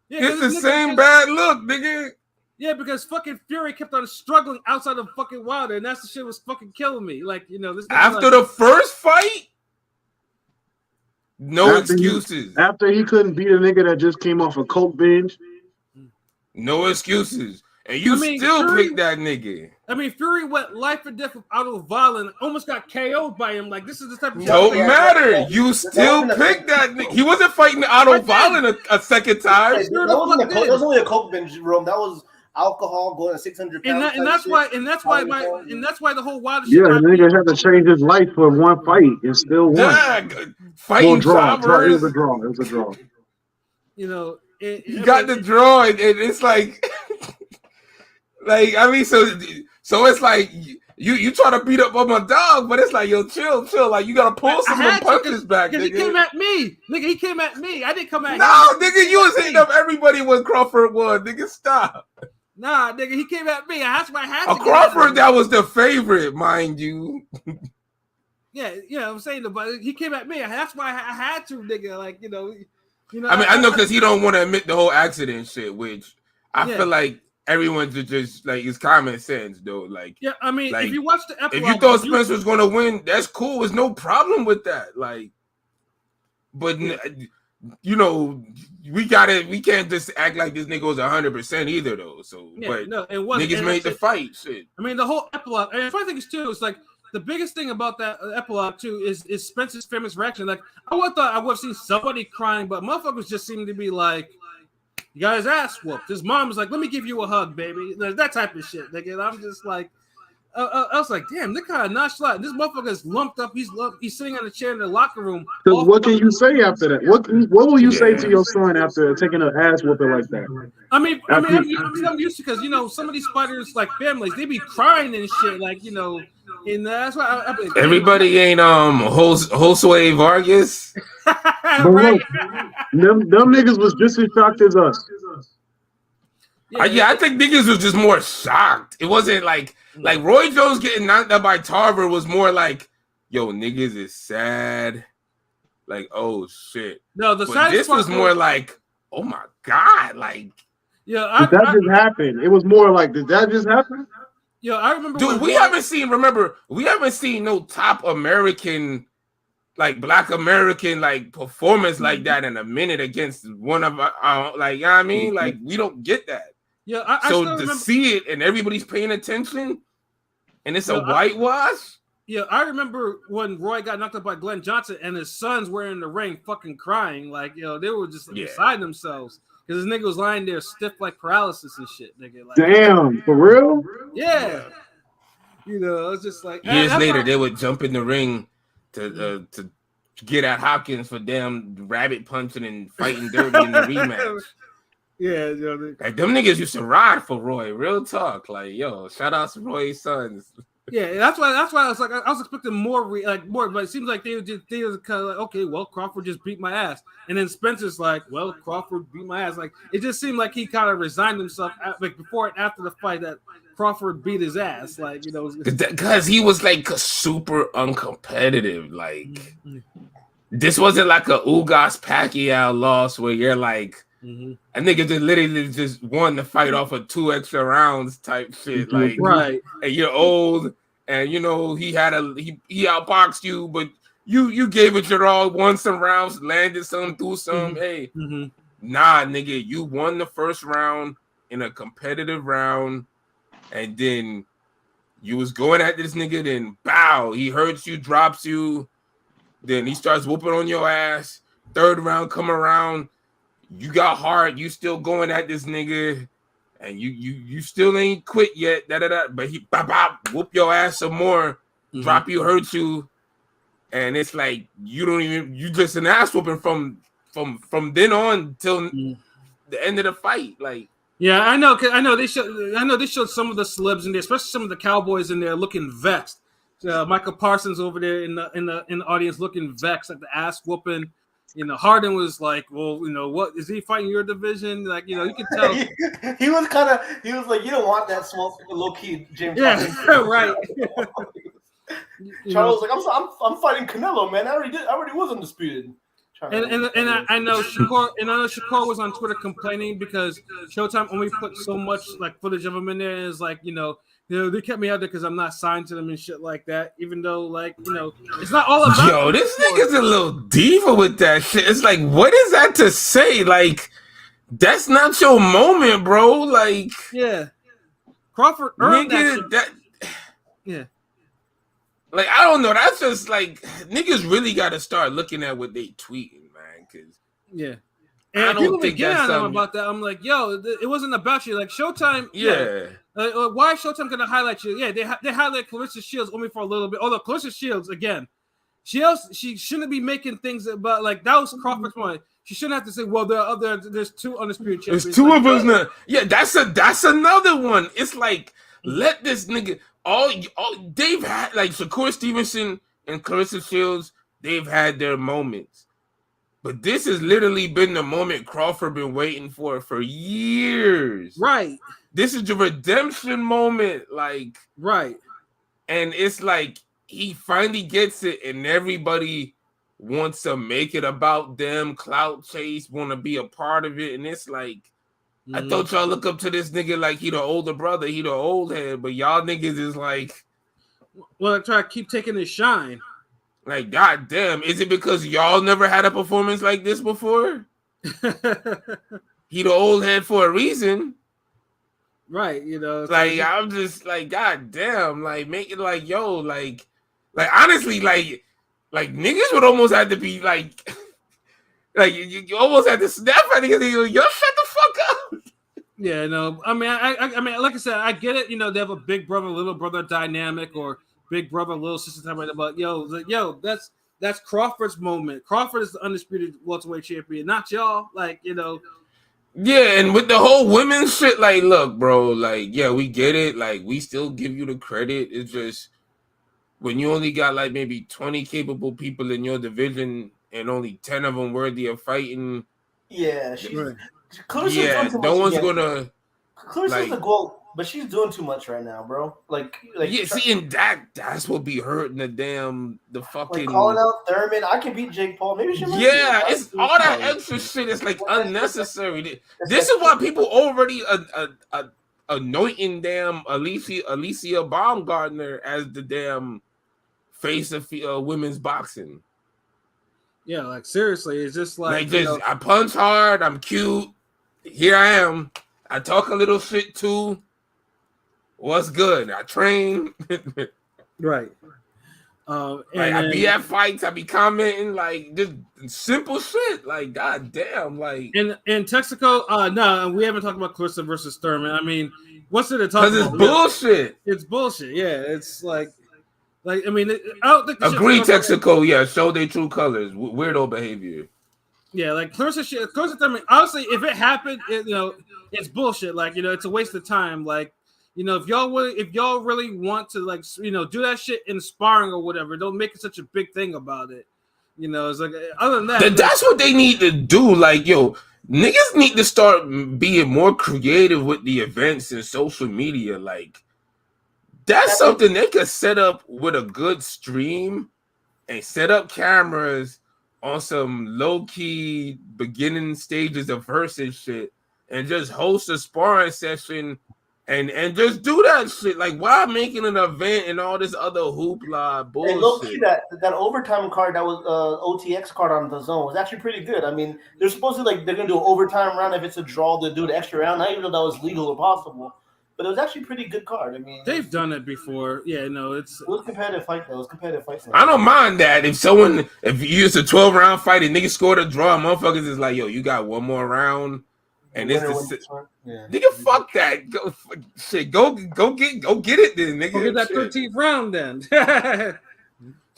Yeah, it's the same bad look, nigga. Yeah, because fucking Fury kept on struggling outside of fucking Wilder, and that's the shit was fucking killing me. Like, this after the first fight, excuses. After he couldn't beat a nigga that just came off a coke binge, no excuses. And you still picked that nigga. I mean, Fury went life and death with Otto Wallin, almost got KO'd by him. Like, this is the type of shit. Don't matter. You still picked that nigga. He wasn't fighting Otto Wallin a second time. That was only a coke binge room. That was alcohol going to 600 pounds. And that's why the whole Wilder shit. Yeah, the nigga had to change his life for one fight and still won. Yeah, fighting draw. It was a draw. He got the draw, and it's like. Like, I mean, so it's like you try to beat up on my dog, but it's like, yo, chill. Like, you gotta pull some of the punches back, nigga. He came at me. Nigga, he came at me. I didn't come at him. No, nigga, you was hitting up everybody when Crawford won. Nigga, stop. Nah, nigga, he came at me. That's why I had to. Crawford, that was the favorite, mind you. Yeah, I'm saying, but he came at me. That's why I had to, nigga. Like, I mean, I know because he don't want to admit the whole accident shit, which I feel like everyone's just like, it's common sense though. Like, yeah, I mean, like, if you watch the epilogue, if you thought Spence was gonna win, that's cool. There's no problem with that. Like, but we can't just act like this nigga was 100% either though. So, niggas made the fight. Shit. I mean, the whole epilogue. And the funny thing is too, it's like the biggest thing about that epilogue too is Spence's famous reaction. Like, I would have seen somebody crying, but motherfuckers just seem to be like, you got his ass whooped. His mom was like, let me give you a hug, baby. That type of shit, nigga. I'm just like, I was like, damn, they're kind of nonchalant. This motherfucker is lumped up. He's sitting on a chair in the locker room. Because what can you say after that? What will you say to your son after taking an ass whooping like that? I mean, I'm used to, because, some of these fighters, like families, they be crying and shit, like, and that's why everybody ain't Josue Vargas. Right. Them niggas was just as shocked as us. I think niggas was just more shocked. It wasn't like Roy Jones getting knocked out by Tarver was more like, yo, niggas is sad. Like, oh shit. No, this was more like, oh my god, like, did that just happen? It was more like, did that just happen? Yeah, I remember. Dude, we haven't seen no top American, like Black American, like performance like that in a minute against one of our, like, you know what I mean? Like, we don't get that. Yeah, I to see it and everybody's paying attention, and it's a whitewash. Yeah, I remember when Roy got knocked up by Glenn Johnson and his sons were in the ring fucking crying. Like, they were just beside themselves. Because this nigga was lying there stiff like paralysis and shit, nigga. Like, damn, for real? Yeah. I was just like... Years later, they would jump in the ring to get at Hopkins for damn rabbit punching and fighting dirty in the rematch. Yeah, like, them niggas used to ride for Roy. Real talk. Like, yo, shout out to Roy's sons. Yeah, that's why I was like, I was expecting more, but it seems like they was kind of like, okay, well, Crawford just beat my ass, and then Spencer's like, well, Crawford beat my ass. Like, it just seemed like he kind of resigned himself, like before and after the fight, that Crawford beat his ass, like, you know, because he was like super uncompetitive. Like, this wasn't like a Ugas Pacquiao loss where you're like, a nigga just literally just won the fight off of 2 extra rounds type shit. Like, right, and you're old, and you know he outboxed you, but you gave it your all, won some rounds, landed some, threw some. Hey, nah, nigga, you won the first round in a competitive round, and then you was going at this nigga, then bow, he hurts you, drops you, then he starts whooping on your ass. Third round come around. You got hard, you still going at this nigga, and you still ain't quit yet. But he whoop your ass some more, drop you, hurt you, and it's like you just an ass whooping from then on till the end of the fight. Like, yeah, I know they showed some of the celebs in there, especially some of the Cowboys in there looking vexed. Michael Parsons over there in the audience looking vexed at the ass whooping. You know, Harden was like, well, you know, what is he fighting your division? Like, you know, you can tell. he was like, you don't want that small, low key James. Yeah, right. Charles was like, I'm fighting Canelo, man. I already was undisputed. And I know Shakur was on Twitter complaining because Showtime only put so much like footage of him in there, and it's like, you know, they kept me out there because I'm not signed to them and shit like that. Even though, like, you know, it's not all about. Yo, this nigga's a little diva with that shit. It's like, what is that to say? Like, that's not your moment, bro. Like, yeah, Crawford earned that. Yeah. Like, I don't know. That's just like, niggas really got to start looking at what they tweeting, man. Cause and I don't think get that's on them about that. I'm like, yo, it wasn't about you. Like, Showtime, yeah. Why is Showtime gonna highlight you? Yeah, they highlight Clarissa Shields only for a little bit. Although Clarissa Shields, again, she shouldn't be making things about, like, that was Crawford's point. She shouldn't have to say, well, there's 2 undisputed champions. There's 2 of us now. Yeah, that's another one. It's like, let this nigga all they've had, like, Shakur Stevenson and Clarissa Shields, they've had their moments. But this has literally been the moment Crawford been waiting for years. Right. This is the redemption moment, like, right. And it's like he finally gets it, and everybody wants to make it about them, clout chase, want to be a part of it, and it's like, I thought y'all look up to this nigga like he the older brother, he the old head, but y'all niggas is like, well, I try to keep taking his shine. Like, god damn, is it because y'all never had a performance like this before? He the old head for a reason. Right, you know. Like, I'm just like, god damn, like, make it like, yo, like honestly, like niggas would almost have to be like, like you almost have to snap at niggas. Yo, shut the fuck up. Yeah, no, I mean, I mean, like I said, I get it. You know, they have a big brother, little brother dynamic, or big brother, little sister type. But yo, that's Crawford's moment. Crawford is the undisputed welterweight champion, not y'all. Like, you know. Yeah, and with the whole women's shit, like, look, bro, like, yeah, we get it. Like, we still give you the credit. It's just when you only got like maybe 20 capable people in your division and only 10 of them worthy of fighting. Yeah, no one's gonna. Clarissa's the goal, but she's doing too much right now, bro. Like yeah, see, and that's what be hurting the fucking, like, calling out Thurman. I can beat Jake Paul. Maybe she. It's all that extra shit. It's like unnecessary. This is why people already anointing damn Alicia Baumgartner as the damn face of women's boxing. Yeah, like, seriously, it's just like I punch hard. I'm cute. Here I am. I talk a little shit too. What's good? I train. Right. I be at fights. I be commenting, like, just simple shit. Like, god damn. Like, in Texaco, no, we haven't talked about Clarissa versus Thurman. I mean, what's it to talk about? Because it's bullshit. It's bullshit. Yeah, it's like I mean, I don't think. Agree, Texaco. Yeah, show their true colors. Weirdo behavior. Yeah, like Clarissa Thurman. Honestly, if it happened, it's bullshit. Like, it's a waste of time. Like, You know, if y'all really want to like, you know, do that shit in sparring or whatever, don't make it such a big thing about it. You know, it's like other than that, that's what they need to do. Like, yo, niggas need to start being more creative with the events and social media. Like, that's something they could set up with a good stream and set up cameras on some low-key beginning stages of versus shit and just host a sparring session and just do that shit. Like, why making an event and all this other hoopla bullshit? And low-key, that overtime card that was OTX card on the zone was actually pretty good. I mean, they're supposed to, like, they're going to do an overtime round. If it's a draw, they'll do the extra round. I didn't even know that was legal or possible. But it was actually a pretty good card. I mean, they've done it before. Yeah, no, it was a competitive fight, though. It was a competitive fight. I don't mind that. If you use a 12-round fight and niggas scored a draw, motherfuckers is like, yo, you got one more round. And this is nigga, fuck that. Go get it then, nigga. Go get that 13th round then.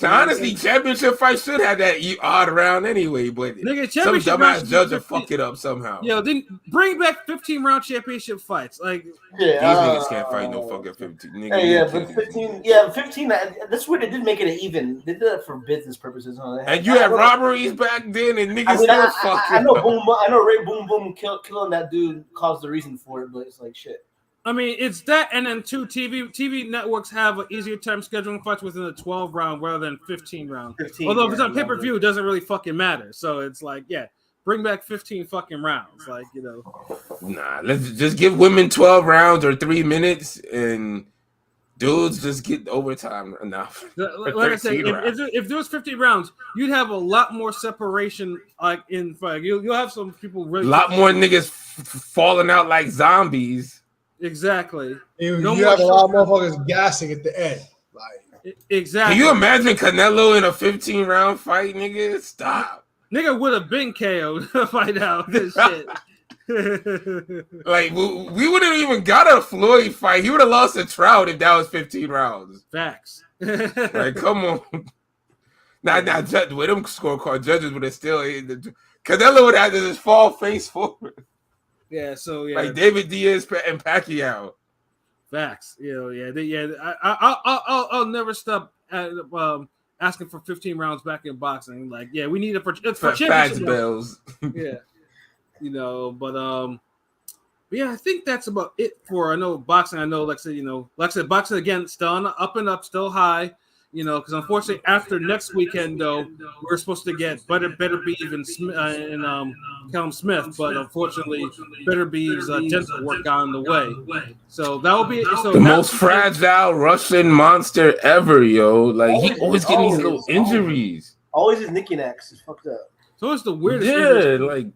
So honestly, championship fight should have that odd round anyway, but nigga, some dumbass judge will fuck it up somehow. Yo, then bring back 15-round championship fights. Like, these niggas can't fight no fucking 15. Nigga, but 15. Yeah, 15. That's where they did make it an even. They did that for business purposes. Huh? And you had robberies back then, and niggas still fucking. I know Ray Boom Boom killing that dude caused the reason for it, but it's like shit. I mean, it's that, and then two TV networks have an easier time scheduling fights within a 12 round rather than 15 round. Although if it's on pay-per-view, it doesn't really fucking matter. So it's like, yeah, bring back 15 fucking rounds, like, you know. Nah, let's just give women 12 rounds or 3 minutes, and dudes just get overtime enough. Like I said, if there was 15 rounds, you'd have a lot more separation. Like in fight, you'll have some people really a lot more niggas falling out like zombies. Exactly. You have a lot of motherfuckers gassing at the end. Like, exactly. Can you imagine Canelo in a 15-round fight, nigga? Stop. Nigga would have been KO'd to find out this shit. Like, we wouldn't even got a Floyd fight. He would have lost a Trout if that was 15 rounds. Facts. Like, come on. With them scorecard judges would have still Canelo would have to just fall face forward. Yeah, so yeah, like David Diaz and Pacquiao. Facts, I'll never stop asking for 15 rounds back in boxing. Like, yeah, we need it for facts bells. Yeah, you know, but yeah, I think that's about it for. I know boxing. I know, like I said, boxing again, still on up and up, still high. You know, because unfortunately, after next weekend, though, we're supposed to get Better Beeve and Callum Smith, but unfortunately, Better Beeve's dental work got in the way. So that will be the most fragile Russian monster ever, yo. Like, he always getting these little injuries. Always his knickknacks is fucked up. So it's the weirdest. Yeah, like.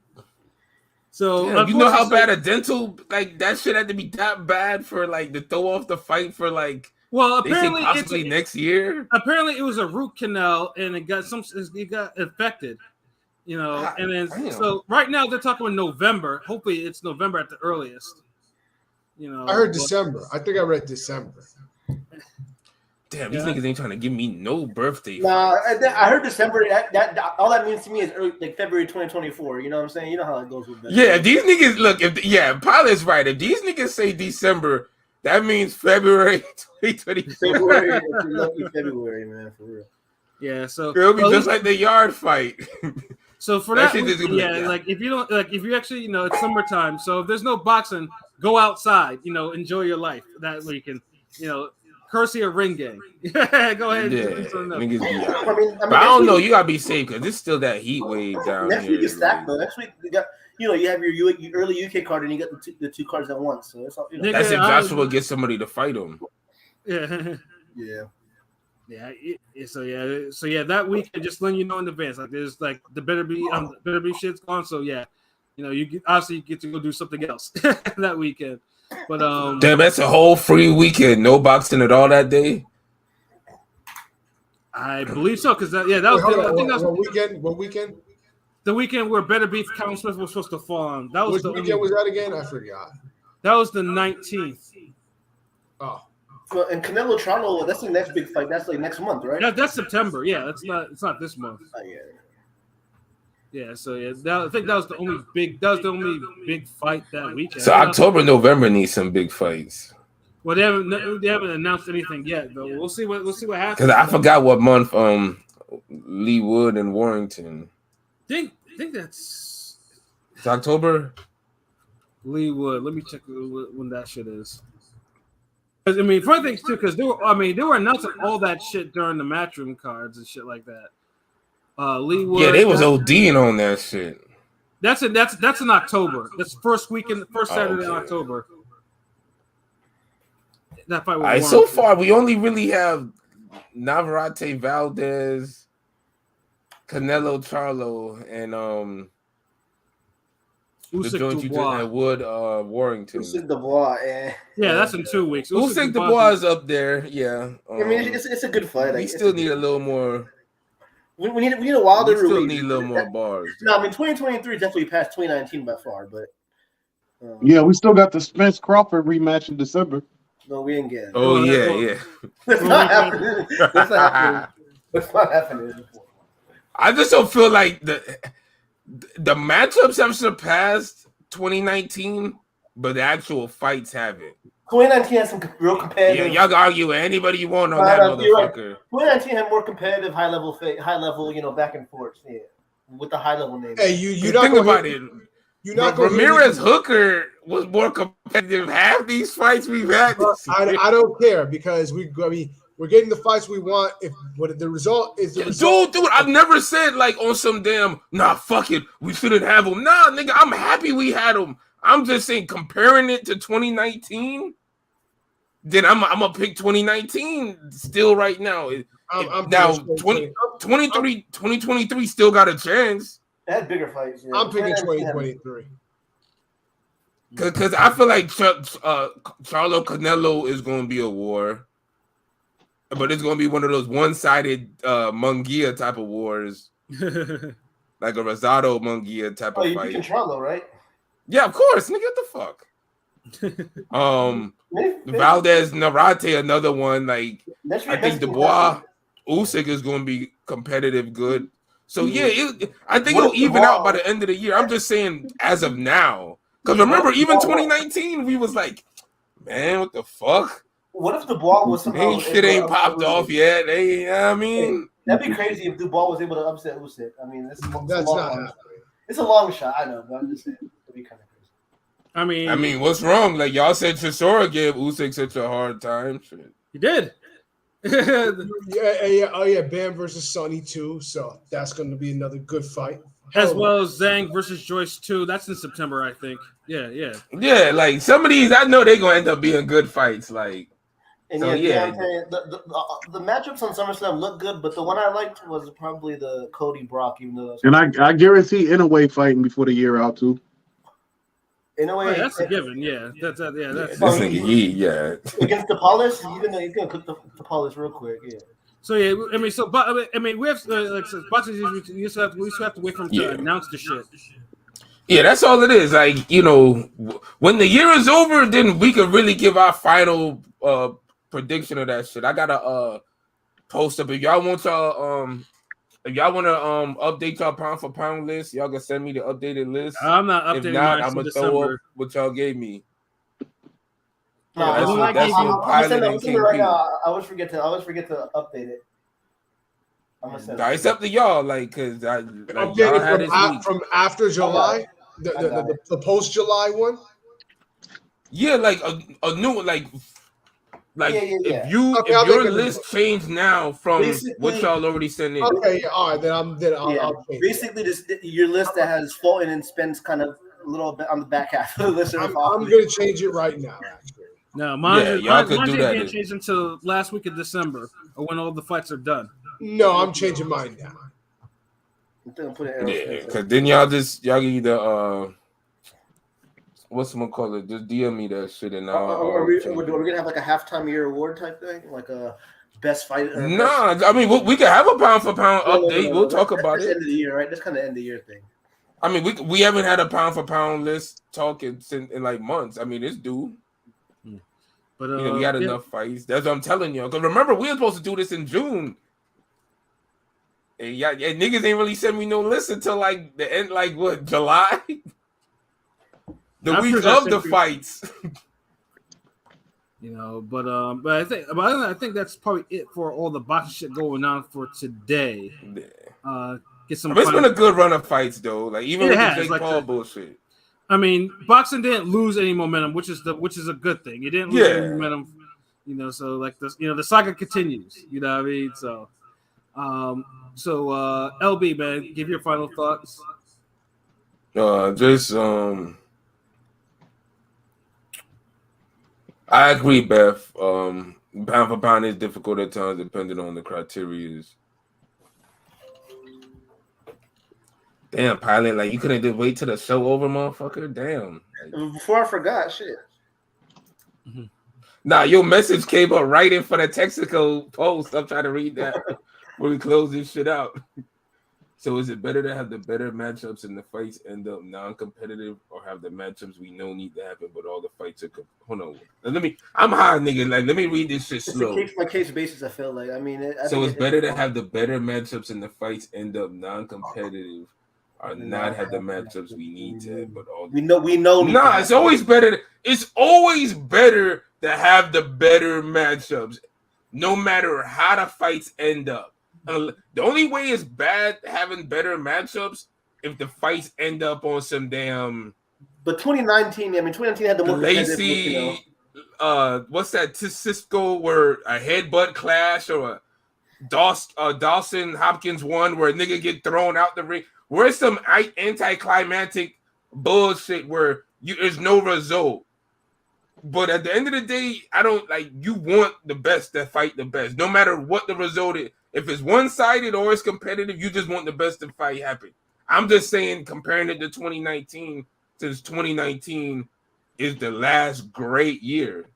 So yeah, you know how bad a dental, like, that shit had to be that bad for, like, to throw off the fight for, like. Well, apparently possibly next year. Apparently, it was a root canal, and it got infected. You know, and then so right now they're talking about November. Hopefully, it's November at the earliest. You know, I heard December. I think I read December. Damn, these niggas ain't trying to give me no birthday. Nah, I heard December. That all that means to me is early, like February 2024. You know what I'm saying? You know how it goes with that. Yeah, if these niggas look. Pilot's right. If these niggas say December, that means February 2024. February, man, for real. Yeah, so it'll be just like the yard fight. So for that like if you don't if you actually, it's summertime. So if there's no boxing, go outside. Enjoy your life. That way you can, courtesy a ring game. Go ahead. Yeah, niggas be out. But I don't know. You gotta be safe because it's still that heat wave down next here. Next week is stacked though. Next week we got. You have your early UK card and you get the two cards at once. So it's all, that's if Joshua gets somebody to fight him. Yeah. Yeah. So that weekend, just letting you know in advance. Like there's like the better be shit's gone. So yeah, you get to go do something else that weekend. But damn, that's a whole free weekend. No boxing at all that day. I believe so because that was what weekend. The weekend where Better Beef Callum Smith was supposed to fall on. That was Which weekend was that again? I forgot. That was the 19th. Oh. Well, and Canelo Charlo, that's the next big fight. That's like next month, right? That's September. Yeah, it's not this month. Oh, yeah. Yeah, so yeah, I think that was the only big fight that weekend. So October, November needs some big fights. Well, they haven't announced anything yet, though. We'll see what happens. Because I forgot what month Lee Wood and Warrington. I think it's October. Lee Wood. Let me check when that shit is. I mean, funny things too, because they were announcing all that shit during the Matchroom cards and shit like that. Lee Wood. Yeah, they was ODing on that shit. That's in October. That's first Saturday in October. That fight. All right, so far we only really have Navarrete, Valdez, Canelo, Charlo, and Usyk, the joint you did at Wood, Warrington. Usyk Dubois, yeah, that's in 2 weeks. Usyk Dubois is up there, yeah. I mean, it's a good fight. We still need a little more. We need a Wilder. We still need a little more bars. No, I mean 2023 definitely passed 2019 by far, but yeah, we still got the Spence Crawford rematch in December. no, we didn't get it. Oh yeah. That's not happening. That's not happening. I just don't feel like the matchups have surpassed 2019, but the actual fights haven't. 2019 had some real competitive. Yeah, y'all can argue with anybody you want on that motherfucker. Right. 2019 had more competitive, high level, back and forth. Yeah, with the high level names. Hey, you think about it. Ramirez hear Hooker was more competitive. Half these fights we've had. I don't care because we're getting the fights we want. If what the result is, Dude, I've never said like on some damn fuck it, we shouldn't have them. Nah, nigga, I'm happy we had them. I'm just saying comparing it to 2019. Then I'm gonna pick 2019 still right now. Now 2023 still got a chance. They had bigger fights. Yeah. I'm picking 2023 because I feel like Charlo Canelo is gonna be a war, but it's gonna be one of those one-sided Munguia type of wars, like a Rosado Munguia type of you fight. picking Charlo, right? Yeah, of course, nigga. What the fuck? Valdez, Navarrete, another one. Like I think Dubois, Usyk is going to be competitive, good. So yeah, I think it'll even out by the end of the year. I'm just saying as of now, because remember, even 2019, we was like, man, what the fuck? What if Dubois was somehow shit ain't popped off yet? You know what I mean, that'd be crazy if Dubois was able to upset Usyk. I mean, that's not happening. It's a long shot, I know, but I'm just saying it'd be kind of crazy. I mean, what's wrong? Like y'all said, Chisora gave Usyk such a hard time. Shit. He did. yeah. Bam versus Sonny too. So that's going to be another good fight. As well as Zhang versus Joyce too. That's in September, I think. Yeah. Yeah, like some of these, I know they're gonna end up being good fights. Like, and so, the matchups on SummerSlam look good, but the one I liked was probably the Cody Brock, even though. And I guarantee Inoue fighting before the year out too. In a way, that's a given. Yeah, that's this nigga, against the Paulus, he's gonna cook the Paulus real quick. Yeah. So yeah, we have like boxing. We still have to wait for him to announce the shit. Yeah, that's all it is. Like when the year is over, then we can really give our final prediction of that shit. I got a post up if y'all want y'all If y'all want to update y'all pound for pound list, y'all can send me the updated list. I'm not updating. If not, I'm gonna throw up what y'all gave me. I always forget to update it. It's up to y'all, cause y'all had from after July, the post July one. Yeah, a new one, if your list changed now from what y'all already sent in. Okay, yeah, all right, then I'll change basically your list that has Fulton and Spence kind of a little bit on the back half of the list. I'm gonna change it right now, actually. No, mine didn't change until last week of December, or when all the fights are done. No, I'm changing mine now. Because then y'all give you the what's gonna call it? Just DM me that shit and are we gonna have like a halftime year award type thing, like a best fighter? Nah, I mean we can have a pound for pound update. We'll talk about it. End of the year, right? That's kind of end of the year thing. I mean, we haven't had a pound for pound list talking in like months. I mean, it's due. But we had enough fights. That's what I'm telling you. Because remember, we were supposed to do this in June. And niggas ain't really sent me no list until like the end, July? The week of the fights. But I think that's probably it for all the boxing shit going on for today. Yeah. Get some. It's been a good run of fights though. Like even with the Jake Paul bullshit. I mean, boxing didn't lose any momentum, which is a good thing. It didn't lose any momentum, So like the saga continues. You know what I mean? So, LB man, give your final thoughts. I agree, Beth. Pound for pound is difficult at times, depending on the criteria. Damn, Pilot, like you couldn't just wait till the show over, motherfucker. Damn. Before I forgot, shit. Nah, your message came up right in for the Texaco post. I'm trying to read that when we close this shit out. So is it better to have the better matchups and the fights end up non-competitive, or have the matchups we know need to happen, but all the fights are hold on. I'm high, nigga. Like, let me read this shit slow. It's a case-by-case basis, I feel like. I mean, it's better to have the better matchups and the fights end up non-competitive, or not have the matchups we need to have, but all we know. Nah, it's always better. It's always better to have the better matchups, no matter how the fights end up. The only way it's bad having better matchups if the fights end up on some damn. But 2019 had the more Lacey, what's that? Cisco, where a headbutt clash, or a Dawson Hopkins one where a nigga get thrown out the ring. Where's some anticlimactic bullshit where there's no result? But at the end of the day, I don't you want the best to fight the best, no matter what the result is. If it's one-sided or it's competitive, you just want the best to fight happen. I'm just saying, comparing it to 2019, since 2019 is the last great year.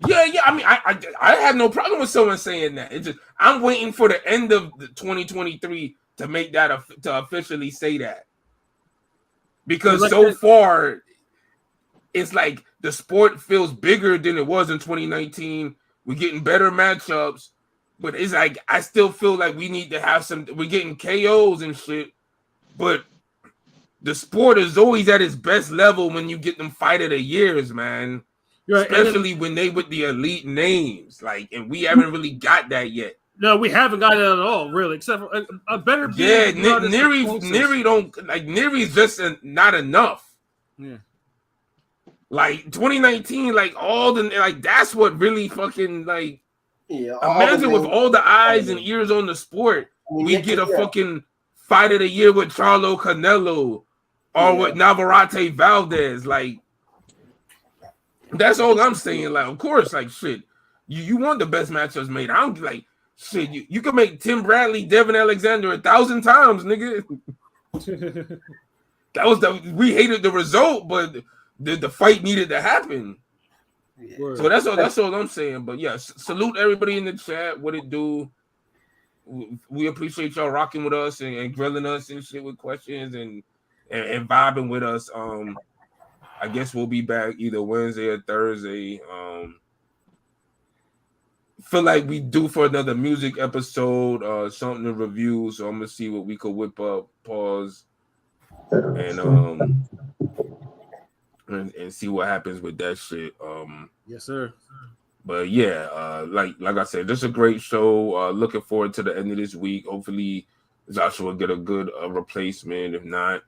Yeah. I mean, I have no problem with someone saying that. It's just I'm waiting for the end of the 2023 to make that to officially say that, because so far it's like the sport feels bigger than it was in 2019. We're getting better matchups, but it's like I still feel like we need to have some. We're getting KOs and shit, but the sport is always at its best level when you get them fight of the years, man. Right, especially when they with the elite names, and we haven't really got that yet. No, we haven't got it at all, really, except for a better. Yeah, Neri's just not enough. Yeah. 2019, that's what really fucking imagine with all the eyes and ears on the sport, we get a fucking fight of the year with Charlo Canelo or with Navarrete Valdez. That's all I'm saying. Of course, shit, you want the best matchups made. I don't shit. You can make Tim Bradley, Devin Alexander 1,000 times, nigga. We hated the result, but the fight needed to happen. Yeah. So that's all I'm saying. But yeah, salute everybody in the chat. What it do? We appreciate y'all rocking with us and grilling us and shit with questions and vibing with us. I guess we'll be back either Wednesday or Thursday. Feel like we do for another music episode, something to review. So I'm gonna see what we could whip up, pause, and see what happens with that shit. Yes, sir. But yeah, like I said, just a great show. Looking forward to the end of this week. Hopefully, Joshua get a good replacement. If not,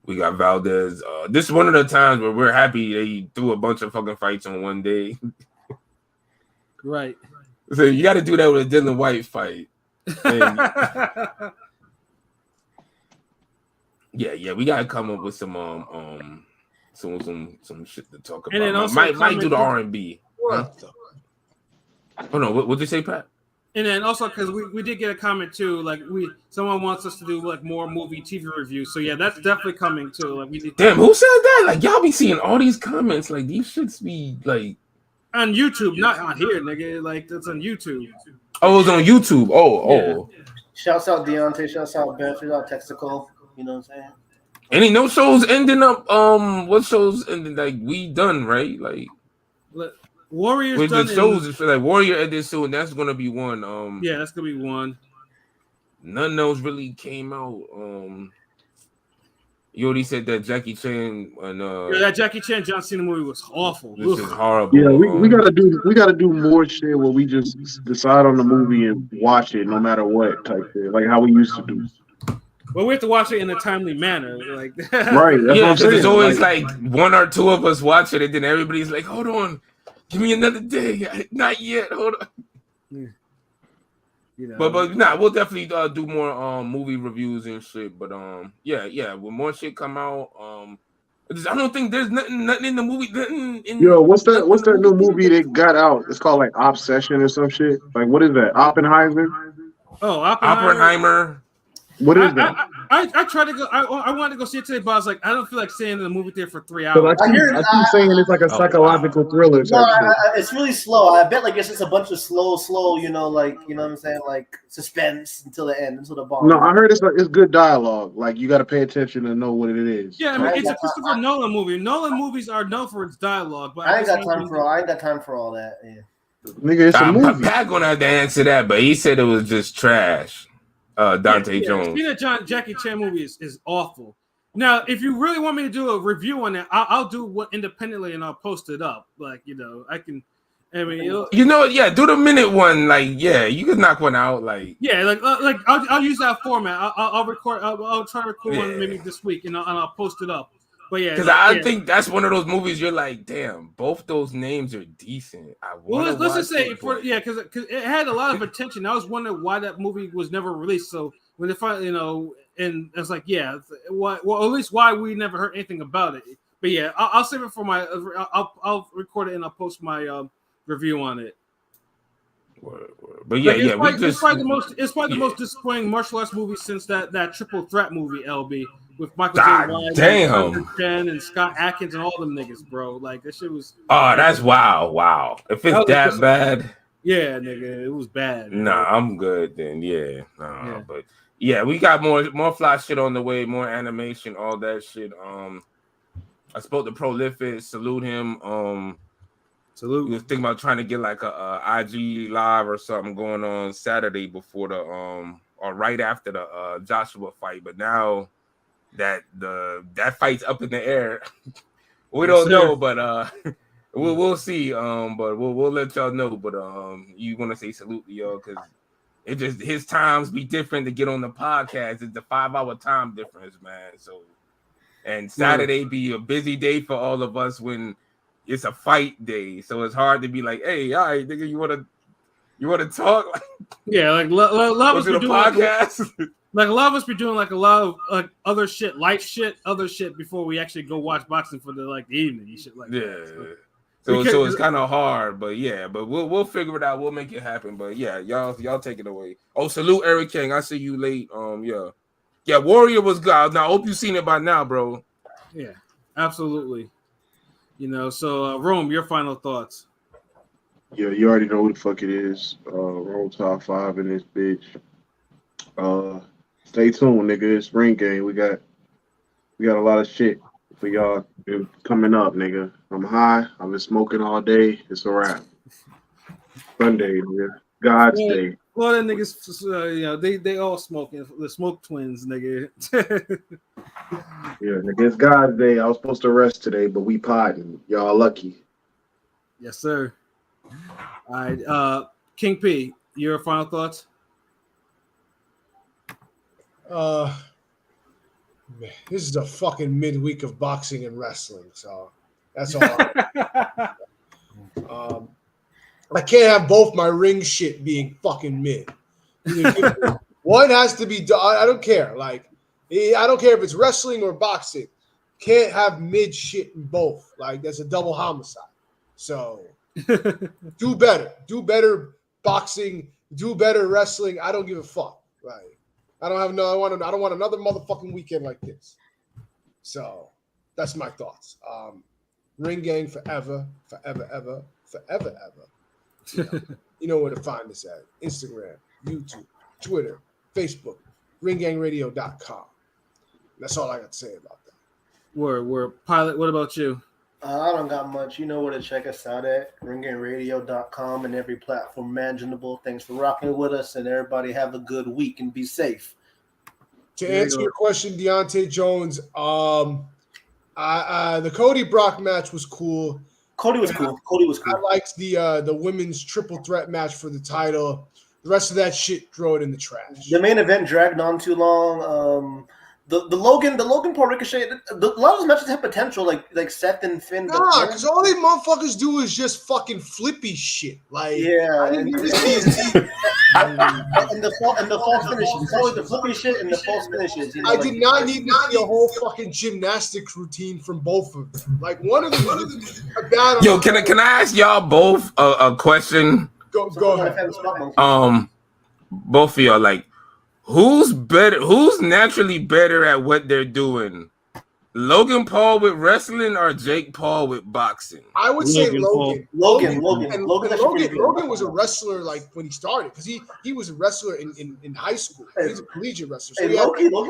we got Valdez. This is one of the times where we're happy they threw a bunch of fucking fights on one day. Right. So you got to do that with a Dylan Whyte fight. Yeah, we got to come up with some shit to talk about. And then also might do the R&B. Hold on, what'd you say, Pat? And then also because we did get a comment too, someone wants us to do more movie TV reviews. So yeah, that's definitely coming too. Damn, who said that? Y'all be seeing all these comments. These shits be on YouTube, not on here, nigga. That's on YouTube. Oh, it's on YouTube. Oh. Shouts out Deontay. Shouts out Beth. Shouts out Texaco. You know what I'm saying? Any no shows ending up? What shows ending? We done, right? Warriors with done. The shows Warrior ended soon. That's gonna be one. Yeah, that's gonna be one. None of those really came out. You already said that Jackie Chan and that Jackie Chan John Cena movie was awful. This is horrible. Yeah, we gotta do more shit where we just decide on the movie and watch it no matter what type shit, like how we used to do. Well, we have to watch it in a timely manner, like right. That's Yeah, what I'm because saying. there's always like one or two of us watch it, and then everybody's like, "Hold on, give me another day. Not yet. Hold on." Yeah. You know, but nah, we'll definitely do more movie reviews and shit. But yeah, when more shit come out, I don't think there's nothing in the movie. What's that new movie that got out? It's called like Obsession or some shit. Like what is that? Oppenheimer? Oh, Oppenheimer. What is that? I tried to go. I wanted to go see it today, but I was like, I don't feel like staying in the movie theater for 3 hours. I keep saying it's like a psychological thriller. No, it's really slow. I bet like it's just a bunch of slow, you know what I'm saying, like suspense until the end, until the bomb. No, I heard it's good dialogue. Like you got to pay attention to know what it is. Yeah, I mean it's a Christopher Nolan movie. Nolan movies are known for its dialogue, but I ain't got time for all that. Yeah. Nigga, it's a movie. Pat gonna have to answer that, but he said it was just trash. Dante Jones. Seeing a Jackie Chan movie is awful. Now, if you really want me to do a review on that, I'll do one independently and I'll post it up. Like, I can. I mean, do the minute one. Like, you can knock one out. Like, like I'll use that format. I'll record. I'll try to record one maybe this week, and I'll post it up. But because I think that's one of those movies you're like, damn, both those names are decent. Let's just say because it had a lot of attention. I was wondering why that movie was never released. So when they finally, and I was like, well, at least why we never heard anything about it. But yeah, I'll save it for my. I'll record it and I'll post my review on it. But it's probably the most disappointing martial arts movie since that Triple Threat movie, LB. With Michael J. White, damn, and Scott Adkins and all them niggas, bro. Like that shit was. Oh, that's wow. If it's that bad, yeah, nigga, it was bad. Nah, I'm good then. But we got more fly shit on the way, more animation, all that shit. I spoke to Prolific, salute him. Salute. He was thinking about trying to get like a IG live or something going on Saturday before the or right after the Joshua fight, but now that fight's up in the air. We don't know, but we'll see. But we'll let y'all know. But you want to say salute to y'all because it just his times be different to get on the podcast. It's the 5-hour time difference, man. So and Saturday be a busy day for all of us when it's a fight day. So it's hard to be like, hey, all right, nigga, you wanna talk? Like love us do the podcast. Like a lot of us be doing like a lot of like other shit, life shit, other shit before we actually go watch boxing for the evening and shit like that. So it's kind of hard, but we'll figure it out. We'll make it happen. But y'all take it away. Oh, salute Eric King. I see you late. Warrior was good. Now I hope you've seen it by now, bro. Yeah, absolutely. So Rome, your final thoughts. Yeah, you already know who the fuck it is. Rome top 5 in this bitch. Stay tuned, nigga. It's Ring Game. We got a lot of shit for y'all coming up, nigga. I'm high. I've been smoking all day. It's a wrap. Sunday, nigga. God's day. Well, the niggas, they all smoking. The smoke twins, nigga. Nigga, it's God's day. I was supposed to rest today, but we potting. Y'all lucky. Yes, sir. All right, King P, your final thoughts? This is a fucking midweek of boxing and wrestling, so that's all. I can't have both my ring shit being fucking mid. One has to be. I don't care. Like, I don't care if it's wrestling or boxing. Can't have mid shit in both. Like, that's a double homicide. So, do better. Do better boxing. Do better wrestling. I don't give a fuck. Right. I don't want another motherfucking weekend like this. So that's my thoughts. Ring Gang forever, forever, ever, forever, ever. You know where to find us at. Instagram, YouTube, Twitter, Facebook, ringgangradio.com. That's all I got to say about that. We're Pilot. What about you? I don't got much. You know where to check us out at ringgangradio.com and every platform imaginable. Thanks for rocking with us, and everybody have a good week and be safe. To answer your question, Deontay Jones, the Cody Brock match was cool. Cody was cool. I liked the women's triple threat match for the title. The rest of that shit, throw it in the trash. The main event dragged on too long. The Logan Paul Ricochet. A lot of those matches have potential, like Seth and Finn. Nah, because all they motherfuckers do is just fucking flippy shit. Like, yeah, and the false finishes. It's always the flippy shit and the false finishes. I did not need to see a whole fucking gymnastics routine from both of them. Like one of them was bad. Yo, can I ask y'all both a question? Go ahead. Both of y'all, like, who's better? Who's naturally better at what they're doing? Logan Paul with wrestling or Jake Paul with boxing? I would say Logan. Logan was a wrestler like when he started because he was a wrestler in high school. He was a collegiate wrestler. So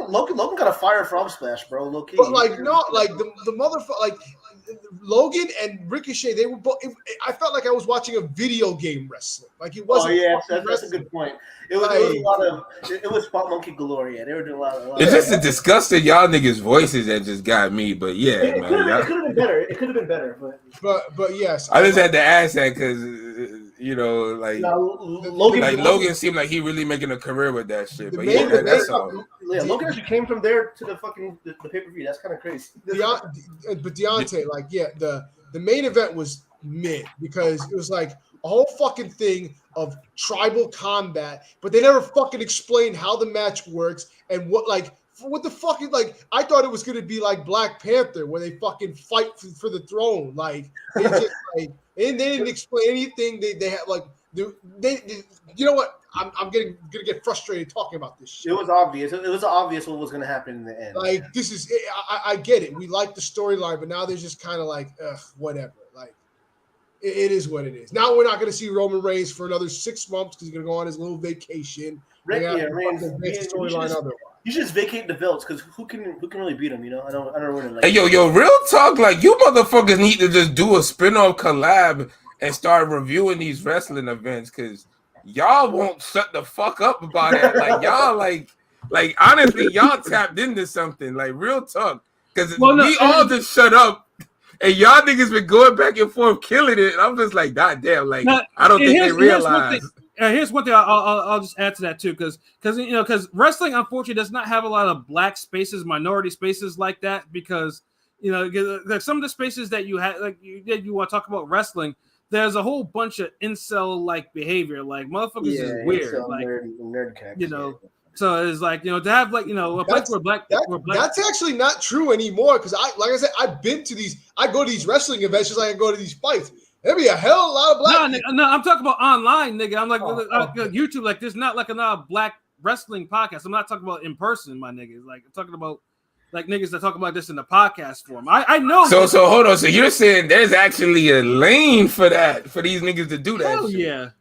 Logan got a fire frog splash, bro. Low-key. But like the motherfucker like Logan and Ricochet, they were both. I felt like I was watching a video game wrestling. Like it wasn't. Oh yeah, that's a good point. It was a lot of. It was Spot Monkey galore. Yeah, they were doing a lot. It's just the disgusting y'all niggas' voices that just got me. But yeah, it could have been better. It could have been better, but yes, I just had to ask that because Logan seemed like he really making a career with that shit. But that's all. Yeah, Logan actually came from there to the fucking the pay-per-view. That's kind of crazy. But Deontay, the main event was mid because it was like a whole fucking thing of tribal combat, but they never fucking explained how the match works and what the fuck is like. I thought it was gonna be like Black Panther where they fucking fight for the throne. Like they just they didn't explain anything. They had they you know what? I'm gonna get frustrated talking about this shit. It was obvious. It was obvious what was gonna happen in the end. Like this is, I get it. We like the storyline, but now they're just kind of like, whatever. Like it is what it is. Now we're not gonna see Roman Reigns for another 6 months because he's gonna go on his little vacation. You should just vacate the belts because who can really beat him? You know, I don't really like. Hey, yo, real talk. Like you motherfuckers need to just do a spin-off collab and start reviewing these wrestling events because y'all won't shut the fuck up about it. Like y'all, like honestly, y'all tapped into something. Like real talk, because we all just shut up, and y'all niggas been going back and forth, killing it. And I'm just like, God damn, like I don't think they realize. Here's one thing I'll just add to that too, because wrestling unfortunately does not have a lot of black spaces, minority spaces like that, because like some of the spaces that you had, like you want to talk about wrestling. There's a whole bunch of incel-like behavior, like motherfuckers is weird, like nerd So it's like to have a place where black. That's actually not true anymore because like I said, I've been to these. I go to these wrestling events just like I go to these fights. There'd be a hell of a lot of black. No, I'm talking about online, nigga. I'm like YouTube. Like there's not like another black wrestling podcast. I'm not talking about in person, my niggas. Like I'm talking about. Like niggas that talk about this in the podcast form. I know. So hold on. So you're saying there's actually a lane for that, for these niggas to do that? Hell yeah.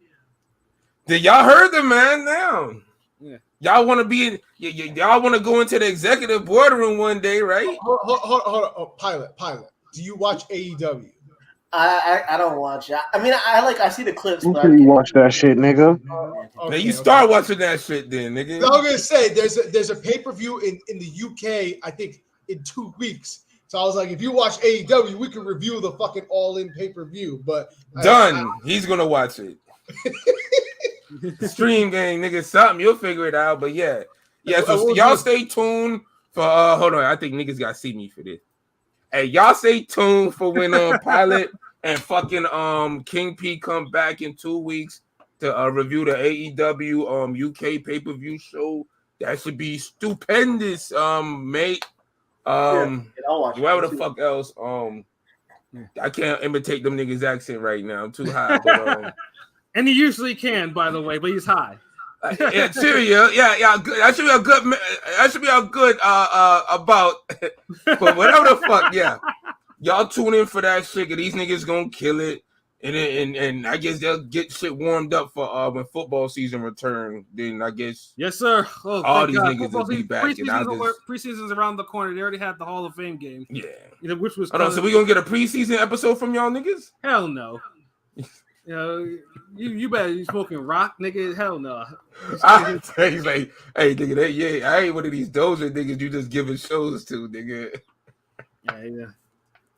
Did y'all heard the man now? Yeah. Y'all want to be y'all want to go into the executive boardroom one day, right? Hold on. Oh, Pilot. Do you watch AEW? I don't watch it. I mean, I see the clips. You can watch that shit, nigga. You start watching that shit then, nigga. So I'm gonna say there's a pay-per-view in the UK, I think in 2 weeks. So I was like, if you watch AEW, we can review the fucking all-in pay-per-view. But done. He's gonna watch it. Stream gang, nigga, something you'll figure it out. But yeah. So y'all stay tuned for. Hold on, I think niggas gotta see me for this. Hey, y'all stay tuned for when Pilot and fucking King P come back in 2 weeks to review the AEW UK pay-per-view show. That should be stupendous, mate. I'll watch whoever the fuck else. I can't imitate them niggas' accent right now. I'm too high. But, and he usually can, by the way, but he's high. Yeah, serious. Yeah. That should be a good. That should be a good about. But whatever the fuck, yeah. Y'all tune in for that shit. Cause these niggas gonna kill it, and I guess they'll get shit warmed up for when football season return. Then I guess yes, sir. Oh, all these niggas will be back. Preseason's around the corner. They already had the Hall of Fame game. Yeah, which was. Hold on, so we gonna get a preseason episode from y'all niggas? Hell no. You know, you better be smoking rock, nigga. Hell no. He's like, hey, nigga, I ain't one of these Doja niggas you just giving shows to, nigga.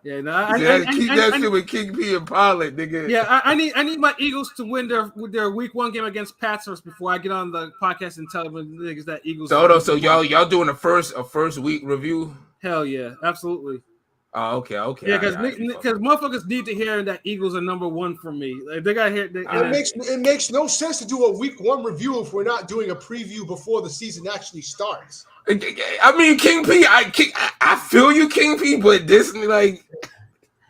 Yeah, no, keep that shit with King P and Pollard, nigga. Yeah, I need my Eagles to win their week 1 game against Pats first before I get on the podcast and tell them niggas that Eagles. So y'all doing a first week review? Hell yeah, absolutely. Oh, okay. Yeah, because motherfuckers need to hear that Eagles are number 1 for me. Like, they got to hear. It makes no sense to do a week 1 review if we're not doing a preview before the season actually starts. I mean, King P, I feel you, King P, but this like,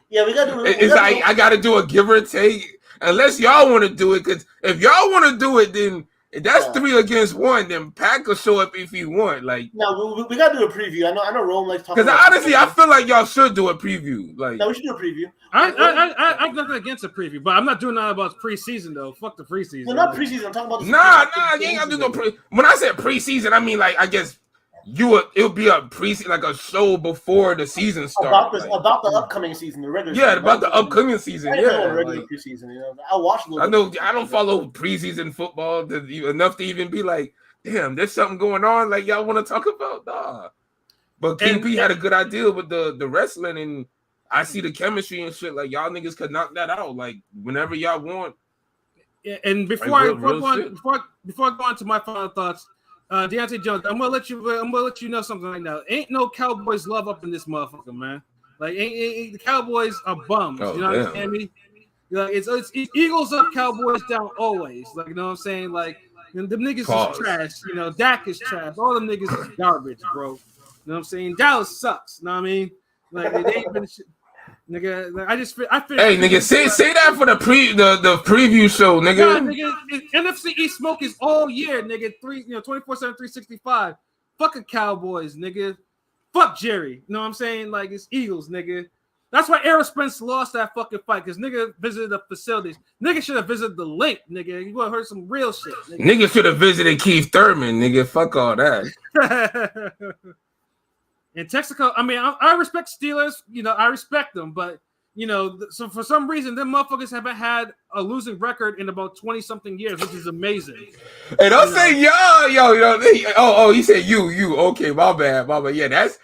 yeah, we got to. It's like I got to do a give or take, unless y'all want to do it. Because if y'all want to do it, then. If that's 3 against 1, then Pack will show up if he want. Like, no, we gotta do a preview. I know Rome likes talking. Because honestly, I feel like y'all should do a preview. Like, no, we should do a preview. I'm nothing against a preview, but I'm not doing that about preseason though. Fuck the preseason. No, not preseason. I'm talking about. You ain't gotta do no pre. When I said preseason, I mean like I guess it'll be a preseason, like a show before the season starts. About the upcoming season, the regular. Yeah, about the upcoming season. Yeah, regular preseason. You know, I watch a little. I know. I don't follow preseason football enough to even be like, damn, there's something going on. Like y'all want to talk about? Nah. But King P had a good idea with the wrestling, and I see the chemistry and shit. Like y'all niggas could knock that out. Like whenever y'all want. Yeah, and before I go on to my final thoughts. Deontay Jones, I'm gonna let you know something right now. Ain't no Cowboys love up in this motherfucker, man. Like, ain't the Cowboys are bums. You know what I'm saying? You know, it's Eagles up, Cowboys down always. Like, you know what I'm saying? Like, them niggas is trash. You know, Dak is trash. All them niggas is garbage, bro. You know what I'm saying? Dallas sucks. You know what I mean? Like, they ain't been shit. Nigga, like, hey, nigga, say that for the preview show, nigga. Nah, nigga, NFC East smoke is all year, nigga. 24/7, 365. Fucking Cowboys, nigga. Fuck Jerry. You know what I'm saying? Like, it's Eagles, nigga. That's why Errol Spence lost that fucking fight, because nigga visited the facilities. Nigga should have visited the link, nigga. You would have heard some real shit. Nigga should have visited Keith Thurman, nigga. Fuck all that. In Texaco, I mean, I respect Steelers. You know, I respect them, but you know, so for some reason, them motherfuckers haven't had a losing record in about 20-something years, which is amazing. Hey, don't say yo. He said you. Okay, my bad. Yeah, that's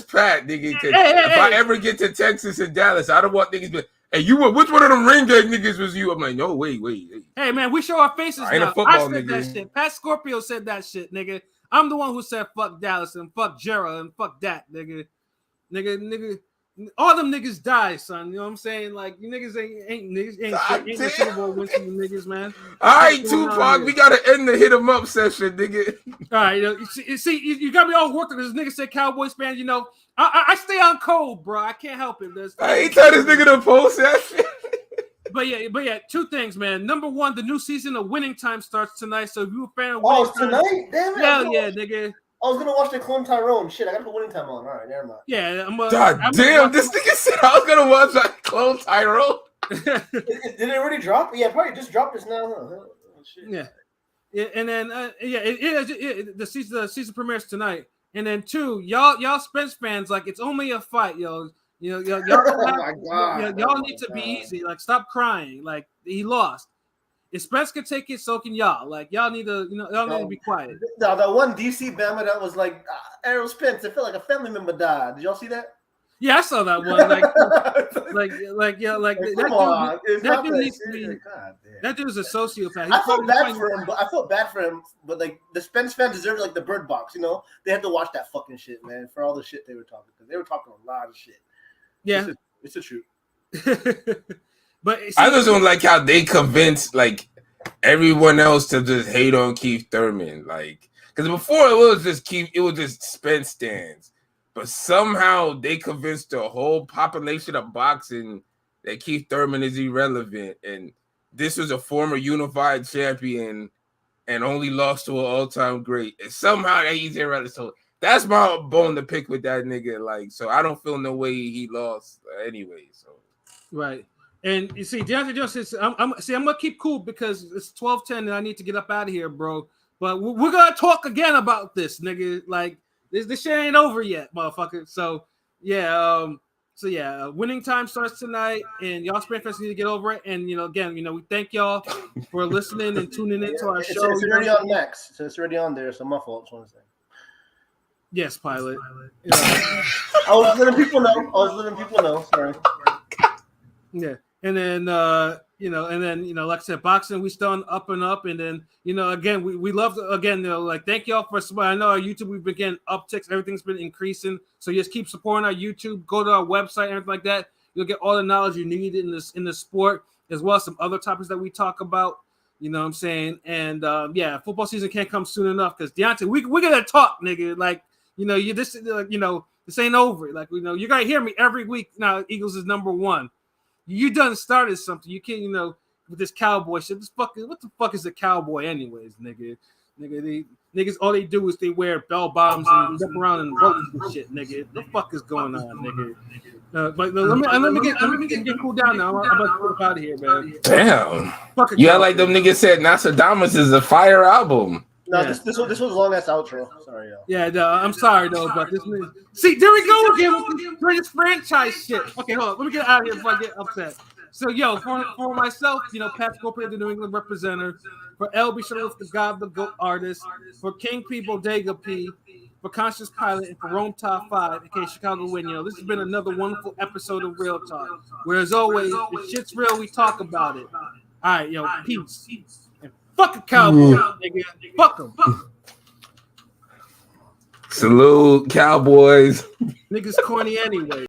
Pat, nigga. If I ever get to Texas and Dallas, I don't want niggas be. Hey, which one of them ring gang niggas was you? I'm like, no, wait. Hey, man, we show our faces now. I said that shit. Pat Scorpio said that shit, nigga. I'm the one who said fuck Dallas and fuck Gerald and fuck that, nigga. All them niggas die, son. You know what I'm saying? Like, you niggas ain't no Super Bowl wins for you niggas, man. All right, Tupac, we gotta end the hit 'em up session, nigga. All right, you see, you got me all worked up because this nigga said Cowboys fans. You know, I stay on code, bro. I can't help it. I ain't tell this nigga to post that shit. But yeah, 2 things, man. Number 1, the new season of Winning Time starts tonight. So if you're a fan of Winning Time, tonight? Damn it! Hell yeah, nigga. I was gonna watch the Clone Tyrone. Shit, I gotta put Winning Time on. All right, never mind. Yeah, this nigga said I was gonna watch that Clone Tyrone. Did it already drop? Yeah, probably just dropped this now. Huh? Oh, shit. Yeah, and then the season premieres tonight. And then 2, y'all Spence fans, like, it's only a fight, yo. Y'all need to be easy. Like, stop crying. Like, he lost. If Spence can take it, so can y'all. Like, y'all need to be quiet. No, that one DC Bama that was like Errol Spence. It felt like a family member died. Did y'all see that? Yeah, I saw that one. That dude needs to be. That dude's a sociopath. I felt bad for him, but like the Spence fans deserve like the Bird Box. You know, they had to watch that fucking shit, man, for all the shit they were talking, because they were talking a lot of shit. Yeah, it's the truth. But see, I just don't like how they convinced like everyone else to just hate on Keith Thurman, like, because before it was just Spence stands, but somehow they convinced the whole population of boxing that Keith Thurman is irrelevant, and this was a former unified champion and only lost to an all-time great, and somehow he's irrelevant. So that's my bone to pick with that nigga. Like, so I don't feel no way he lost anyway. So right. And you see, Deontay Jones says, I'm gonna keep cool because it's 12:10 and I need to get up out of here, bro. But we're gonna talk again about this, nigga. Like, this shit ain't over yet, motherfucker. So yeah, So yeah, winning time starts tonight, and y'all Spring fans need to get over it. And again, we thank y'all for listening and tuning into our show. It's already on Max, so it's already on there. So my fault. Just want to say. Yes, Pilot. I was letting people know. Sorry. Yeah, and then like I said, boxing, we still on up and up, and then again, we love thank y'all for. I know our YouTube, we've been getting upticks, everything's been increasing, so just keep supporting our YouTube. Go to our website, everything like that. You'll get all the knowledge you need in the sport, as well as some other topics that we talk about. You know what I'm saying? And football season can't come soon enough because Deontay, we're gonna talk, nigga. Like this ain't over. Like you gotta hear me every week now. Eagles is number one. You done started something. You can't, with this cowboy shit. What the fuck is a cowboy, anyways, nigga? Niggas, all they do is they wear bell bottoms and jump around and rope and shit, nigga. What the fuck is going on, nigga? But let me get cool down now. I'm about to get out of here, man. Damn. Yeah, like them niggas said, Nostradamus is a fire album. No, yeah. This was a long ass outro. Sorry, y'all. Yeah, I'm sorry though, but this means see, there we go again with this franchise shit. Okay, hold on, let me get out of here before I get upset. So, for myself, Pat Scorpio, the New England representative, for LB Shuttles, the God, the GOAT artist, for King P, Bodega P, for Conscious Pilot, and for Rome Top 5, aka Chicago Win. This has been another wonderful episode of Real Talk. Where as always, if shit's real, we talk about it. All right, peace. Fuck a cowboy, nigga. Fuck him. Salute, Cowboys. Niggas corny anyway.